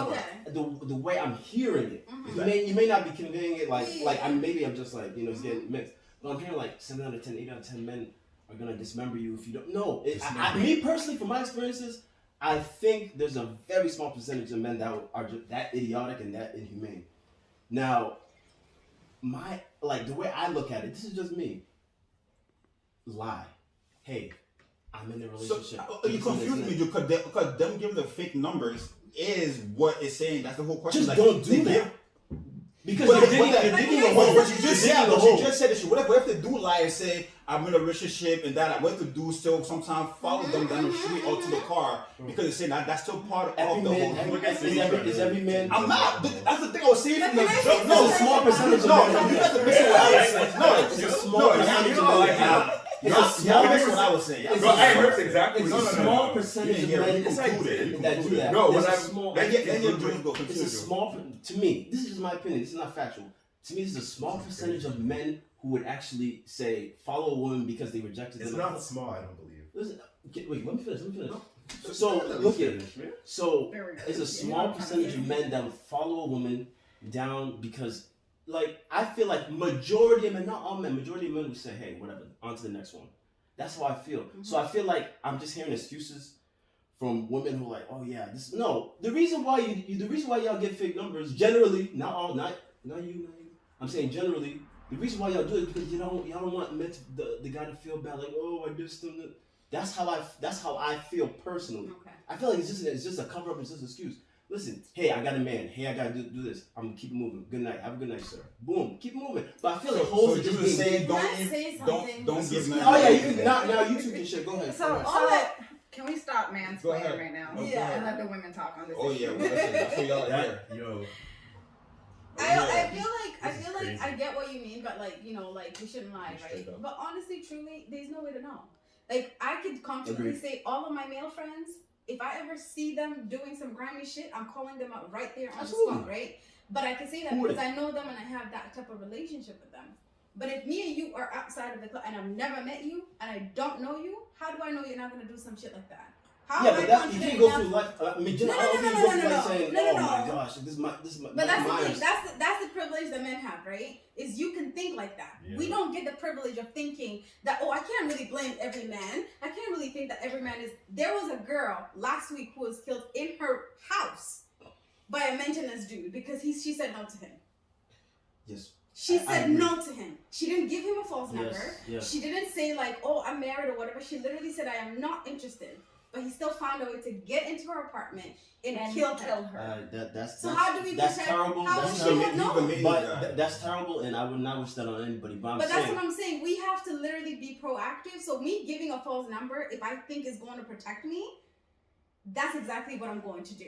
way to
The way I'm hearing it, you may not be conveying it like I'm just like it's getting mixed. But I'm hearing like 7 out of 10, 8 out of 10 men are gonna dismember you if you don't. No, me personally, from my experiences, I think there's a very small percentage of men that are just that idiotic and that inhumane. Now, the way I look at it, this is just me. Lie. Hey, I'm in a relationship.
So, you confuse me because them giving the fake numbers is what it's saying. That's the whole question.
Just don't do that. Because you just said that.
What if they do lie and say I'm in a relationship and that what to do still sometimes follow them down the street or to the car because they're saying that's still part of the whole thing.
Is every man?
I'm not. That's the thing I was saying from the jump.
No, it's a small percentage.
You got to listen what I was saying. No, it's a small percentage. That's what I was saying.
I heard exactly.
It's a small percentage of men that do that.
No,
it's a small. To me, this is just my opinion. This is not factual. To me, this is a small percentage of men who would actually say follow a woman because they rejected them.
It's not small, I don't believe.
Listen, wait, let me finish. So look at it. So it's a small percentage of men that would follow a woman down because, I feel like majority of men, not all men, majority of men would say, hey, whatever, on to the next one. That's how I feel. Mm-hmm. So I feel like I'm just hearing excuses from women who are like, oh yeah, this. No, the reason why y'all get fake numbers generally, not all, not you. I'm saying generally. The reason why y'all do it is because y'all don't want the guy to feel bad, like, oh, I did something. That's how I feel personally.
Okay.
I feel like it's just a cover up, it's just an excuse. Listen, hey, I got a man. Hey, I gotta do this. I'm gonna keep moving. Good night. Have a good night, sir. Boom. Keep moving. But I feel like holes are just being
saying don't give men.
Oh yeah, you can now you two can shit. Go ahead.
So can we stop mansplaining right now?
Yeah.
And let the women talk on this.
Oh yeah, well, that's what y'all are here.
Yo.
I feel like I get what you mean, but we shouldn't lie, right? But honestly, truly, there's no way to know. Like, I could confidently say all of my male friends, if I ever see them doing some grimy shit, I'm calling them out right there on the spot, right? But I can say that because I know them and I have that type of relationship with them. But if me and you are outside of the club and I've never met you and I don't know you, how do I know you're not gonna do some shit like that? How
Yeah,
am I
but that, you
confident
can't go
enough?
through life. I mean,
No,
I don't think you go through life saying,
no,
"Oh
no.
my gosh, this is my."
But that's the
mine.
thing. That's the privilege that men have, right? Is you can think like that.
Yeah.
We don't get the privilege of thinking that, oh, I can't really blame every man. I can't really think that every man is. There was a girl last week who was killed in her house by a maintenance dude because she said no to him.
Yes.
She
I
said
agree.
no to him. She didn't give him a false
Yes,
number.
yes.
She didn't say like, oh, I'm married or whatever. She literally said, I am not interested. But he still found a way to get into her apartment and kill her. So how do we
that's
protect?
terrible.
How
That's
would she
terrible.
have known?
But that's terrible, and I would not wish that on anybody. But I'm
But
saying,
that's what I'm saying. We have to literally be proactive. So me giving a false number, if I think is going to protect me, that's exactly what I'm going to do.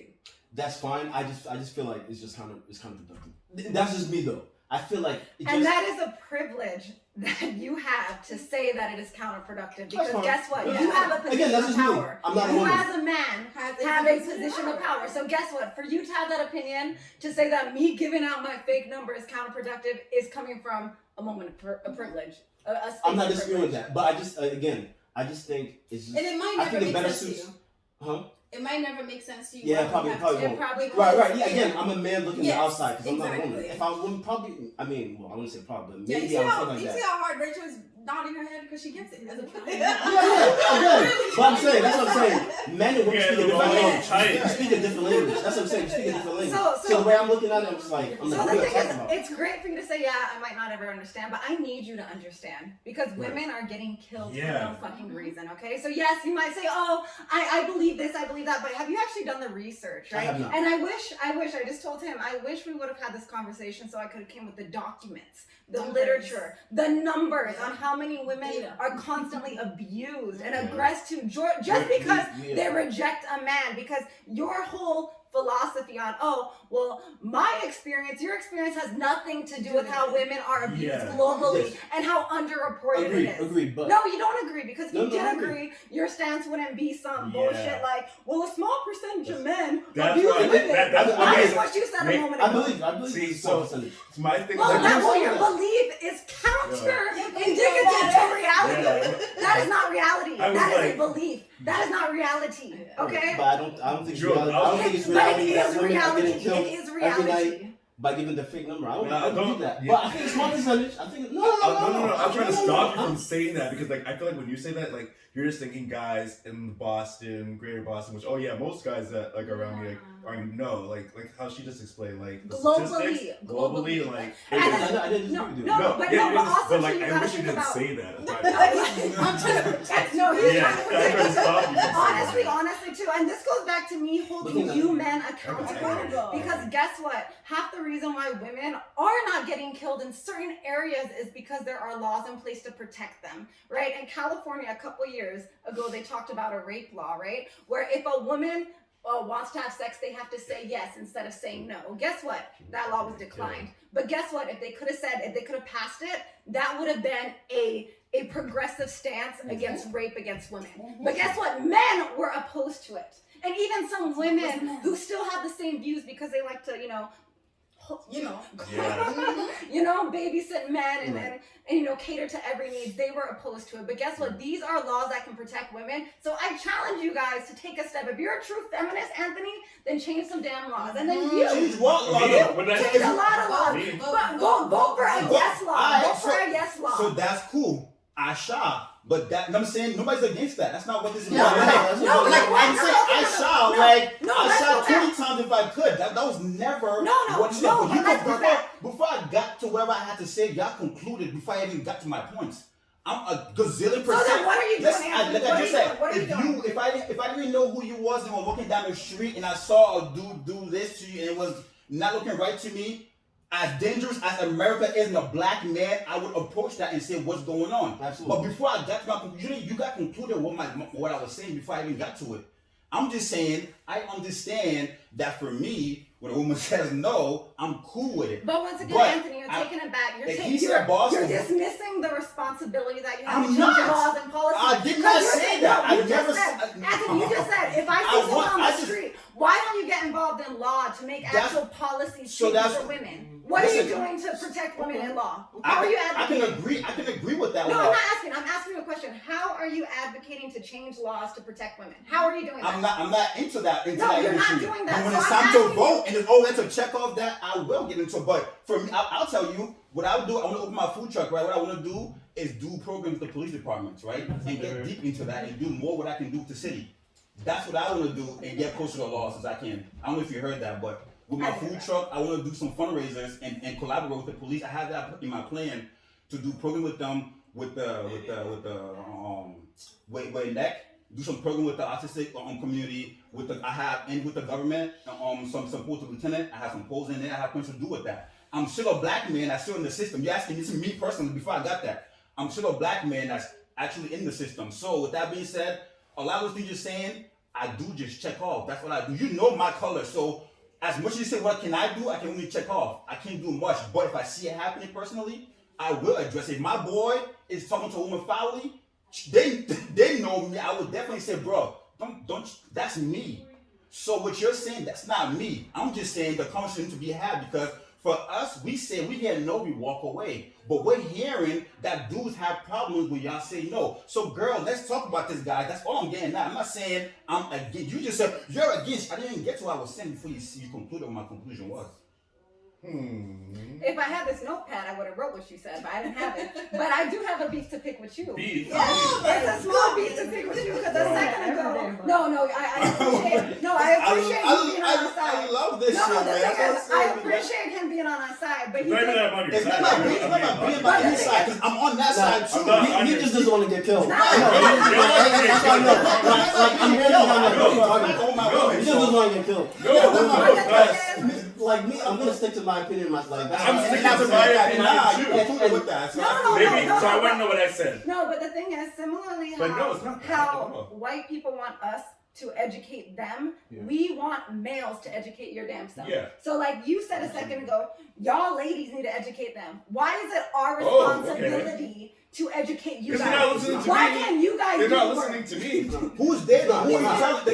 that's fine. I just feel like it's counterproductive. That's just me though. I feel like
And that is a privilege that you have to say that it is counterproductive. Because
fine.
guess what?
Yeah.
You have a position
Again, that's
of
just me.
power.
I'm not a
You
woman.
as a man have a position of power. So guess what? For you to have that opinion, to say that me giving out my fake number is counterproductive is coming from a moment of privilege. A space
I'm not
of
disagreeing with
privilege.
that. But I just think it's just.
And it might
I
never
think it
make
better
sense to
suits.
you.
Huh?
It might never make sense to you.
Yeah,
why we
probably
have
won't.
to-
It probably
Right. Yeah. Again, I'm a man looking
Yes,
at the outside because I'm not a woman.
exactly.
If I was a woman, probably. I mean, well, I wouldn't say probably, but
Yeah,
maybe
you
I
see
would
how
feel like
you
that.
see how hard Rachel is nodding her head because she gets it. As a
Again, but I'm saying that's what I'm saying. Men and women
Yeah,
speak a
the
different
wrong
language.
type.
You speak a different language. That's what I'm saying. You speak a different language.
So-
So the way I'm looking at it, I'm just like, I'm
So
like,
the
what are you
thing
talking
is,
about?
it's great for you to say, yeah, I might not ever understand, but I need you to understand because women are getting killed for
Yeah.
no fucking reason, okay? So yes, you might say, oh, I believe this, I believe that, but have you actually done the research,
I
right?
have not.
And I just told him, I wish we would have had this conversation so I could have came with the documents, the
Numbers.
literature, the numbers
Yeah.
on how many women
Data.
are constantly abused and
Yeah.
aggressed to just
Yeah.
because
Yeah.
they reject a man, because your whole philosophy on, oh, well, my experience, your experience has nothing to do with how women are abused
Yeah.
globally
Yes.
and how underreported it is.
Agreed, but
No, you don't agree, because if
No,
you
no, I
did
agree.
agree, your stance wouldn't be some
Yeah.
bullshit like, well, a small percentage of men
That's
abuse
why-
women.
that's
why-
That is what you said a
Wait,
moment
I
ago.
believe
See,
it's
so-
small percentage.
It's my thing.
Well,
like,
that's what
saying
your
that.
belief is counter
Yeah.
indicative to reality.
Yeah.
That is not reality.
I was
That is
like-
a belief. That is not reality. Okay?
But I don't think it's
Joe,
reality. I don't think it's
But
reality
it
that
is
women are
reality.
getting killed
It is
every
reality.
night by giving the fake number. I don't
No,
believe that.
yeah.
But I think it's small percentage. I think no.
I'm trying to
No,
stop you
no.
from saying that because like I feel like when you say that, like you're just thinking guys in Boston, Greater Boston, which most guys that like around me like are like how she just explained like the statistics globally like
And-
I didn't
No,
disagree with you.
no, but also
but like
too, you
I
gotta
wish you
think
didn't
about-
say that.
I'm trying to protect.
No, he's
Yeah,
trying to
I'm trying to stop you from saying
honestly too, and this goes back to me holding
Looking at
you
you.
men accountable.
Accountable.
Because guess what? Half the reason why women are not getting killed in certain areas is because there are laws in place to protect them, right? In California, a couple years ago, they talked about a rape law, right? Where if a woman wants to have sex, they have to say yes instead of saying no. Well, guess what? That law was declined. But guess what? If they could have passed it, that would have been a progressive stance against rape against women. But guess what? Men were opposed to it. And even some women who still have the same views because they like to, babysit men and cater to every need, they were opposed to it. But guess what? These are laws that can protect women. So I challenge you guys to take a step. If you're a true feminist, Anthony, then change some damn laws. And then you
Change what law?
change a lot of laws.
Me.
But vote for a yes law.
Alright,
Vote for a yes law.
So that's cool. I shall. But I'm saying nobody's against that. That's not what this is
No,
about.
no,
Like,
no,
like
no,
I'm
no,
saying,
no,
I
no,
shall.
no,
Like
no,
I
let's
shall
go back.
20 times if I could. That was never
No,
what you
no,
said. But you
let's go back.
before I got to wherever I had to say, y'all concluded before I even got to my points. I'm a gazillion percent.
So then what are you doing,
Listen,
Anthony?
like
What
I
are
just
you
said,
doing? What are you doing?
if I didn't know who you was and was walking down the street and I saw a dude do this to you and it was not looking right to me, as dangerous as America is in a black man, I would approach that and say, what's going on?
Absolutely.
But before I got to my conclusion, you got concluded what I was saying before I even got to it. I'm just saying, I understand that for me, when a woman says no, I'm cool with it.
But once again,
But
Anthony, you're taking it back.
like he said Boston.
You're dismissing the responsibility that you have
I'm
to change
not.
laws and policies.
I did not
Because
say
you're-
that.
No,
I
you just
never
said,
said-
Anthony, you just said, if I see
I
someone
want-
on
I
the
just-
street, why don't you get involved in law to make
That's-
actual policies
so
change
that's-
for women? What are you
Listen,
doing to protect women in law? How are you
I
advocating?
can agree with that.
No,
one.
I'm not asking. I'm asking you a question. How are you advocating to change laws to protect women? How are you doing that?
I'm not into that.
No, you're not
issue.
doing that.
And when
So
it's
I'm
time to
asking
vote, and it's that's a check off that I will get into. But for me, I'll tell you what I would do. I want to open my food truck, right? What I want to do is do programs with the police departments, right, and get deep into that and do more what I can do with the city. That's what I want to do and get closer to the laws as I can. I don't know if you heard that, but with my food truck, I want to do some fundraisers and collaborate with the police. I have that in my plan to do program with them with the way neck. Do some program with the autistic community. With the government. Some support to lieutenant. I have some polls in there. I have things to do with that. I'm still a black man that's still in the system. You're asking this is me personally. Before I got that, I'm still a black man that's actually in the system. So with that being said, a lot of those things you're saying, I do just check off. That's what I do. You know my color, so. As much as you say, what can I do? I can only check off. I can't do much. But if I see it happening personally, I will address it. If my boy is talking to a woman foully, they know me. I would definitely say, bro, don't. That's me. So what you're saying, that's not me. I'm just saying the conversation to be had because for us, we say we hear no, we walk away. But we're hearing that dudes have problems when y'all say no. So girl, let's talk about this guy. That's all I'm getting at. I'm not saying I'm against. You just said you're against. I didn't even get to what I was saying before you concluded what my conclusion was.
If I had this notepad, I would have wrote what she said, but I didn't have it. But I do have a beef to pick with you.
Beef?
It's a small beef to pick with you because a second ago. No, I appreciate. No, I appreciate you being on our side.
I love this
No,
shit,
the
man.
thing is, I appreciate him being on our side, but he
Not even
did.
that about your
It's not
side.
about being by his side because I'm on that side too.
He just doesn't want to get killed.
No.
That's all I know. Like, I'm hearing him
Oh my God.
He just doesn't want to get killed. Like me, I'm gonna stick to my opinion. Like
I'm sticking
That's
to
a
my
bad
opinion
guy.
too.
You concluded with that. So
No,
Maybe.
no,
So I want to know what I said.
No, but the thing is, similarly
But no, it's not that.
how white people want us to educate them, we want males to educate your damn self.
Yeah.
So like you said a second ago, y'all ladies need to educate them. Why is it our
Oh,
responsibility to educate you
Because
guys?
they're not listening to
Why
me.
can't you guys
They're
do
not
the work?
listening to me.
who's there? Who are you telling?
Yo,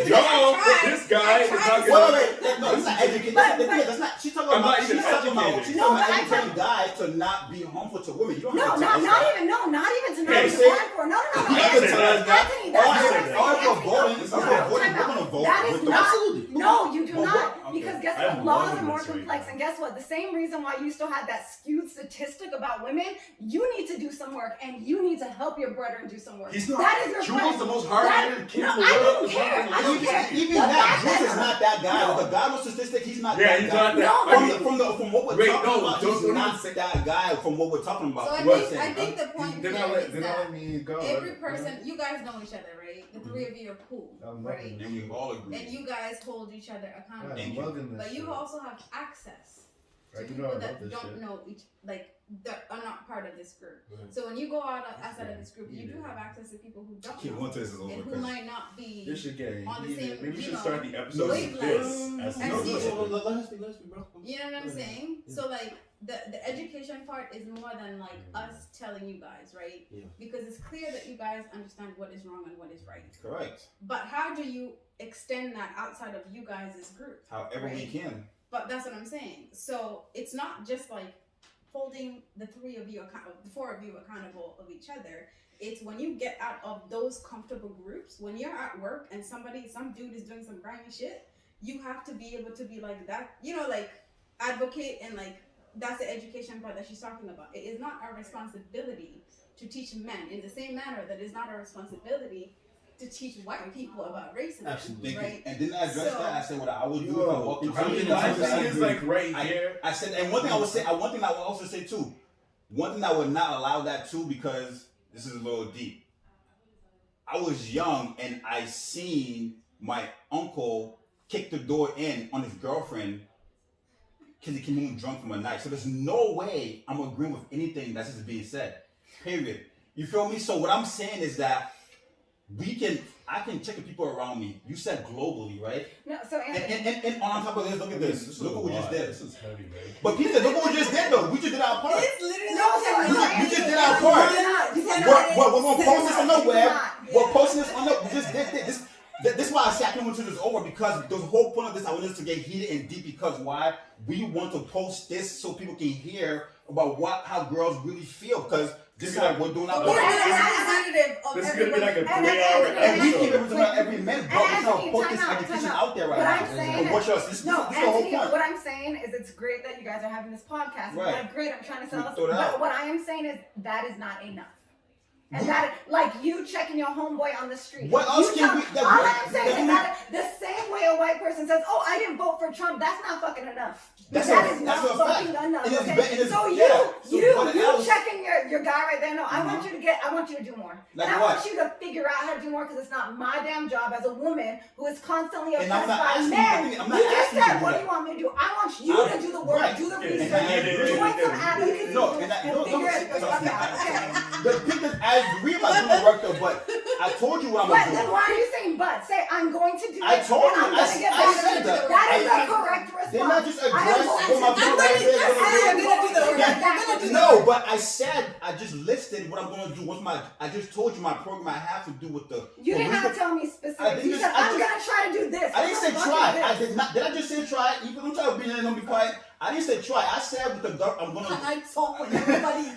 this guy is not
Wait,
gonna.
wait. No, it's not educated. That's not. She's talking
I'm
about.
not even educated.
She's
No,
talking about
but I
educating guys to not be harmful to women. You don't
No,
have to
not
tell us that.
even to not
Hey,
be
say-
born for. No.
You have to tell us that.
Anthony,
Or
that's
if
not
we're voting, if we're voting, we're gonna vote
That is
with the
not.
Absolutely.
No, you do
But
not.
what- okay.
Because guess
I'm
what? Laws
loving
are more
this right
complex.
now.
And guess what? The same reason why you still had that skewed statistic about women, you need to do some work and you need to help your brother do some work.
He's not.
That is your
Jules
friend.
the most hard-headed kid
No,
in the
I
world.
don't
Is
care.
not
I don't
gonna
care.
listen.
Even
The
that,
fact
Juice
that-
is not that guy.
No.
The guy was statistic. He's not
Yeah,
that
he's
guy.
not that.
No,
I mean,
From what we're
Wait,
talking
no,
about,
don't
he's
even
not
say-
that guy. From what we're talking about.
So I
You know what I'm
think,
saying?
I think the point
They're
here
not
is
letting
that
me go.
every person, you guys know each other, right? The three of you are cool,
I'm
right?
loving
And we all agree.
And you guys hold each other accountable.
Thank you.
But you also have access to
Right, you
people
know I love
that
this
don't
shit.
know that are not part of this group.
Mhm.
So when you go outside of this group, you do have access to people who don't
Keep
know
one to this is
and
over
who
because
might not be.
This shit getting
On the
heated.
same,
Maybe we
you
should
know,
start the episode with
wavelength.
this. As
And
no,
see-
listen.
Let's be, bro.
You know what I'm saying? So like the education part is more than like us telling you guys, right?
Yeah.
Because it's clear that you guys understand what is wrong and what is right.
correct.
But how do you extend that outside of you guys' group?
However we
Right.
can.
But that's what I'm saying. So it's not just like holding the four of you accountable of each other. It's when you get out of those comfortable groups, when you're at work and some dude is doing some grimy shit, you have to be able to be like that, like advocate and like that's the education part that she's talking about. It is not our responsibility to teach men in the same manner that it's not our responsibility to teach white people about racism.
Absolutely.
Right?
And didn't I address
So-
that? I said what I would do if I walked into
I mean,
you
the
guys.
emphasis is like right here.
I said, and one thing I would say, one thing I would also say too, one thing I would not allow that too, because this is a little deep. I was young and I seen my uncle kick the door in on his girlfriend because he came home drunk from a night. So there's no way I'm agreeing with anything that's just being said. Period. You feel me? So what I'm saying is that I can check the people around me. You said globally, right?
No, so Anthony,
And on top of this, look at this. Look what we just did.
This is heavy, man.
But Peter, look what we just did though. We just did our part.
It's literally
You just did our part. We're gonna post this on the web. We're posting this on the. We just did this. This is why I say I can't wait till this is over because the whole point of this, I want this to get heated and deep because why? We want to post this so people can hear about how girls really feel because this is how we're doing our
We're
work.
representative of
This is gonna be like a
everybody.
3-hour
And we keep
episode.
representing every minute, but we're trying to
Anthony,
put this
time out,
education
time
out there right
What
now.
I'm saying
And what's yours? This is the whole
Anthony,
point.
what I'm saying is it's great that you guys are having this podcast.
Right.
Like, great, I'm trying to sell
We
us.
throw that out.
But what I am saying is that is not enough. And that, like you checking your homeboy on the street.
What else
You
can we?
all I'm saying is that the same way a white person says, "Oh, I didn't vote for Trump," that's not fucking enough.
That's
That
a-
is
that's
not
a fact.
fucking enough.
It is
Okay?
be- it is-
So
yeah. So what
you
else?
checking your guy right there. No, I want you to do more.
Like
and I
what?
want you to figure out how to do more because it's not my damn job as a woman who is constantly
And I'm
oppressed
not
by
asking-
men.
I'm not
You just
asking you to
said,
do
"What
that.
do you want me to do?" I want you to do the work,
Right.
do the
Yeah.
research,
Yeah.
join some advocacy
No,
groups,
and I-
and
no,
figure it the
trust
fuck
me.
out. Okay.
The thing is, I agree about doing the work though, but I told you what I'm
But
gonna
then
do.
why are you saying but? Say I'm going to do
I
it.
told
and
you.
I'm gonna
I
get
said
back to
that.
it. That is
I-
the correct response.
Didn't I just
I am
address
going
what my
to
brother
do it.
said?
I am going to do the work.
You're gonna do the
No, but I said I just listed what I'm gonna do. I just told you my program I have to do with the.
You did
police-
not tell me
I
specifics.
didn't
You
just-
said
I
I'm
just-
gonna try to do this.
I didn't say
I'm gonna
try.
do
I
this.
did not. Did I just say try? You don't try to be there and don't be quiet. I didn't say try. I said with the government, I'm gonna.
I talk when everybody.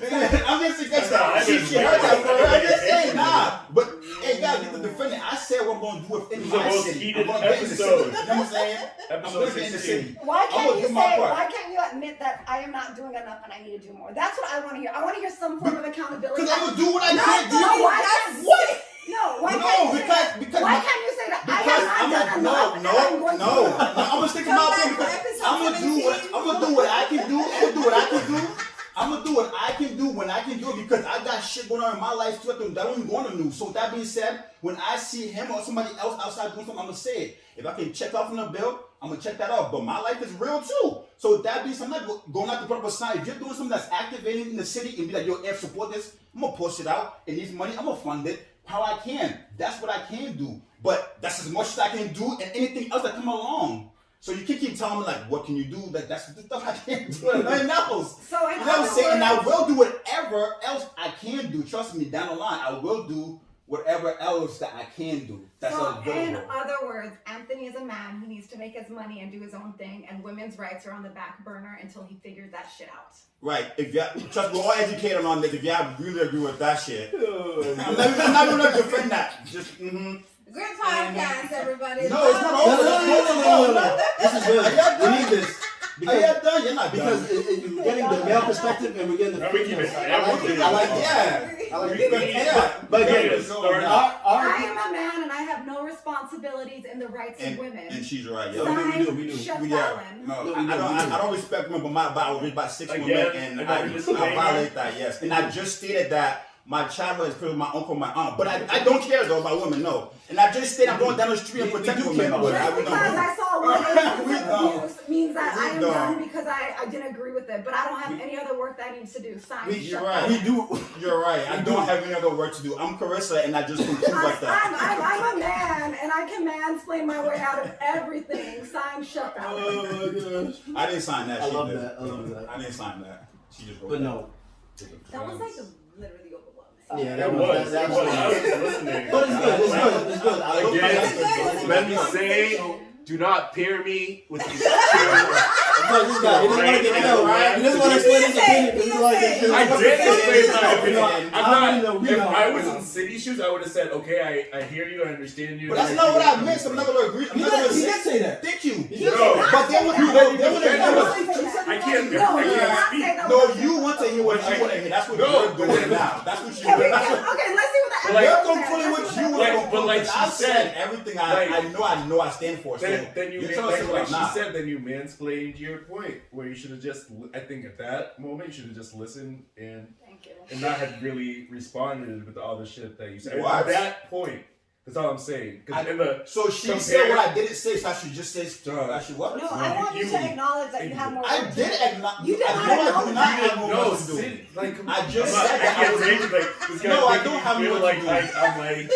I'm just against
Nah,
that.
I didn't
She
say
heard that
that.
from her. I just say nah. But hey, you gotta get the defendant. I said what I'm gonna do within
This is the
my
most
city.
heated
I'm gonna get in the city.
episode.
You know what I'm saying? I'm
Episode
gonna get in the
16.
city.
Why
I'm
can't
gonna
you
do my
say?
part.
Why can't you admit that I am not doing enough and I need to do more? That's what I want to hear. I want to hear some form of accountability.
Because I'm gonna do what I
No,
can't do.
no, why can't
What?
No, why
No,
can't you say
because-
that?
because-
Why can't you say that? I
Because
have
I'm
not done enough. and I'm going to do more.
I'm gonna stick to
Come
my
back
thing
for
because
episode
I'm gonna do
17.
what I can do. I'm gonna do what I can do. I'm gonna do what I can do when I can do it because I got shit going on in my life too that don't even go on the news. So with that being said, when I see him or somebody else outside doing something, I'm gonna say it. If I can check off on the bill, I'm gonna check that off. But my life is real too. So with that being said, I'm not going out to put up a sign. If you're doing something that's activating in the city and be like, yo, F, support this, I'm gonna post it out. It needs money, I'm gonna fund it how I can. That's what I can do. But that's as much as I can do and anything else that come along. So you can keep telling me like, what can you do? Like that's the stuff I can't do and nothing else.
So in
You know what I'm
other
saying? And I
words-
will do whatever else I can do. Trust me, down the line, I will do whatever else that I can do. That's
So in
available.
other words, Anthony is a man. He needs to make his money and do his own thing, and women's rights are on the back burner until he figures that shit out.
Right. If y'all trust we're all educated on this, if y'all really agree with that shit. I'm not gonna defend that. Just
Great podcast, everybody.
No, it's not over.
No. This is good.
Are y'all
We
done?
need this.
Are
Because,
y'all done? You're not
because
done.
you're getting the male perspective and we're getting the
Now we keep
female.
it-
I like it.
yeah.
I like it.
Yeah.
I like
We-
it.
Yeah.
But
we
again,
gotta start
our-
I
our
am a man, and I have no responsibilities in the rights of women.
And she's right.
Yeah,
Yo.
we do.
Chef
Yeah,
Allen.
no,
No, we do.
I don't respect women, but I was raised by 6 women,
Again,
and
and
I
we just name
violate that, yes. And I just stated that my childhood is filled with my uncle and my aunt, but I don't care though about women, no. And I just stated I'm going down the street and
We
protect
do
women.
care about
but
women.
Just
we
because
don't.
I saw one
We
instance of
don't.
abuse means that I am
don't.
done because I didn't agree with it. But I don't have any other work that I need to do. Sign.
You're
shut
right.
up.
we do.
You're right. I don't have any other work to do. I'm Carissa, and I just conclude like that.
I'm a man, and I can mansplain my way out of everything. Sign shut up.
Oh my gosh.
I didn't sign that.
I
She
love
did.
that. I love that.
I didn't sign that. She just wrote
But
that.
no.
That was like literally overwhelming.
Yeah,
That was.
that
I was listening.
But it's good. It's good. It's good. I
Again, let me say, do not pair me with these two.
No, this guy, he doesn't want to get killed, right? He doesn't want to explain his opinion because he doesn't want to get killed.
I did explain my opinion.
I know, we
If
know,
I
we
was
know.
in city shoes, I would have said, okay, I hear you, I understand you.
But that's not what I meant. So I'm not gonna agree. I'm
He
not gonna
did say that.
Thank you.
No.
But there was
I can't
No,
speak.
no, you want to hear what you want to hear. That's what
No,
you're doing now. That's what
Can we
you're
get,
doing.
okay, let's see what the
Like-
You're
evidence
concluding
says.
what you
Let's see
want.
But like she
I've said
said,
everything
like-
I know I stand for. So
Then you
you're
made,
telling us
like
what I'm
she
not.
said, then you mansplained your point where you should have just. I think at that moment you should have just listened and
Thank you.
not have really responded with all the shit that you said.
What?
At that point, that's all I'm saying. Because in the
So she
Compare-
said what I didn't say, so I should just say I should what?
No, I want you to acknowledge that you have more
I
work to
did
do.
acknowledge.
You did
I
not
know I do
acknowledge
not
that.
have more
no,
work to do.
city, like
I just
I'm not-
said that
I can't
I was-
say it, like this guy's
No, I
making
don't
me
have
feel
more
like
to do.
I'm like.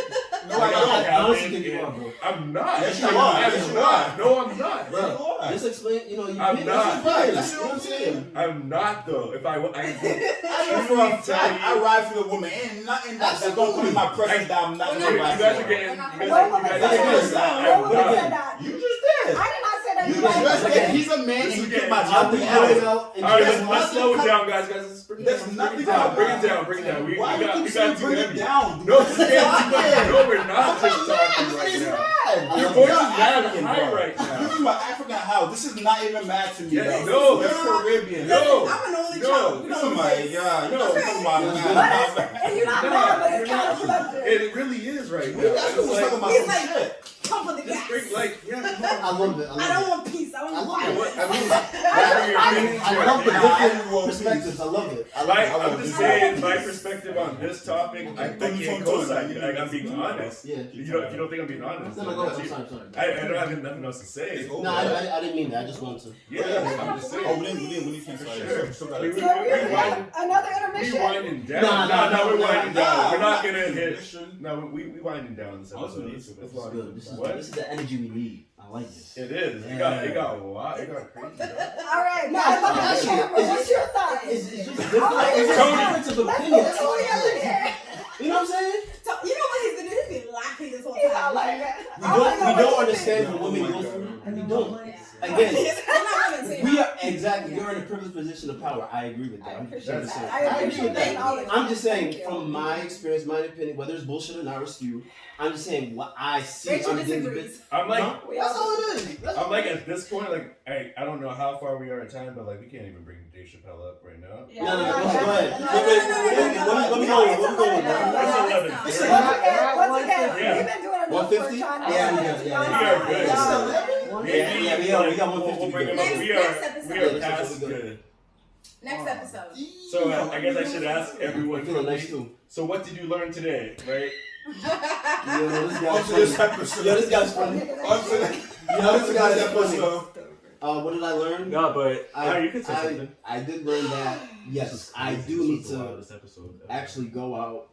No,
like,
I don't.
I honestly
happened
think you
and-
are, bro.
I'm not.
Yes, you
I'm
are.
not.
Yes, you
I'm not.
are.
No, I'm not.
Bro, Just explain, you know,
I'm not.
That's what I'm saying.
I'm not though. If I
I know for a fact I ride for the woman, and nothing that don't come in my presence that I'm not
You
gonna ride
guys are
for.
getting.
No woman said that. No woman said that.
You just did.
I did not say that.
You
You
just
guys
did. He's a man, and you get my
I'll
jumping
be
out.
out and
All right,
just
let's slow it down, guys. Let's bring it
There's
down.
nothing
Bring it down.
about
Bring it down. We
Why
got
you
we
keep
got
saying
too
bring it
heavy.
down?
No, it's getting too heavy. No, we're not just talking right
It's
now.
mad.
Your
You're
voice is
African,
mad high
bro.
right now.
You from an African house. This is not even mad to me.
Yeah,
though.
no,
You're Caribbean.
No.
I'm an only
No.
child.
Oh my god. You know what I'm talking about, man.
And you're not
Nah,
wrong, but
you're
it's
not.
counterproductive.
It really is right now.
That's what
It's
we're talking about.
He's
Some
like-
shit.
Come for the
Just
gas.
bring like yeah. Come
I
on.
love it.
I don't want peace. I want
I love
violence.
What- I mean,
I love the
Nah, I
different
love
perspectives. I love it. I love
My,
it.
I'm just saying, my perspective on this topic, I can't co-sign you. Like, I'm being honest.
Yeah.
If you don't think I'm being honest,
No, no, go ahead. I'm sorry.
I don't have nothing else to say.
It's over.
No, I didn't mean that. I just wanted to.
Yeah, I'm just saying.
Oh, we didn't
For
cancel
sure.
it. So
We-
gotta-
we-
So we're
we-
gonna another intermission.
We winding down.
Nah,
No, we're winding down. We're not gonna hit.
Intermission.
No, we winding down this episode.
Honestly,
It's
This is
long.
good. This
What?
is the energy we need. I like this.
It is. It got a lot. It got crazy.
All right, now I love that camera. What's your thoughts?
It's just
Oh,
different.
my
It's
God.
difference of
Let's
opinion.
put Tony up in here.
You know what I'm saying?
So, you know what he's gonna do? He's been laughing this whole
He's
time.
not like that.
We don't understand what women go through, and we don't. Again,
I'm not gonna say
we
that.
are exactly. You're in a privileged position of power. I agree with that.
I
100%.
appreciate that.
I
I
agree
appreciate
with
that.
that. I'm just saying, from my experience, my opinion, whether it's bullshit or not or skew, I'm just saying what I see
Rachel
on a daily
disagrees.
basis.
I'm like,
Huh? That's all it is.
I'm like at this point, like I don't know how far we are in time, but like we can't even bring Dave Chappelle up right now.
Yeah,
No,
we're not
go ahead.
done.
Let me go. Let me go.
It's 11.
Once again,
Yeah.
we've been doing enough
150?
for Sean.
Yeah,
We are good.
Yeah, we got 150
We'll bring him
Next-
up. We
next
are
episode.
past good.
Next episode.
So I guess I should ask everyone.
I'm feeling nice too.
So what did you learn today, right?
Yo, this
On
guy's
to this
funny.
episode.
Yo, this guy's funny.
On to
Yo, this guy's
this
funny.
episode.
What did I learn?
No, but you could say
I
something.
did learn that yes, I do need to
This episode
actually go out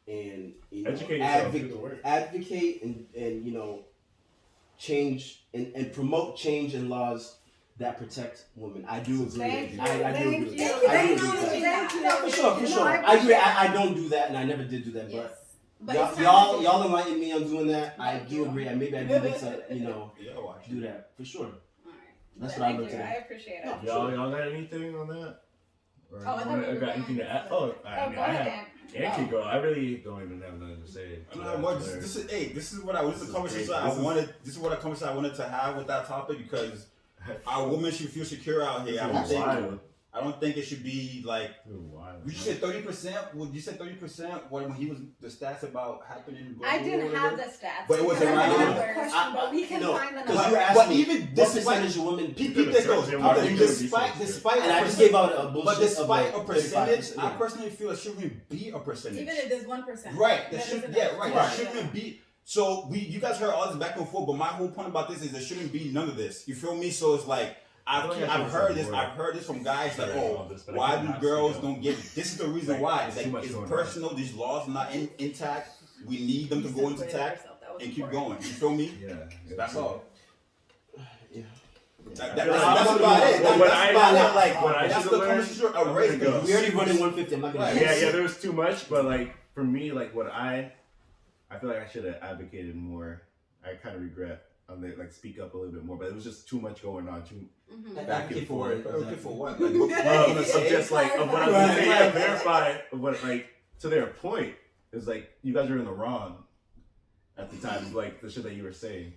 and
educate yourself. Do the work.
advocate and change and promote change in laws that protect women. I do agree.
Thank you.
I do agree.
Thank
with
you.
that. I do
Thank
agree
you.
with that.
Thank you.
No, for sure, for
No,
sure.
I
I agree.
appreciate
I don't do that, and I never did do that.
Yes.
But
But it's time
y'all
to
y'all enlighten me on doing that. I
Thank
do
you.
agree. And maybe I do need to
Yeah, watch.
do that for sure.
Alright.
That's what I
Thank
learned
you. I
today.
appreciate it.
No.
Y'all got anything on that? Or
Oh, I thought we were
got anything to add? Oh,
Oh,
I mean,
go
I
ahead,
have.
Dan.
Yeah, keep going. I really don't even have nothing to say.
I don't know what this is. Hey, this is what I. This is a conversation
great.
I wanted. This is what a conversation I wanted to have with that topic because our women should feel secure out here. I don't think it should be like. You said 30%. Well, you said 30%. When he was the stats about happening.
I didn't have the stats.
But it was
because I
around
don't have
there.
the question, but we can
No,
find the
because
number.
you asked
But
me
even
what
despite-
percentage of women.
Keep this goes. Despite
And I
a
just
percent-
gave out a bullshit
But despite
of
a
like
percentage,
35%,
I
yeah.
personally feel it shouldn't be a percentage.
Even if there's 1%.
Right. That
That
should.
isn't
Yeah.
a-
Right. That shouldn't be. So you guys heard all this back and forth, but my whole point about this is there shouldn't be none of this. You feel me? So it's like I've heard this from guys like, oh, why do girls don't get it? This is the reason why. It's like it's personal. These laws are not intact. We need them to go into tact and keep going. You feel me?
Yeah.
That's all.
Yeah.
That's about it.
What I
That's
should
the
learn.
conversation. A
I'm
race.
gonna go.
We already running 150. I'm not gonna.
Yeah, there was too much, but like for me, like what I feel like I should have advocated more. I kind of regret on the like speak up a little bit more, but it was just too much going on. Back and forth.
Okay, for what?
Of just like of what I was gonna say, yeah, verify of what like to their point is like you guys were in the wrong at the time, like the shit that you were saying.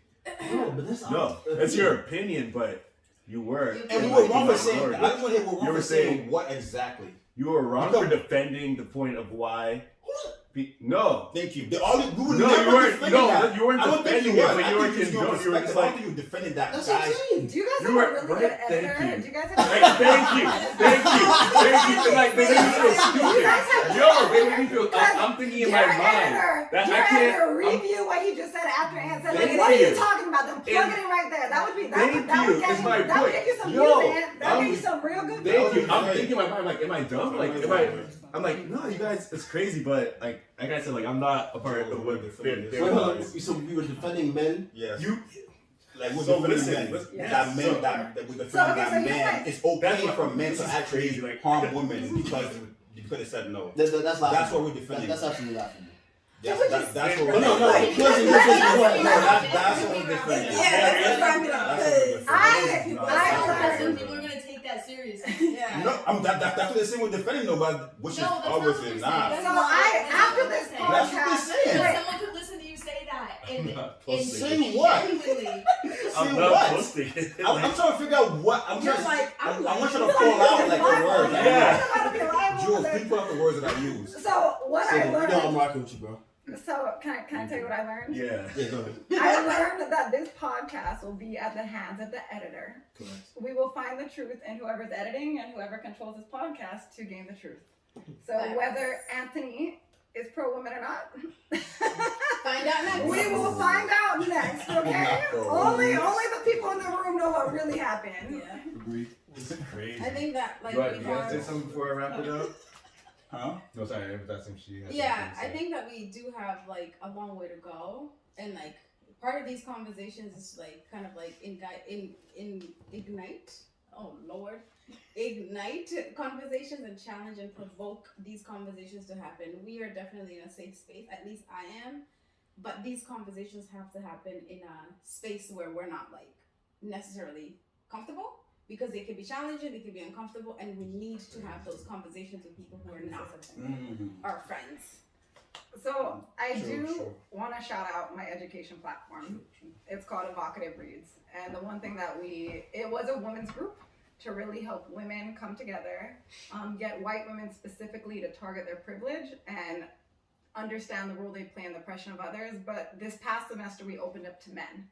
No, but that's
No, it's your opinion, but you were.
And we were wrong for saying. I just want to hear what
You
we're
were
saying.
saying-
What exactly?
You were wrong for defending the point of why. No.
Thank you. We would
No,
never
you weren't.
defend
No,
that.
you weren't
I don't think
defending
you
it,
were.
but
I
you were
think you
condoned. You were just
I don't
like.
think you defended that.
That's what I'm
Guys,
saying.
Do you guys
You
have
were
a really good
right.
editor?
Thank you.
Do you guys have
Thank you. Like they made me feel stupid. Yo, they made me feel. I'm thinking in my
your
mind
editor,
that
your
I
editor
can't.
review what he just said after Ann said, like,
Thank
what are you
you.
talking about? Then plug it in right there. That would be that
Thank
would
you.
get
It's my
that would
point.
get you some
Yo,
views, man. That would get you some real good views.
Thank you. I'm thinking in my mind, like, am I dumb? Like, I'm like, no, you guys, it's crazy, but like I said, like, I'm not a part of what they're
Wait, hold on. So we were defending men.
yes.
You.
like we're
So
defending
listen,
men.
yeah.
That men that we're defending
So, okay,
that
so you're
men.
saying-
It's okay
That's what-
for men
this
to
is
actually
crazy, like-
harm women because they said no.
That's
That's
laughable.
what we're defending.
That's absolutely laughable.
That's what we're
Oh, no, no,
defending.
listen,
That's what we're defending.
Yeah, that's what I'm gonna
That's what we're defending.
We're gonna take that seriously.
Yeah.
No, that's what they're saying we're defending them, but which is
No, that's not
obviously
what
not.
they're
So after this
That's what they're
podcast,
saying.
wait,
Someone could listen to you say that and
not posting
Say what?
genuinely.
I'm
Say
not
what?
posting it.
I'm trying to figure out what I'm
You're
trying.
like, I'm like,
I'm trying to pull out like the words.
Yeah.
Jules, please pull out the words that I use.
so what I
You know I'm
learned.
rocking with you, bro.
So can I tell you what I learned?
Yeah.
Yeah, go ahead.
I learned that this podcast will be at the hands of the editor.
Correct.
We will find the truth in whoever's editing and whoever controls this podcast to gain the truth. So whether Anthony is pro-woman or not,
Find out next.
we will find out next, okay? Only the people in the room know what really happened.
Yeah.
Agreed.
This is crazy.
I think that like
Do I
we
want to say
have.
something before I wrap it up?
Huh?
No, sorry, if that's something she has.
Yeah,
something
I
to say.
think that we do have like a long way to go, and like part of these conversations is like kind of like ignite. Oh Lord, ignite conversations and challenge and provoke these conversations to happen. We are definitely in a safe space. At least I am, but these conversations have to happen in a space where we're not like necessarily comfortable. Because they can be challenging, they can be uncomfortable, and we need to have those conversations with people who are not our friends.
So I
Sure,
do
sure.
want to shout out my education platform. It's called Evocative Reads. And the one thing that it was a women's group to really help women come together, get white women specifically to target their privilege and understand the role they play in the oppression of others. But this past semester, we opened up to men.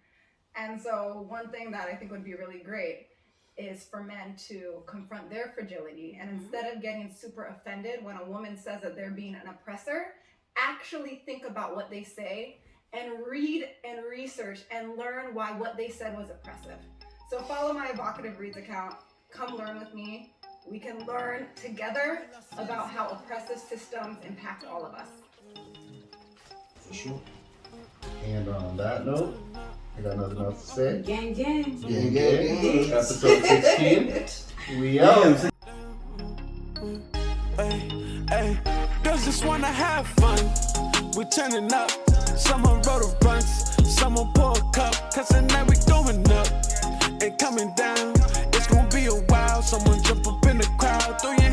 And so one thing that I think would be really great is for men to confront their fragility. And instead of getting super offended when a woman says that they're being an oppressor, actually think about what they say and read and research and learn why what they said was oppressive. So follow my Evocative Reads account. Come learn with me. We can learn together about how oppressive systems impact all of us.
For sure.
And on that note, I got nothing else to say.
Gang, gang.
Yeah.
Episode 16. We out.
Hey, girls just wanna have fun. We turning up. Someone wrote a runs. Someone pour a cup. Cause tonight we going up and coming down. It's gonna be a while. Someone jump up in the crowd. Throw your